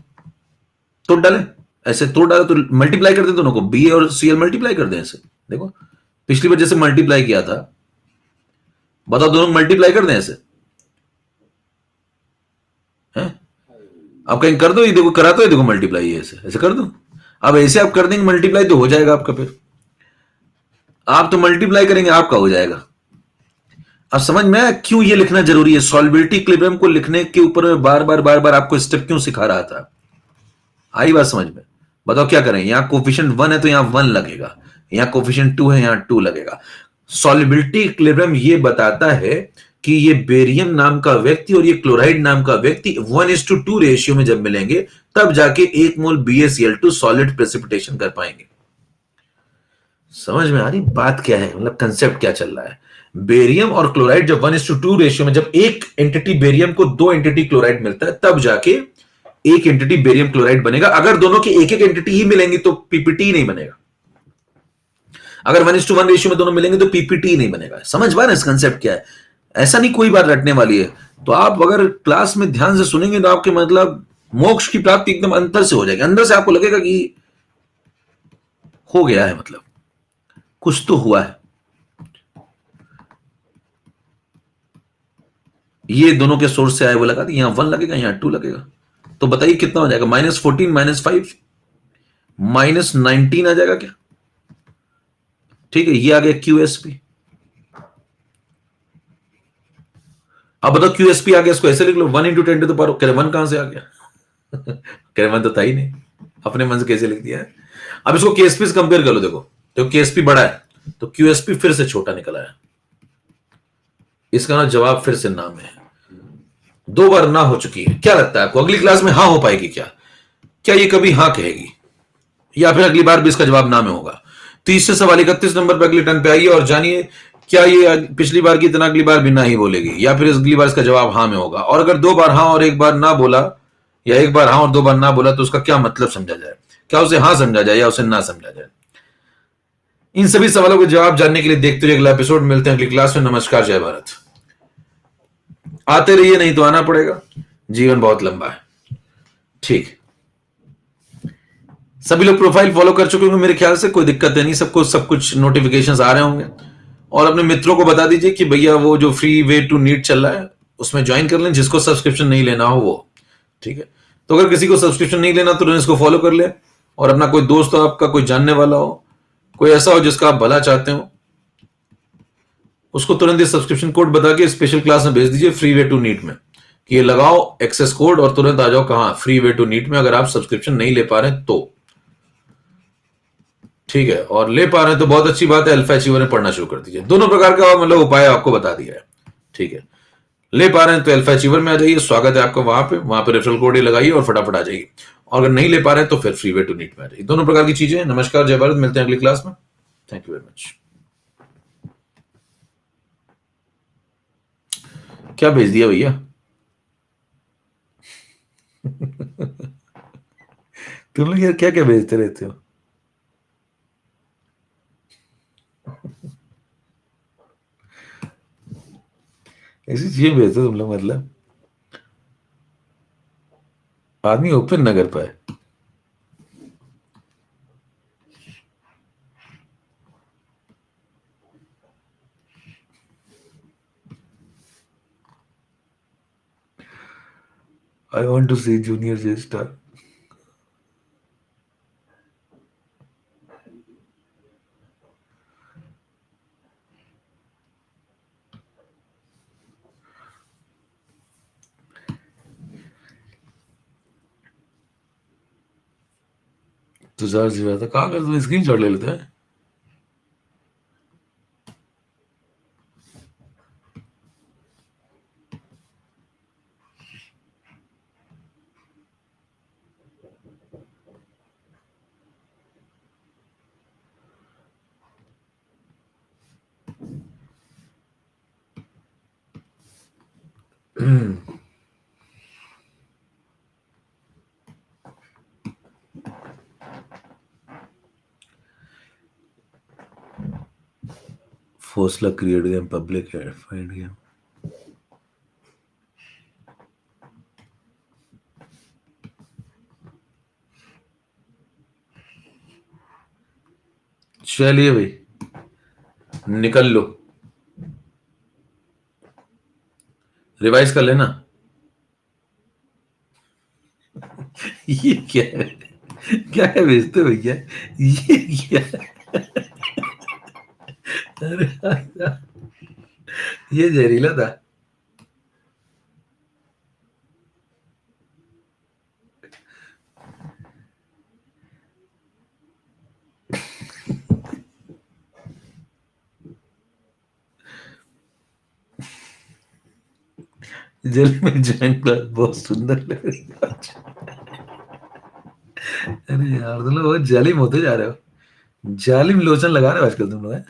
तोड़ डालें, ऐसे तोड़ डाले तो मल्टीप्लाई कर दें दोनों को, Ba और Cl मल्टीप्लाई कर दें ऐसे। देखो पिछली बार जैसे मल्टीप्लाई किया था, बताओ दोनों मल्टीप्लाई कर दें ऐसे हैं। अब कहीं कर दो, ये देखो करा तो, ये देखो मल्टीप्लाई, ऐसे ऐसे कर दो। अब ऐसे आप कर देंगे मल्टीप्लाई तो हो जाएगा आपका, फिर आप तो मल्टीप्लाई करेंगे आपका हो जाएगा। अब समझ में आया क्यों ये लिखना जरूरी है, सॉल्युबिलिटी इक्विलिब्रियम को लिखने के ऊपर मैं बार बार आपको स्टेप क्यों सिखा रहा था। आई बात समझ में। बताओ क्या करें, यहां कोफिशिएंट 1 है तो यहां 1 लगेगा, यहां कोफिशिएंट 2 है यहां 2 लगेगा। सॉल्युबिलिटी इक्विलिब्रियम ये बताता है कि ये बेरियम नाम का व्यक्ति और ये क्लोराइड नाम का व्यक्ति 1:2 रेशियो में जब मिलेंगे तब जाके 1 मोल BaCl2 सॉलिड प्रेसिपिटेशन कर पाएंगे। समझ में आ रही बात क्या है, मतलब कंसेप्ट क्या चल रहा है। बेरियम और क्लोराइड जब 1:2 रेशियो में, जब एक एंटिटी बेरियम को 2 एंटिटी क्लोराइड मिलता है तब जाके एक एंटिटी बेरियम क्लोराइड बनेगा। अगर दोनों की एक एक एंटिटी ही मिलेंगी तो पीपीटी नहीं बनेगा। अगर 1:1 रेशियो में दोनों मिलेंगे तो पीपीटी नहीं बनेगा। समझ पा रहे इस कंसेप्ट क्या है? ऐसा नहीं कोई बात रटने वाली है। तो आप अगर क्लास में ध्यान से सुनेंगे तो आपके मतलब मोक्ष की प्राप्ति एकदम अंतर से हो जाएगी। अंदर से आपको लगेगा कि हो गया है, मतलब कुछ तो हुआ है। ये दोनों के सोर्स से आए वो लगा दी, यहां 1 लगेगा, यहां 2 लगेगा। तो बताइए कितना हो जाएगा? -14 -5 -19 आ जाएगा क्या? ठीक है, ये आ गया QSP। अब बताओ QSP आ गया, इसको ऐसे लिख लो 1 × 10⁻⁴। कह रहे 1 कहां से आ गया? कह रहे 1 तो था ही नहीं, अपने मन से कैसे लिख दिया है? अब इसको KSP से कंपेयर कर लो। देखो तो KSP बड़ा है तो QSP फिर से छोटा निकला है। इसका ना जवाब फिर से ना में है। 2 बार ना हो चुकी है। क्या लगता है आपको अगली क्लास में हाँ हो पाएगी क्या? क्या ये कभी हाँ कहेगी, या फिर अगली बार भी इसका जवाब ना में होगा? 30 से सवाल 31 नंबर पर अगले टर्न पे आइए और जानिए क्या ये पिछली बार की तरह अगली बार भी ना ही बोलेगी, या फिर अगली बार इसका जवाब हाँ में होगा। और अगर 2 बार हाँ और 1 बार ना बोला, या 1 बार हाँ और 2 बार ना बोला, तो उसका क्या मतलब समझा जाए? क्या उसे हाँ समझा जाए या उसे ना समझा जाए? इन सभी सवालों के जवाब जानने के लिए देखते रहिए अगला एपिसोड। मिलते हैं अगली क्लास में। नमस्कार, जय भारत। आते रहिए, नहीं तो आना पड़ेगा। जीवन बहुत लंबा है। ठीक, सभी लोग प्रोफाइल फॉलो कर चुके होंगे मेरे ख्याल से, कोई दिक्कत है नहीं, सबको सब कुछ नोटिफिकेशंस आ रहे होंगे। और अपने मित्रों को बता दीजिए कि भैया वो जो फ्री वे टू नीट चल रहा है उसमें ज्वाइन कर लें, जिसको सब्सक्रिप्शन नहीं लेना हो वो। ठीक है, तो अगर किसी को सब्सक्रिप्शन नहीं लेना तो इसको फॉलो कर ले। और अपना कोई दोस्त हो, आपका कोई जानने वाला हो, कोई ऐसा हो जिसका आप भला चाहते हो, उसको तुरंत ये सब्सक्रिप्शन कोड बता के स्पेशल क्लास में भेज दीजिए फ्री वे टू नीट में, कि ये लगाओ एक्सेस कोड और तुरंत आ जाओ। कहां? फ्री वे टू नीट में, अगर आप सब्सक्रिप्शन नहीं ले पा रहे तो। ठीक है, और ले पा रहे हैं तो बहुत अच्छी बात है, अल्फा अचीवर में पढ़ना शुरू कर दीजिए। दोनों प्रकार का मतलब उपाय आपको बता दिया है। ठीक है, ले पा रहे हैं तो अल्फा अचीवर में आ जाइए, स्वागत है आपका वहां पे रेफरल कोड लगाइए और फटाफट आ जाइए। और अगर नहीं ले पा रहे हैं तो फिर फ्री वे टू नीट में आ जाइए। दोनों प्रकार की चीजें। नमस्कार, जय भारत। मिलते हैं अगली क्लास में। Thank you very much. क्या भेज दिया भैया? तुम लोग यार क्या क्या भेजते रहते हो? ऐसी चीजें भेजते हो तुम लोग, मतलब आदमी ओपन ना कर पाए। I want to see junior J star. Tushar ji था कहाँ कर, तुम स्क्रीन शॉट ले लेते हैं। फोर्सला क्रिएट गेम पब्लिक है, फाइंड गेम। चलिए भाई, निकल लो, रिवाइज कर लेना। ये क्या है? क्या है भेजते हो भैया? ये क्या है? अरे यार, ये जहरीला था। जल में ज्वाइन क्लास बहुत सुंदर लग रही है आज। अरे यार तुम लोग बहुत जालिम होते जा रहे हो। जालिम लोचन लगा रहे हो आजकल तुम लोग, हैं?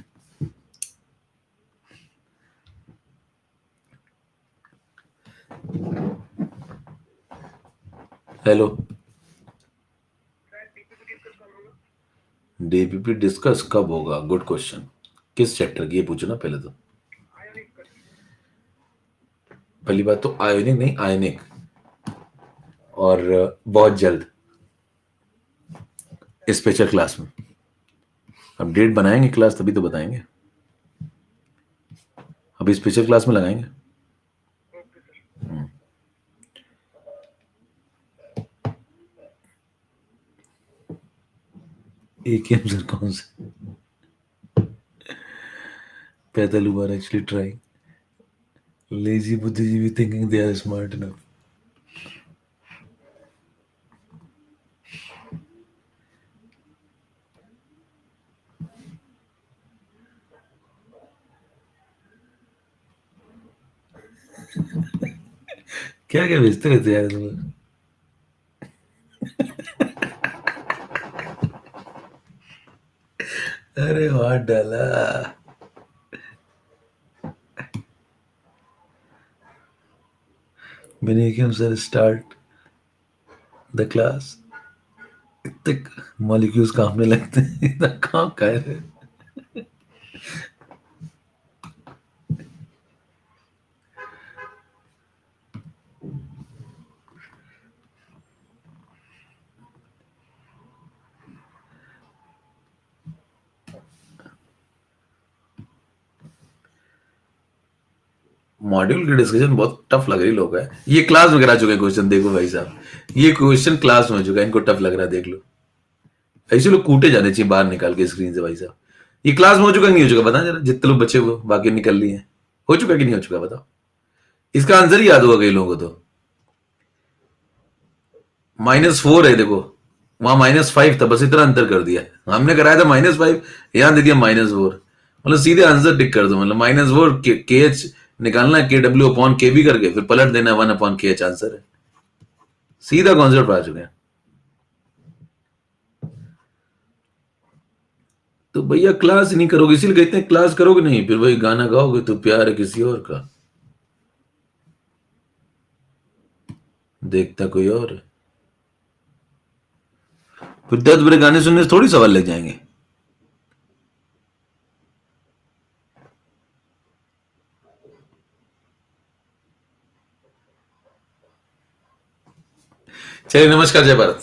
हेलो। डीपीपी डिस्कस कब होगा? Good question. किस चैप्टर की, ये पूछो ना पहले तो। पहली बात तो आयोनिक नहीं, आयनिक। और बहुत जल्द स्पेशल क्लास में। अब डेट बनाएंगे क्लास तभी तो बताएंगे। अभी स्पेशल क्लास में लगाएंगे। एक ही आंसर कौन से? पैदल हुआ एक्चुअली ट्राइंग। लेजी बुद्धिजीवी thinking they are smart enough. क्या क्या भेजते रहते यार तुम लोग? अरे वाह डाला। मैंने एक ही आंसर स्टार्ट द क्लास। इतने मॉलिक्यूल्स कांपने लगते हैं, इतना कहाँ का है? मॉड्यूल की डिस्कशन बहुत टफ लग रही लोग है। ये क्लास में करा चुके हैं क्वेश्चन, देखो भाई साहब, ये क्वेश्चन क्लास में हो चुका है, इनको टफ लग रहा है, देख लो। ऐसे लोग कूटे जाने चाहिए बाहर निकाल के स्क्रीन से भाई साहब। ये क्लास में हो चुका कि नहीं हो चुका, बता जरा, जितने लोग बचे हुए बाकी निकल लिए हैं। हो चुका कि नहीं हो चुका बताओ। इसका आंसर ही याद होगा कई लोगों को तो। -4 है देखो, वहां -5 था, बस इतना अंतर कर दिया। हमने कराया था -5, यहां दे दिया -4। मतलब सीधे आंसर टिक कर दो, मतलब -4 के एच निकालना है, KW/KB करके फिर पलट देना 1/KH आंसर है। सीधा कॉन्सेप्ट आ चुके हैं। तो भैया क्लास नहीं करोगे, इसीलिए कहते हैं क्लास करोगे नहीं, फिर वही गाना गाओगे तो प्यार है किसी और का, देखता कोई और है। फिर 10 बुरे गाने सुनने से थोड़ी सवाल लग जाएंगे। चलिए, नमस्कार, जय भारत।